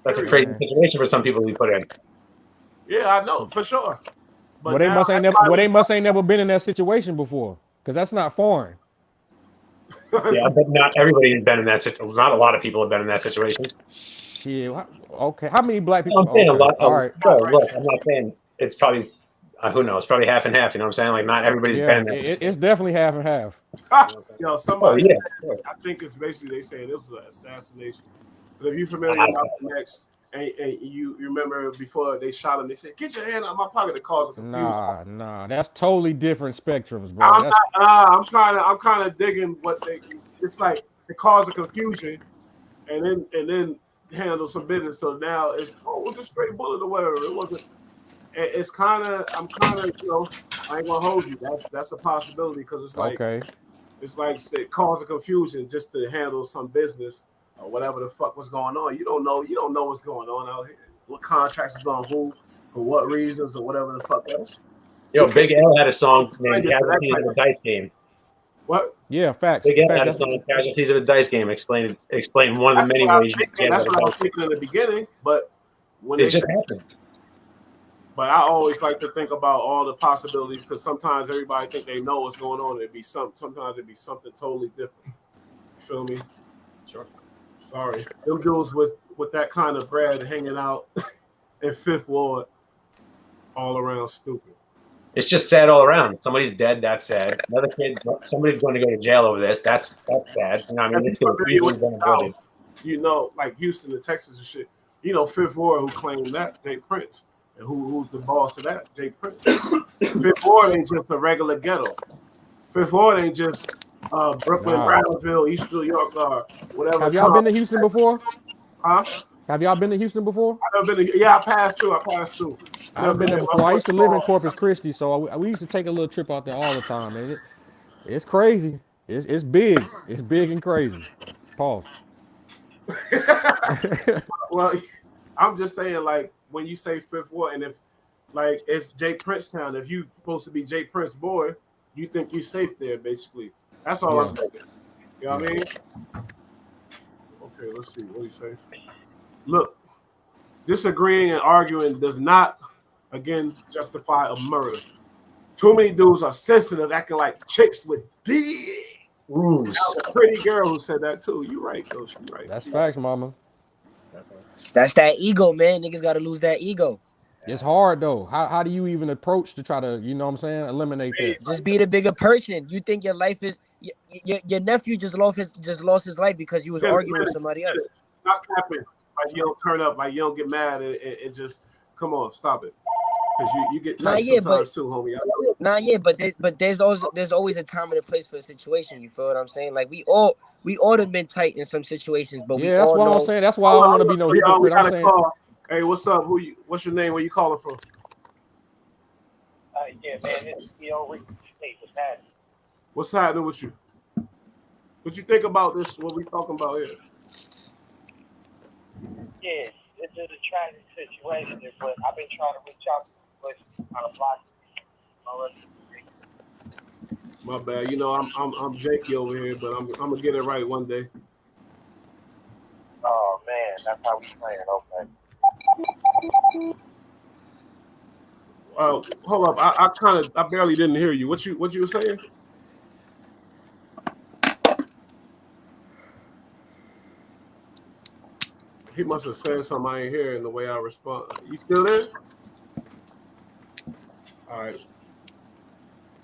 That's a crazy situation for some people we put in. Yeah, I know, for sure. But they must ain't never been in that situation before, because that's not foreign. Yeah, but not everybody has been in that situation. Not a lot of people have been in that situation. Shit. Okay. How many black people? I'm saying a Okay. lot. All right. Bro, look, I'm not saying it's probably who knows, probably half and half. You know what I'm saying? Like not everybody's Yeah. been there. It's definitely half and half. Yo, Oh somebody yeah. said, I think it's basically they saying this was an assassination. But if you're familiar with Malcolm X, and you remember before they shot him, they said, "Get your hand out of my pocket," to cause a confusion. Nah. That's totally different spectrums, bro. That's I'm kind of digging what they. It's like it caused a confusion, and then handle some business. So now it was a straight bullet or whatever. It wasn't. It's kind of. I'm kind of I ain't gonna hold you. That's a possibility because okay. it's like it caused a confusion just to handle some business or whatever the fuck was going on. You don't know what's going on out here. What contracts is on who, for what reasons, or whatever the fuck else. Yo, Big L had a song named "Casualties of a Dice Game." What? Yeah, facts. Big L Facts. had a song "Casualties of a Dice Game." Explain one of the many ways you get That's out of what I was dice. thinking in the beginning, but when It they just say, happens. but I always like to think about all the possibilities because sometimes everybody think they know what's going on. Sometimes it'd be something totally different. You feel me? Sure. Sorry, them dudes with that kind of bread hanging out in Fifth Ward, all around stupid. It's just sad all around. Somebody's dead. That's sad. Another kid, somebody's going to go to jail over this. That's sad. You know, I mean, this could have easily been avoided. Like Houston and Texas and shit. Fifth Ward who claimed that Jay Prince, and who's the boss of that Jay Prince. Fifth Ward ain't just a regular ghetto. Fifth Ward ain't just Brooklyn, Brownsville, East New York, or whatever. Have y'all been to Houston before? Huh? Have y'all been to Houston before? I've never been to. Yeah, I passed through. I haven't been there before. I used to live in Corpus Christi, so we used to take a little trip out there all the time, and it's crazy. It's big. It's big and crazy. Pause. Well, I'm just saying, like, when you say Fifth Ward, and if, like, it's Jay Prince town, if you supposed to be Jay Prince boy, you think you're safe there, basically. That's all I'm saying. You know what I mean? Okay, let's see. What do you say? Look, disagreeing and arguing does not, again, justify a murder. Too many dudes are sensitive, acting like chicks with D's. That was a pretty girl who said that too. You right, Coach. You right. That's facts, mama. That's that ego, man. Niggas gotta lose that ego. It's hard though. How do you even approach to try to, you know what I'm saying, eliminate that? Just be the bigger person. You think your life is your nephew just lost his life because you was arguing with somebody else. Stop capping. Like you don't turn up. Like you don't get mad and just come on, stop it. Because you get tight sometimes too, homie. But there's always a time and a place for a situation. You feel what I'm saying? Like we all have been tight in some situations, but we all know. I'm saying. That's why I don't want to be no hypocrite. I'm saying. Hey, what's up? What's your name? Where you calling from? Yeah, man, it's what's happening? What's happening with you? What you think about this? What we talking about here? Yeah, it's a tragic situation, but I've been trying to reach out to the on a block already. My bad. I'm Jakey over here, but I'm gonna get it right one day. Oh man, that's how we playing. Okay. Hold up. I barely didn't hear you. What you were saying? He must have said something I ain't hearing the way I respond. You still there? All right.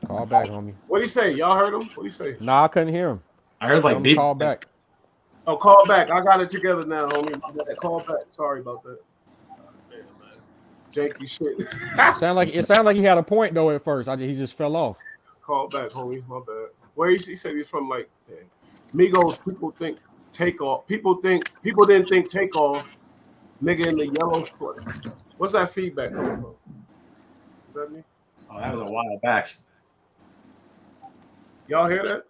Call back, homie. What'd he say? Y'all heard him? What'd he say? Nah, I couldn't hear him. I heard like beep. Call back. Oh, call back. I got it together now, homie. Call back. Sorry about that. Damn, man. Janky shit. It sounded like he had a point though at first. He just fell off. Call back, homie. My bad. Where he said he's from, like, damn. Migos, people think Takeoff. People didn't think Takeoff. Nigga in the yellow foot. What's that feedback coming from? Is that me? Oh, that was a while back. Y'all hear that?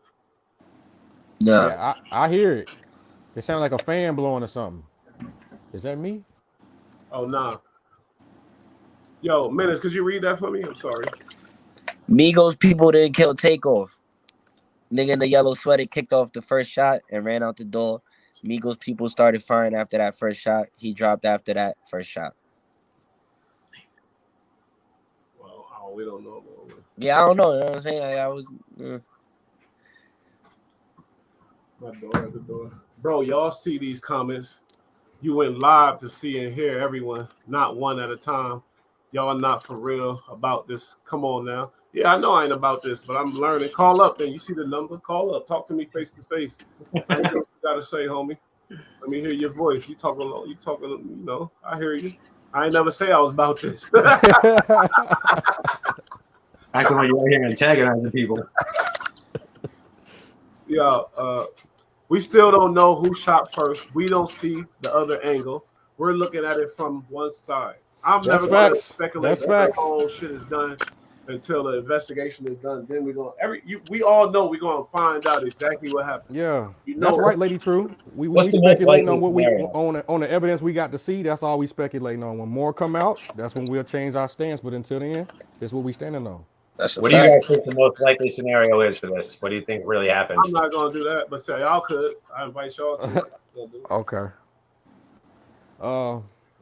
No. Yeah, I hear it. It sounds like a fan blowing or something. Is that me? Oh, nah. Yo, Menace, could you read that for me? I'm sorry. Migos people didn't kill Takeoff. Nigga in the yellow sweater kicked off the first shot and ran out the door. Migos people started firing after that first shot. He dropped after that first shot. Well, we don't know. Yeah, I don't know. You know what I'm saying? I was. My door at the door. Bro, y'all see these comments. You went live to see and hear everyone, not one at a time. Y'all are not for real about this. Come on now. Yeah, I know I ain't about this, but I'm learning. Call up, then. You see the number? Call up. Talk to me face to face. I ain't know what you gotta say, homie. Let me hear your voice. You talking, you know, I hear you. I ain't never say I was about this. Acting like you're out here antagonizing people. Yeah, we still don't know who shot first. We don't see the other angle. We're looking at it from one side. I'm That's never going to facts. speculate That's that the facts. whole shit is done until the investigation is done. Then we're going we all know we're going to find out exactly what happened. Yeah, You that's know, right, Lady True. What's We the most speculating likely on what we scenario? on the evidence we got to see. That's all we speculating on. When more come out, that's when we'll change our stance. But until then, this is what we standing on. That's a What do you guys fact. think the most likely scenario is for this? What do you think really happened? I'm not going to do that, but say y'all could. I invite y'all to. Okay.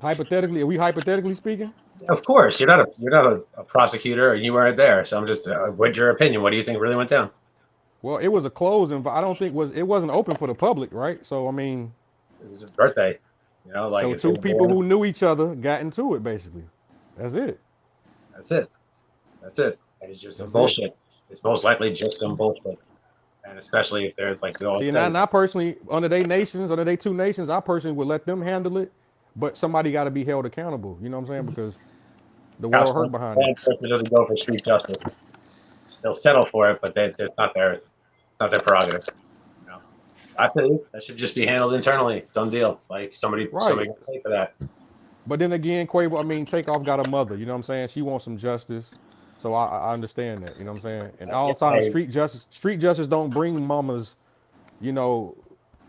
Hypothetically, are we hypothetically speaking? Of course, you're not a prosecutor, and you weren't there. So I'm just, what's your opinion? What do you think really went down? Well, it was a closed I don't think it wasn't open for the public, right? So I mean, It was his birthday. You know, like so it's two his people boy. who knew each other got into it basically. That's it. That's it. That's it. And it's just some That's it. bullshit. It's most likely just some bullshit. And especially if there's like See, and I personally, under they two nations, I personally would let them handle it, but somebody got to be held accountable. You know what I'm saying? Because the world hurt behind law it. enforcement doesn't go for street justice. They'll settle for it, but it's not their prerogative. You know, I think that should just be handled internally. Done deal. Like somebody Right. got to pay for that. But then again, Quavo, I mean, Takeoff got a mother. You know what I'm saying? She wants some justice. So I understand that. You know what I'm saying? And all the time, street justice don't bring mamas, you know,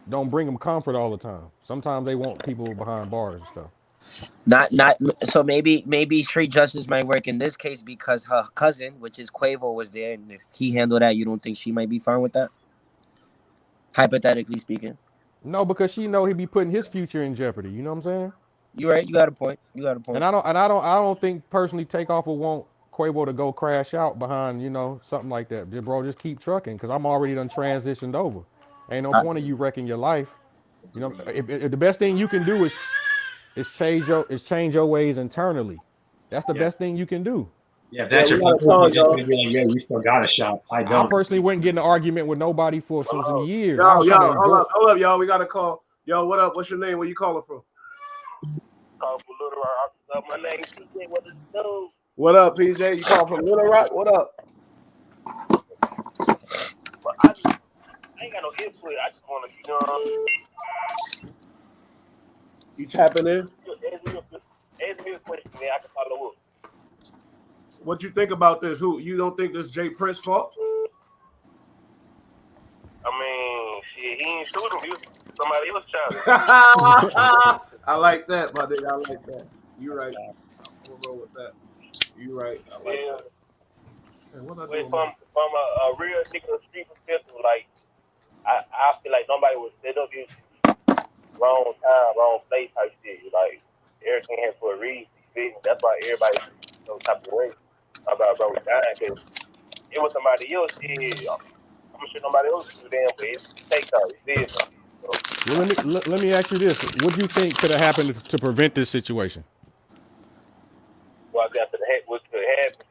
don't bring them comfort all the time. Sometimes they want people behind bars and stuff. Not so maybe street justice might work in this case because her cousin, which is Quavo, was there, and if he handled that, you don't think she might be fine with that? Hypothetically speaking. No, because she know he be putting his future in jeopardy. You know what I'm saying? You're right. You got a point. And I don't think personally Takeoff will want Quavo to go crash out behind, you know, something like that. Bro, just keep trucking because I'm already done transitioned over. Ain't no point of you wrecking your life. You know, if the best thing you can do is change your ways internally. That's the best thing you can do. Yeah, if that's your people, just be like, yeah, you still got a shot. I I don't. personally wouldn't get in an argument with nobody for some years. Yo, I was trying to hold up, y'all. We got to call. Yo, what up? What's your name? Where you calling from? Little Rock. My name's PJ. What is it? What up, PJ? You call from Little Rock? What up? But I ain't got no input. I just want to, You tapping in? Ask me a question, man. I can follow up. What you think about this? Who you don't think this Jay Prince fault? I mean, shit, he ain't shoot him. He was somebody else's child. I like that, my nigga. I like that. You right. I'm gonna roll with that. You right. I like that. Hey, what I doing? From a real nigga street perspective, like I feel like nobody would set up his wrong time, wrong place type shit. Like everything has for a reason. That's why everybody no type of way about bro dying. Cause it was somebody else. Shit, I'm sure nobody else do damn, but it takes out. It did something. So, well, let me ask you this: what do you think could have happened to prevent this situation? what got to the head? What could happen?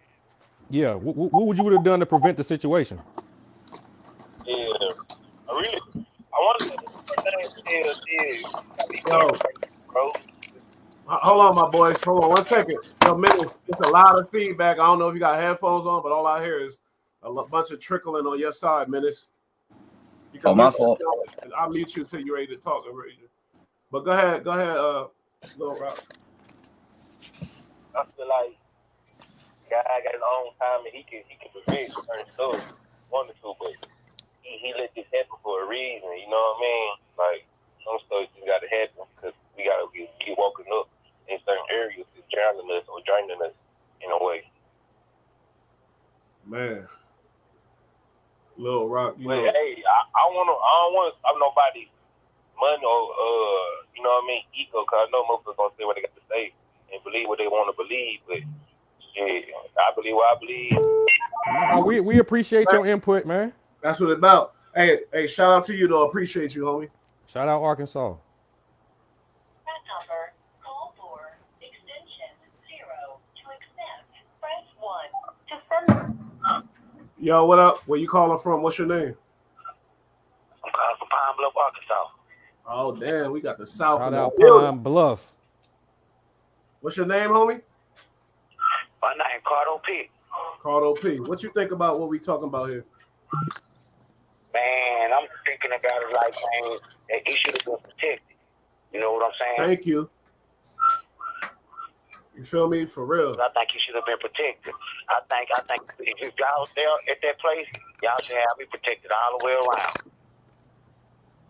Yeah, what would you have done to prevent the situation? Yeah, I want to say the first thing is Yo, bro. hold on, my boys. Hold on 1 second. Yo, minutes. It's a lot of feedback. I don't know if you got headphones on, but all I hear is a bunch of trickling on your side, minutes. You can my fault. And I'll mute you until you're ready to talk. But go ahead, Lil Rock. I feel like guy got his own time and he can prevent certain stuff. Wonderful, but he let this happen for a reason. You know what I mean? Like some stuff just got to happen because we got to get woken up in certain areas that's drowning us or draining us in a way. Man, Lil Rock, you know. Hey, I don't want to stop nobody money or you know what I mean, ego, because I know motherfuckers gonna say what they got to say and believe what they want to believe, but shit, I believe what I believe. We appreciate your input, man. That's what it's about. Hey, shout out to you though. Appreciate you, homie. Shout out Arkansas. Yo, what up? Where you calling from? What's your name? I'm calling from Pine Bluff, Arkansas. Oh, damn. We got the South. Shout out Pine Bluff. What's your name, homie? My name Quavo Talking. Quavo P. What you think about what we talking about here? Man, I'm thinking about it like, man, that he should have been protected. You know what I'm saying? Thank you. You feel me? For real. I think he should have been protected. I think if y'all there at that place, y'all should have me protected all the way around.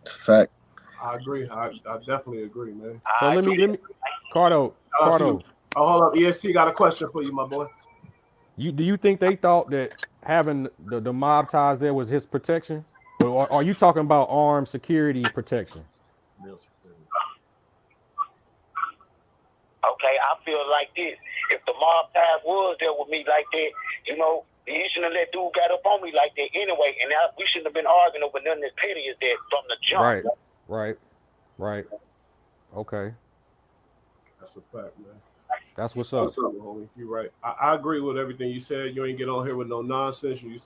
Fact. I agree. I definitely agree, man. So let me, Cardo. Oh, hold up. EST got a question for you, my boy. Do you think they thought that having the mob ties there was his protection? Or are you talking about armed security protection? Real security. Okay, I feel like this. If the mob ties was there with me like that, you know, you shouldn't have let dude got up on me like that anyway. And we shouldn't have been arguing over nothing as petty as that from the jump. Right. Okay. That's a fact, man. That's what's up. Homie. You're right. I agree with everything you said. You ain't get on here with no nonsense. You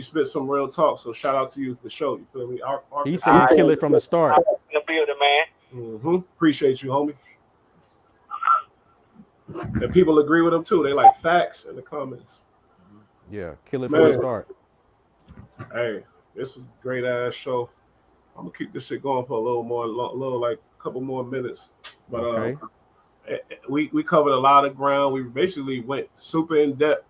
spit some real talk. So shout out to you for the show. You feel me? He said he killed it from the start. In the building, man. Appreciate you, homie. And people agree with him too. They like facts in the comments. Yeah, kill it from the start. Hey, this was a great ass show. I'm gonna keep this shit going for a little couple more minutes. But okay. We covered a lot of ground. We basically went super in depth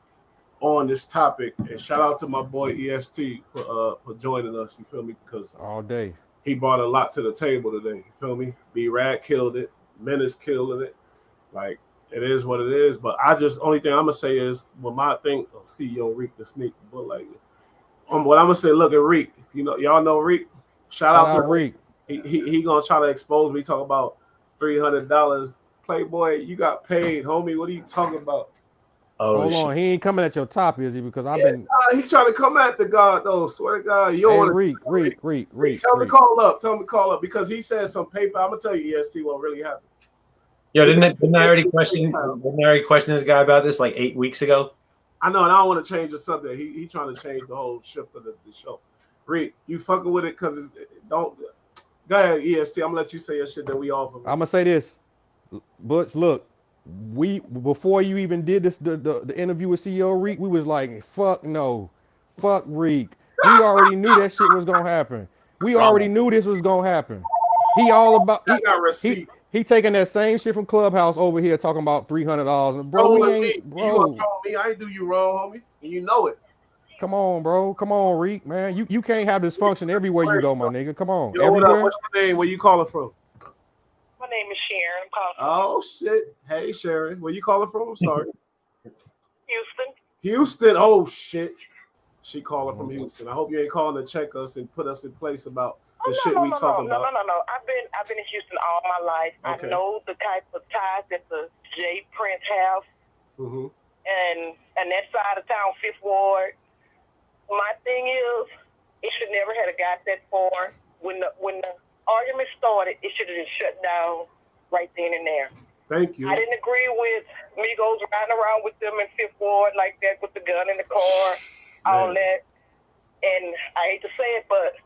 on this topic. And shout out to my boy EST for joining us. You feel me? Because all day he brought a lot to the table today. You feel me? B-Rad killed it. Menace killing it. Like, it is what it is. But only thing I'm gonna say is, when my thing, CEO Reek the sneak book like what I'm gonna say, look at Reek. You know, y'all know Reek. Shout out to Reek. He gonna try to expose me. Talk about $300. Playboy, you got paid, homie. What are you talking about? Oh, hold on, he ain't coming at your top, is he? Because I've been. He's trying to come at the God though. Swear to God, you don't want Reek. Tell him to call up. Tell him to call up because he said some paper. I'm gonna tell you, EST, what really happened. Yo, didn't I already question this guy about this like 8 weeks ago? I know, and I don't want to change the subject. He trying to change the whole shift of the show. Reek, you fucking with it because don't. Go ahead, EST. I'm gonna let you say your shit that we off of. I'm gonna say this, Butch. Look, before you even did this, the interview with CEO Reek, we was like, fuck no, fuck Reek. We already knew that shit was gonna happen. We already knew this was gonna happen. He all about. He taking that same shit from Clubhouse over here talking about $300. Bro, we ain't, bro. You gonna troll me? I ain't do you wrong, homie, and you know it. Come on, bro. Come on, Reek, man. You can't have dysfunction everywhere you go, my nigga. Come on. Yo, what up? What's your name? Where you calling from? My name is Sharon. I'm calling from shit. Hey, Sharon. Where you calling from? I'm sorry. Houston. Houston. Oh shit. She calling from Houston. I hope you ain't calling to check us and put us in place about the shit we talking about. No. I've been in Houston all my life. Okay. I know the type of ties that the J Prince have. Mm-hmm. And that side of town, Fifth Ward. My thing is, it should never had got that far. When the argument started, it should have just shut down right then and there. Thank you. I didn't agree with Migos riding around with them in Fifth Ward like that with the gun in the car, all that. And I hate to say it, but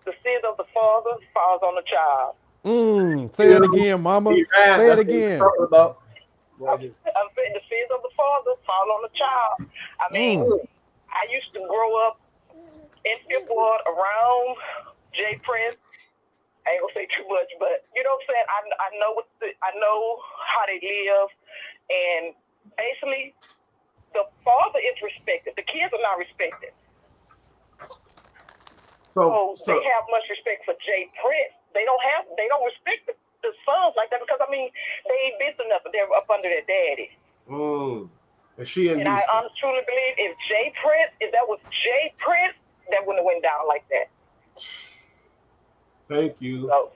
the sin of the father falls on the child. Say it again, mama. Say it again. I'm saying the sins of the father fall on the child. I mean, I used to grow up in Fifth Ward around J Prince. I ain't gonna say too much, but you know what I'm saying. I know how they live, and basically, the father is respected. The kids are not respected. So they have much respect for J Prince. They don't respect the sons like that because I mean they ain't been through nothing. They're up under their daddy. And she in Houston. I truly believe if that was J Prince, that wouldn't have went down like that. Thank you. So,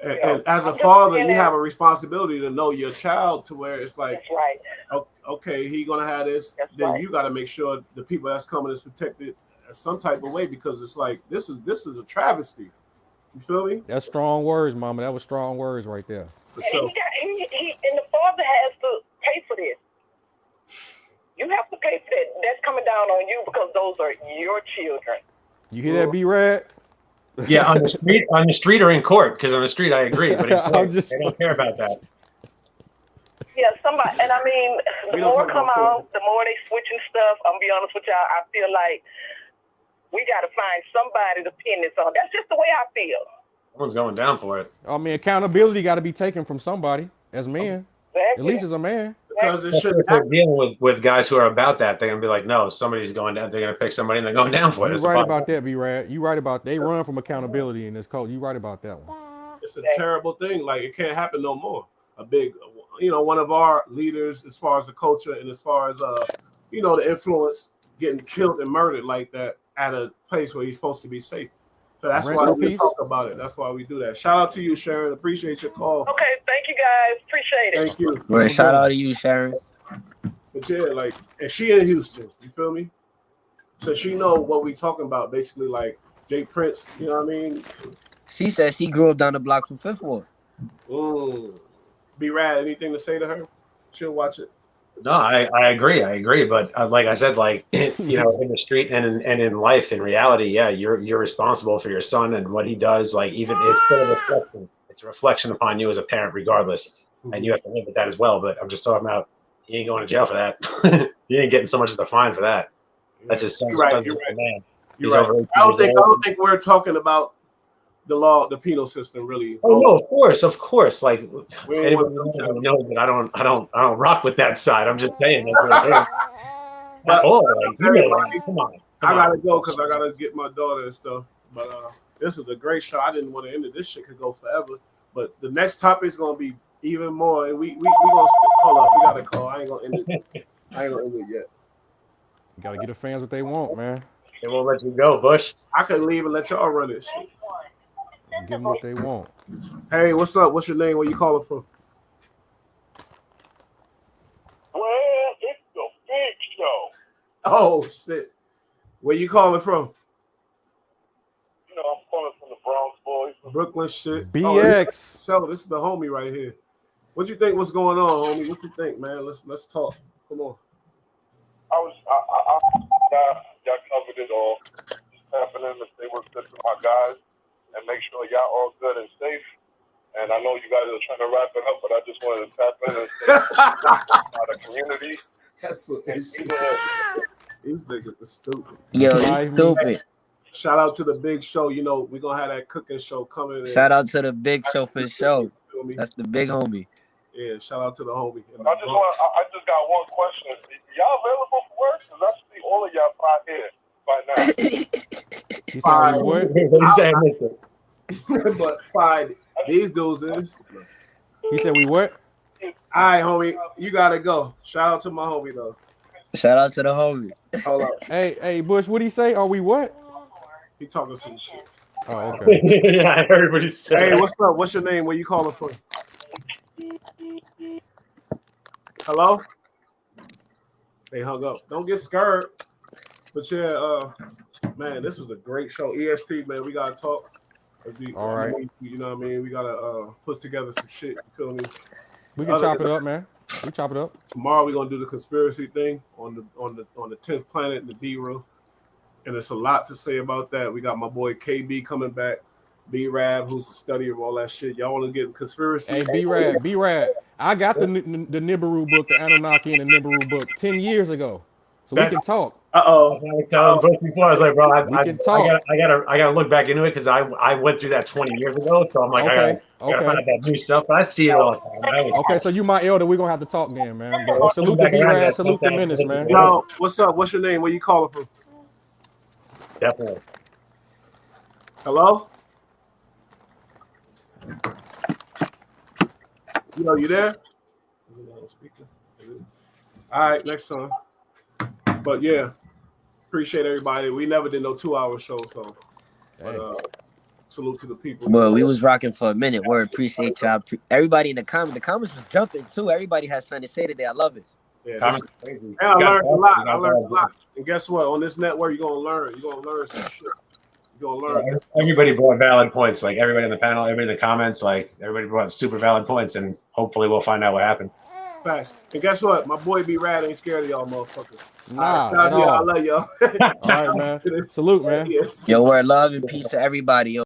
and as a father, you have a responsibility to know your child to where it's like, that's right. Okay, he gonna have this. That's then right. You got to make sure the people that's coming is protected in some type of way because it's like this is a travesty. You feel me? That's strong words, mama. That was strong words right there. And he and the father has to pay for this. You have to pay right. That's coming down on you because those are your children. You hear that, B-Rad? Yeah, on the street or in court, because on the street I agree, but in court, just... they don't care about that. Yeah, somebody, and I mean, the more come out, the more they switching stuff. I'm gonna be honest with y'all. I feel like we got to find somebody to pin this on. That's just the way I feel. Someone's going down for it. I mean, accountability got to be taken from somebody as men. Exactly. At least as a man. Because it if they're dealing with guys who are about that, they're gonna be like, no, somebody's going down. They're gonna pick somebody and they're going down for it. You're right about that, B-Rad. You right about they run from accountability in this code. You right about that one. It's a terrible thing. Like, it can't happen no more. A big, one of our leaders, as far as the culture and as far as the influence, getting killed and murdered like that at a place where he's supposed to be safe. So that's why we talk about it. That's why we do that. Shout out to you, Sharon. Appreciate your call. Okay, thank you guys. Appreciate it. Thank you. Well, shout out to you, Sharon. But yeah, and she in Houston. You feel me? So she know what we talking about. Basically, like Jay Prince. You know what I mean? She says she grew up down the block from Fifth Ward. B-Rad, anything to say to her? She'll watch it. No, I agree. But like I said, in the street and in life, in reality, yeah, you're responsible for your son and what he does. Like, even it's still a reflection. It's a reflection upon you as a parent, regardless, and you have to live with that as well. But I'm just talking about he ain't going to jail for that. He ain't getting so much as a fine for that. That's his son. You're right. Man. You're right. I don't think we're talking about the law, the penal system, really. Oh no, of course. Like, anybody knows that I don't rock with that side. I'm just saying. But come on. I gotta go because I gotta get my daughter and stuff. But this was a great show. I didn't want to end it. This shit could go forever. But the next topic is gonna be even more. And we gonna hold up. We gotta call. I ain't gonna end it. I ain't gonna end it yet. You gotta get the fans what they want, man. They won't let you go, Bush. I could leave and let y'all run this shit. Give them what they want. Hey, what's up? What's your name? Where you calling from? Well, it's the big show. Oh shit! Where you calling from? I'm calling from the Bronx, boys. Brooklyn shit. BX. So this is the homie right here. What you think? What's going on, homie? What you think, man? Let's talk. Come on. Y'all covered it all. Just tapping in to say what's good to my guys and make sure y'all all good and safe. And I know you guys are trying to wrap it up, but I just wanted to tap in and say about the community. That's what these niggas are stupid. Yo, he's stupid. Shout out to the big show. We're gonna have that cooking show coming. Shout out to the big show for sure. That's the big homie. Yeah, shout out to the homie. I just got one question. Y'all available for work? Because I see all of y'all out here by now. He said, what? What he But fine. These dudes is. He said, we what? All right, homie. You gotta go. Shout out to my homie though. Shout out to the homie. Hold up. Hey, Bush, what'd he say? Are we what? He talking some shit. Oh, okay. Yeah, I heard what he said. Hey, what's up? What's your name? Where you calling from? Hello? They hung up. Don't get scared. But yeah, man, this was a great show. ESP, man, we gotta talk. All right. You know what I mean? We gotta put together some shit. You feel me? We can chop it up, man. We chop it up. Tomorrow we're gonna do the conspiracy thing on the 10th planet in the B-room. And there's a lot to say about that. We got my boy KB coming back. B-Rab, who's the study of all that shit. Y'all want to get conspiracy? Hey, B-Rab. I got the Nibiru book, the Anunnaki and the Nibiru book 10 years ago. So we can talk. Uh-oh. I was telling Bush before, I was like, bro, I gotta look back into it because I went through that 20 years ago. So I'm like, I gotta find out that new stuff. But I see it all the time. Okay, so you my elder. We're gonna have to talk then, man. But salute the B-Rab, salute the menace, man. Yo, what's up? What's your name? Where you calling from? Definitely. Hello? Yo, you there? All right, next time. But yeah, appreciate everybody. We never did no 2-hour show, so salute to the people. Well, we was rocking for a minute. Word, appreciate y'all. Everybody in the comments. The comments was jumping too. Everybody has something to say today. I love it. Yeah, and I learned a lot. And guess what? On this network, you're gonna learn. You're gonna learn some shit. You're gonna learn. Everybody brought valid points. Like everybody in the panel, everybody in the comments, like everybody brought super valid points, and hopefully we'll find out what happened. Facts. And guess what? My boy B Rad ain't scared of y'all motherfuckers. Nah, all right, at all. I love y'all. All right, man. Salute, man. Yes. Yo, we're love and peace to everybody. Yo.